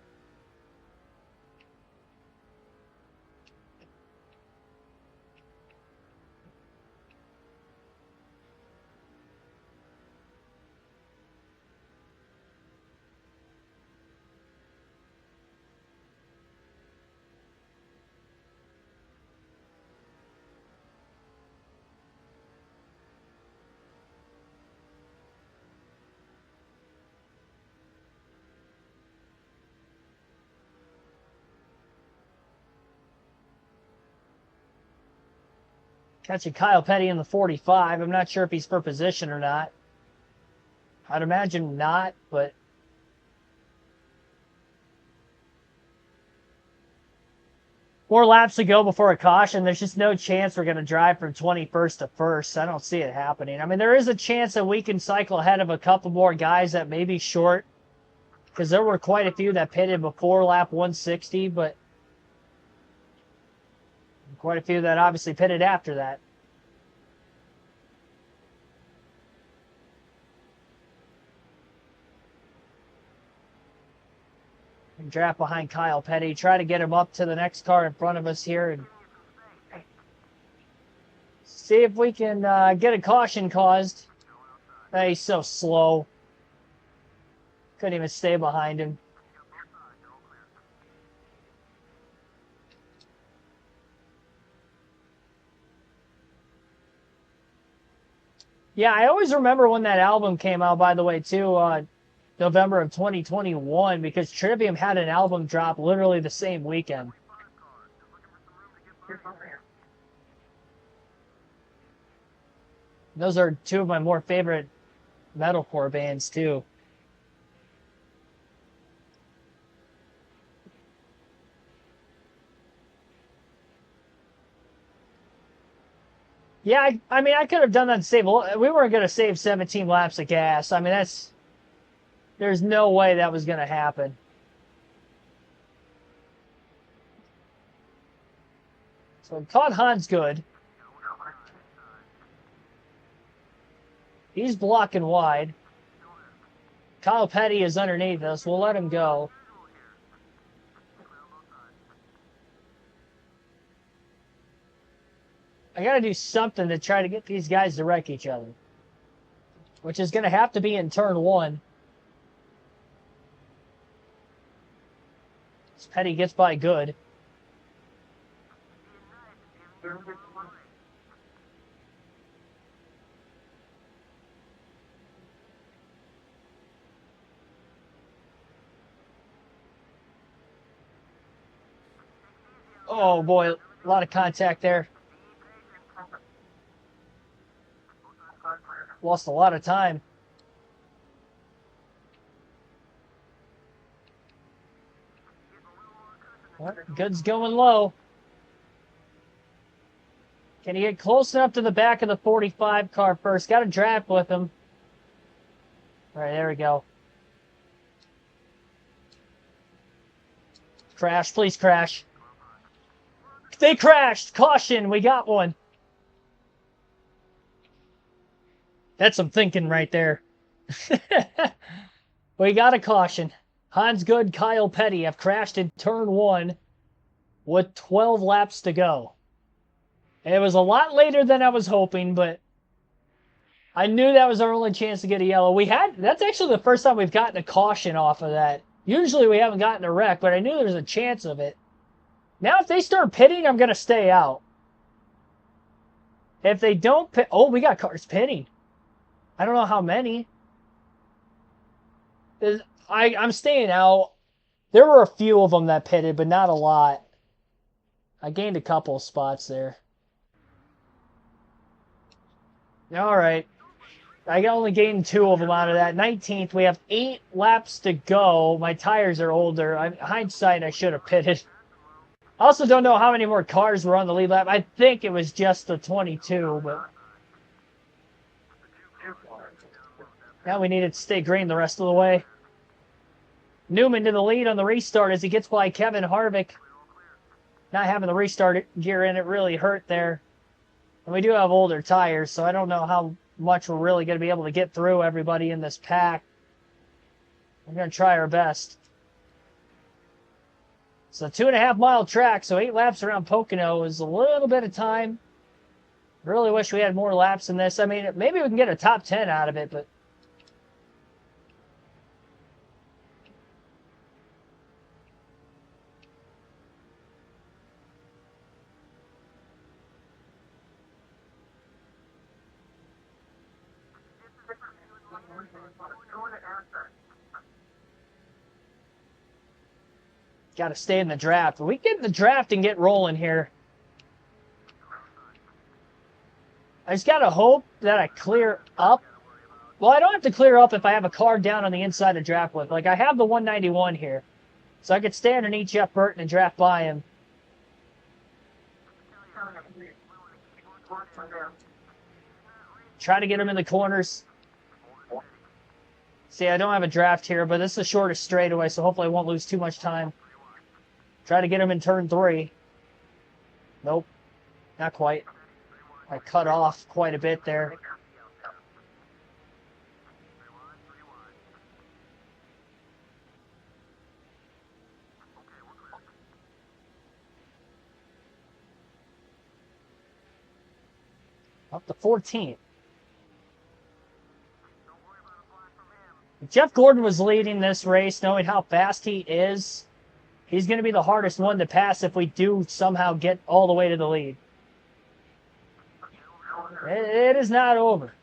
Speaker 1: Catching Kyle Petty in the 45. I'm not sure if he's for position or not. I'd imagine not, but... Four laps to go before a caution. There's just no chance we're going to drive from 21st to 1st. I don't see it happening. I mean, there is a chance that we can cycle ahead of a couple more guys that may be short, because there were quite a few that pitted before lap 160, but quite a few that obviously pitted after that. And draft behind Kyle Petty. Try to get him up to the next car in front of us here and see if we can get a caution caused. He's so slow. Couldn't even stay behind him. Yeah, I always remember when that album came out, by the way, too, November of 2021, because Trivium had an album drop literally the same weekend. Those are two of my more favorite metalcore bands, too. Yeah, I mean, I could have done that to save. We weren't going to save 17 laps of gas. I mean, there's no way that was going to happen. So we caught Hans good. He's blocking wide. Kyle Petty is underneath us. We'll let him go. I got to do something to try to get these guys to wreck each other, which is going to have to be in turn 1. As Petty gets by good. Oh boy, a lot of contact there. Lost a lot of time. Well, Good's going low. Can he get close enough to the back of the 45 car first? Got to draft with him. All right, there we go. Crash, please crash. They crashed. Caution, we got one. That's some thinking right there. We got a caution. Hans Good, Kyle Petty have crashed in turn 1 with 12 laps to go. It was a lot later than I was hoping, but I knew that was our only chance to get a yellow. That's actually the first time we've gotten a caution off of that. Usually we haven't gotten a wreck, but I knew there was a chance of it. Now if they start pitting, I'm going to stay out. If they don't pit... Oh, we got cars pitting. I don't know how many. I'm staying out. There were a few of them that pitted, but not a lot. I gained a couple of spots there. All right. I only gained 2 of them out of that. 19th, we have 8 laps to go. My tires are older. Hindsight, I should have pitted. I also don't know how many more cars were on the lead lap. I think it was just the 22, but... Now we needed to stay green the rest of the way. Newman to the lead on the restart as he gets by Kevin Harvick. Not having the restart gear in, it really hurt there. And we do have older tires, so I don't know how much we're really going to be able to get through everybody in this pack. We're going to try our best. It's a 2.5-mile track, so 8 laps around Pocono is a little bit of time. Really wish we had more laps in this. I mean, maybe we can get a top 10 out of it, but... Got to stay in the draft. We get in the draft and get rolling here. I just gotta hope that I clear up. Well, I don't have to clear up if I have a car down on the inside of draft with. Like, I have the 191 here. So I could stay underneath Jeff Burton and draft by him. Try to get him in the corners. See, I don't have a draft here, but this is the shortest straightaway, so hopefully I won't lose too much time. Try to get him in turn 3. Nope. Not quite. I cut off quite a bit there. Up to 14th. If Jeff Gordon was leading this race, knowing how fast he is, he's going to be the hardest one to pass if we do somehow get all the way to the lead. It is not over.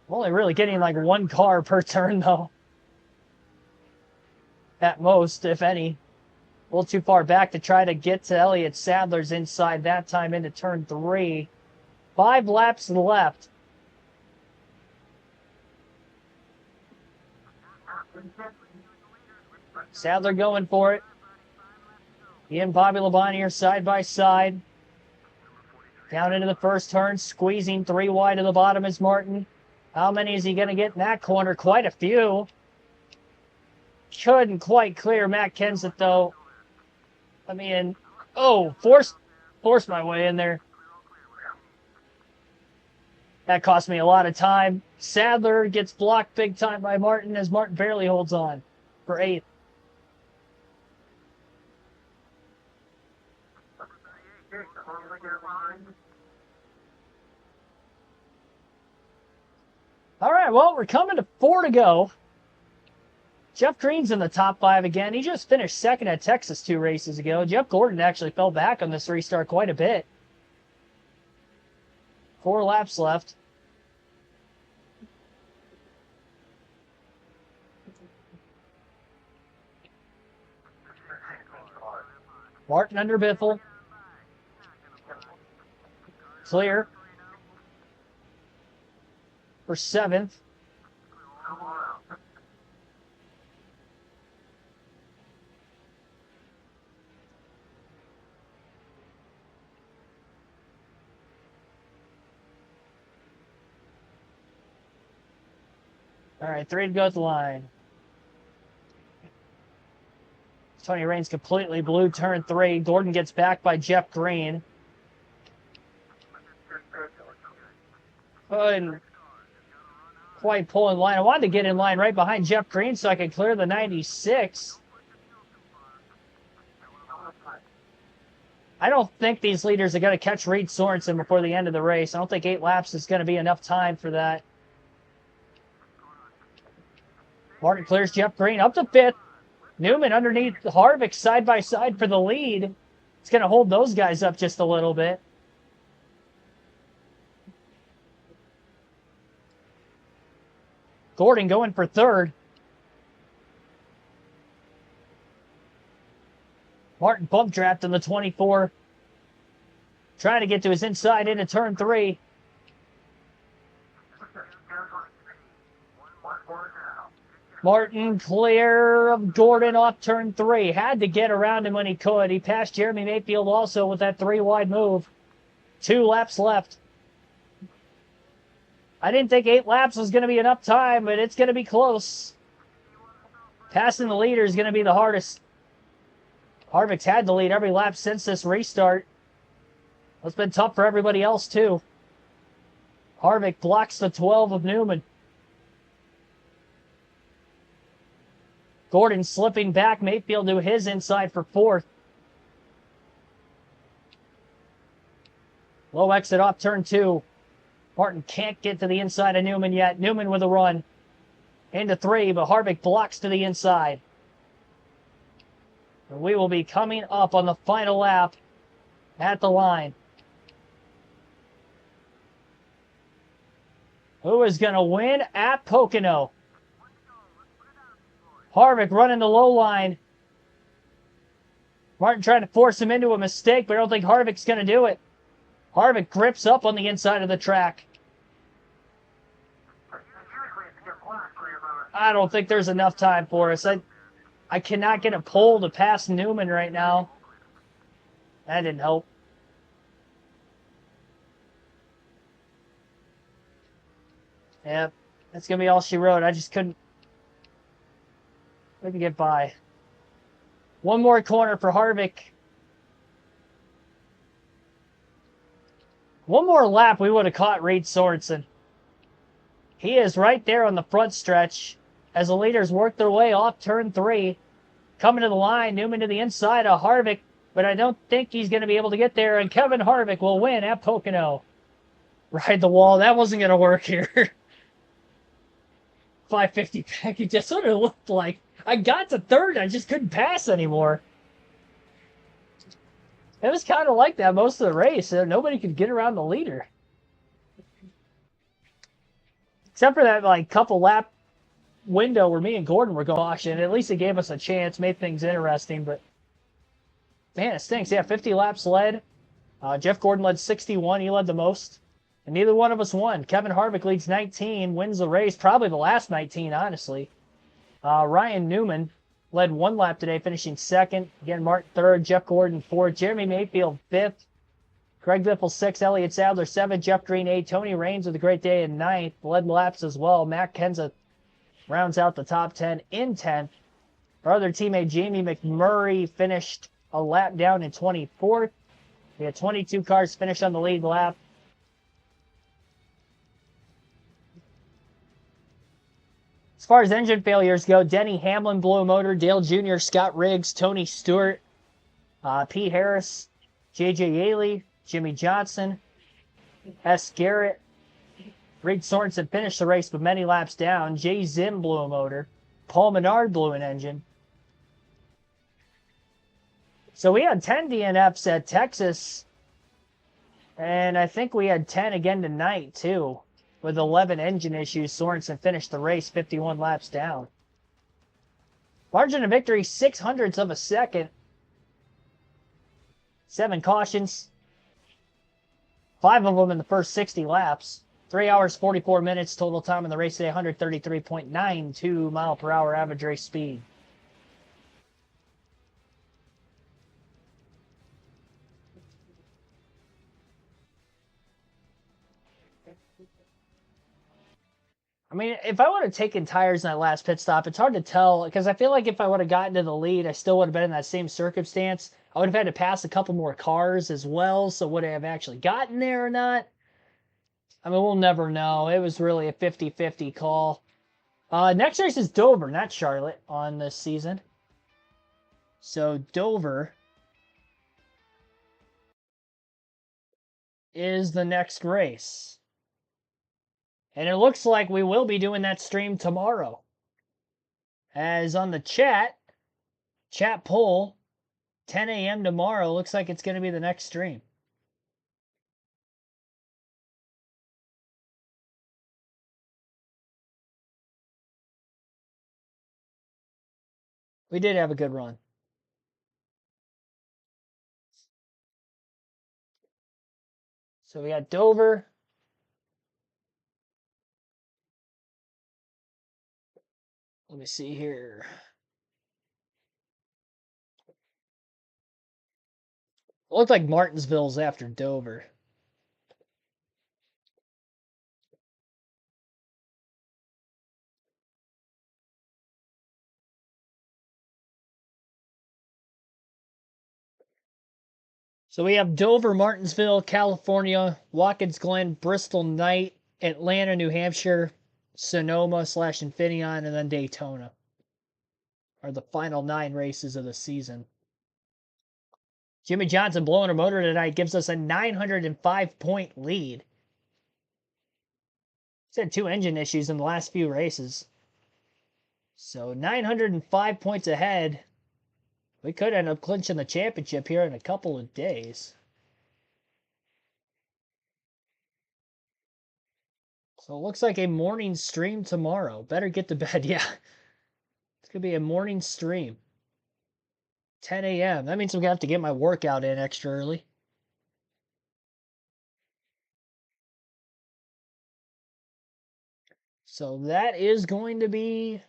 Speaker 1: I'm only really getting like one car per turn, though. At most, if any. A little too far back to try to get to Elliott Sadler's inside that time into turn 3. 5 laps left. Sadler going for it. He and Bobby Labonte are side by side. Down into the first turn, squeezing 3 wide to the bottom is Martin. How many is he going to get in that corner? Quite a few. Couldn't quite clear Matt Kenseth, though. I mean, oh, forced my way in there. That cost me a lot of time. Sadler gets blocked big time by Martin as Martin barely holds on for 8th. All right, well, we're coming to 4 to go. Jeff Green's in the top 5 again. He just finished second at Texas 2 races ago. Jeff Gordon actually fell back on this restart quite a bit. 4 laps left. Martin under Biffle. Clear for 7th. All right, 3 to go at the line. Tony Raines completely blew turn 3. Gordon gets back by Jeff Green. Couldn't quite pull in line. I wanted to get in line right behind Jeff Green so I could clear the 96. I don't think these leaders are going to catch Reed Sorensen before the end of the race. I don't think 8 laps is going to be enough time for that. Martin clears Jeff Green up to 5th. Newman underneath Harvick side by side for the lead. It's going to hold those guys up just a little bit. Gordon going for 3rd. Martin bump draft in the 24. Trying to get to his inside into turn 3. Martin clear of Gordon off turn 3. Had to get around him when he could. He passed Jeremy Mayfield also with that 3-wide move. 2 laps left. I didn't think 8 laps was going to be enough time, but it's going to be close. Passing the leader is going to be the hardest. Harvick's had to lead every lap since this restart. It's been tough for everybody else, too. Harvick blocks the 12 of Newman. Gordon slipping back. Mayfield to his inside for 4th. Low exit off turn 2. Martin can't get to the inside of Newman yet. Newman with a run. Into 3, but Harvick blocks to the inside. And we will be coming up on the final lap at the line. Who is going to win at Pocono? Harvick running the low line. Martin trying to force him into a mistake, but I don't think Harvick's going to do it. Harvick grips up on the inside of the track. I don't think there's enough time for us. I cannot get a pole to pass Newman right now. That didn't help. Yep, that's going to be all she wrote. I just couldn't get by. One more corner for Harvick. One more lap, we would have caught Reed Sorensen. He is right there on the front stretch as the leaders work their way off turn 3. Coming to the line, Newman to the inside of Harvick, but I don't think he's going to be able to get there, and Kevin Harvick will win at Pocono. Ride the wall. That wasn't going to work here. 550 package. That's what it looked like. I got to third. I just couldn't pass anymore. It was kind of like that most of the race. Nobody could get around the leader. Except for that couple lap window where me and Gordon were going caution. At least it gave us a chance, made things interesting. But, man, it stinks. Yeah, 50 laps led. Jeff Gordon led 61. He led the most. And neither one of us won. Kevin Harvick leads 19, wins the race. Probably the last 19, honestly. Ryan Newman led 1 lap today, finishing 2nd. Again, Martin 3rd, Jeff Gordon 4th, Jeremy Mayfield 5th, Greg Biffle 6th, Elliott Sadler 7th, Jeff Green 8th, Tony Raines with a great day in 9th, led laps as well. Matt Kenseth rounds out the top 10 in 10th. Our other teammate, Jamie McMurray, finished a lap down in 24th. We had 22 cars finish on the lead lap. As far as engine failures go, Denny Hamlin blew a motor, Dale Jr., Scott Riggs, Tony Stewart, Pete Harris, J.J. Yaley, Jimmy Johnson, S. Garrett. Reed Sorensen finished the race but many laps down. Jay Zim blew a motor. Paul Menard blew an engine. So we had 10 DNFs at Texas, and I think we had 10 again tonight, too. With 11 engine issues, Sorensen finished the race 51 laps down. Margin of victory, 0.06 of a second. 7 cautions. 5 of them in the first 60 laps. 3 hours, 44 minutes total time in the race today, 133.92 mile per hour average race speed. I mean, if I would have taken tires in that last pit stop, it's hard to tell, because I feel like if I would have gotten to the lead, I still would have been in that same circumstance. I would have had to pass a couple more cars as well, so would I have actually gotten there or not? I mean, we'll never know. It was really a 50-50 call. Next race is Dover, not Charlotte, on this season. So Dover is the next race. And it looks like we will be doing that stream tomorrow. As on the chat poll, 10 a.m. tomorrow, looks like it's going to be the next stream. We did have a good run. So we got Dover. Let me see here. It looked like Martinsville's after Dover. So we have Dover, Martinsville, California, Watkins Glen, Bristol Night, Atlanta, New Hampshire, Sonoma/Infineon, and then Daytona are the final 9 races of the season. Jimmy Johnson blowing a motor tonight gives us a 905-point lead. He's had 2 engine issues in the last few races. So 905 points ahead. We could end up clinching the championship here in a couple of days. So it looks like a morning stream tomorrow. Better get to bed. Yeah. It's going to be a morning stream. 10 a.m. That means I'm going to have to get my workout in extra early. So that is going to be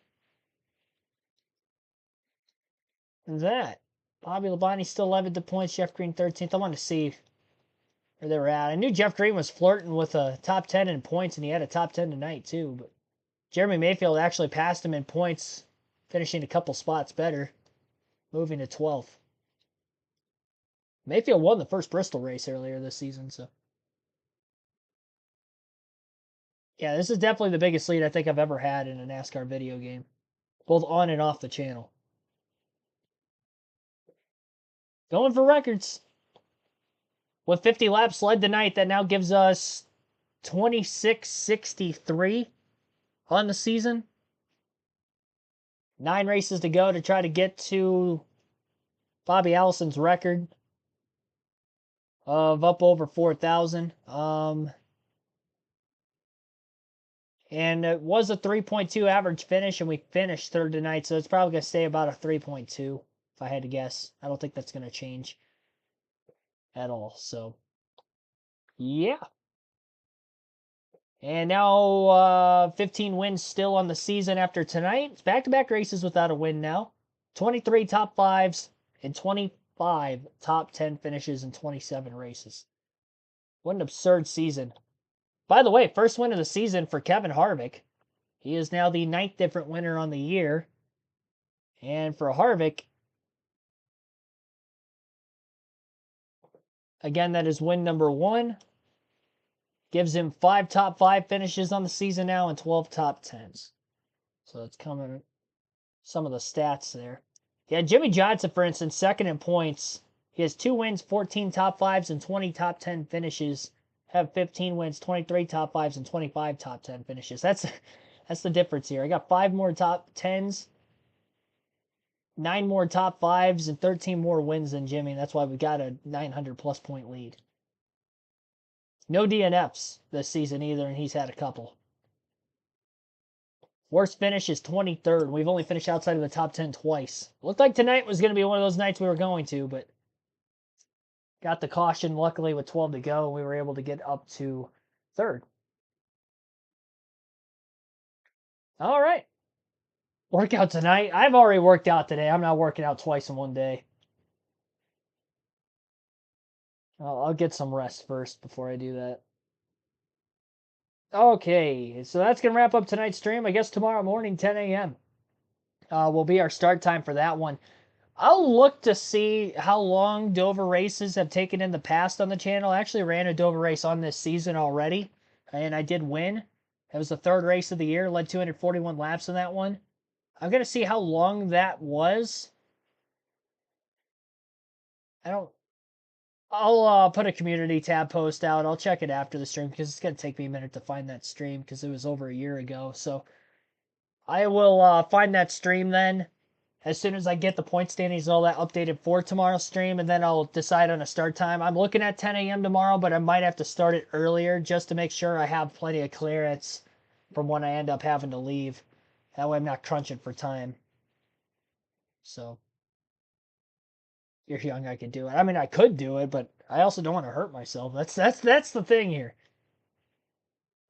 Speaker 1: that. Bobby Labonte still 11th points. Jeff Green 13th. I want to see where they were at. I knew Jeff Green was flirting with a top 10 in points, and he had a top 10 tonight too. But Jeremy Mayfield actually passed him in points, finishing a couple spots better, moving to 12th. Mayfield won the first Bristol race earlier this season, so. Yeah, this is definitely the biggest lead I think I've ever had in a NASCAR video game, both on and off the channel. Going for records. With 50 laps led tonight, that now gives us 26.63 on the season. 9 races to go to try to get to Bobby Allison's record of up over 4,000. And it was a 3.2 average finish, and we finished third tonight, so it's probably going to stay about a 3.2 if I had to guess. I don't think that's going to change at all. So, yeah. And now 15 wins still on the season after tonight. It's back-to-back races without a win now. 23 top 5s and 25 top 10 finishes in 27 races. What an absurd season. By the way, first win of the season for Kevin Harvick. He is now the 9th different winner on the year. And for Harvick, again, that is win number 1. Gives him 5 top 5 finishes on the season now and 12 top 10s. So it's coming, some of the stats there. Yeah, Jimmy Johnson, for instance, second in points. He has 2 wins, 14 top 5s, and 20 top 10 finishes. Have 15 wins, 23 top 5s, and 25 top 10 finishes. That's the difference here. I got 5 more top 10s, 9 more top 5s, and 13 more wins than Jimmy. That's why we got a 900-plus point lead. No DNFs this season either, and he's had a couple. Worst finish is 23rd. We've only finished outside of the top 10 twice. Looked like tonight was going to be one of those nights we were going to, but got the caution, luckily, with 12 to go, and we were able to get up to 3rd. All right. Workout tonight. I've already worked out today. I'm not working out twice in one day. I'll get some rest first before I do that. Okay, so that's going to wrap up tonight's stream. I guess tomorrow morning, 10 a.m. Will be our start time for that one. I'll look to see how long Dover races have taken in the past on the channel. I actually ran a Dover race on this season already, and I did win. It was the 3rd race of the year, led 241 laps in that one. I'm going to see how long that was. I'll put a community tab post out. I'll check it after the stream because it's going to take me a minute to find that stream because it was over a year ago. So I will find that stream then as soon as I get the point standings and all that updated for tomorrow's stream, and then I'll decide on a start time. I'm looking at 10 a.m. tomorrow, but I might have to start it earlier just to make sure I have plenty of clearance from when I end up having to leave. That way I'm not crunching for time. So, you're young, I could do it. I mean, I could do it, but I also don't want to hurt myself. That's the thing here.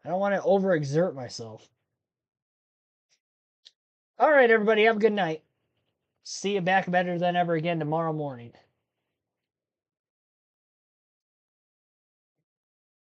Speaker 1: I don't want to overexert myself. All right, everybody, have a good night. See you back better than ever again tomorrow morning.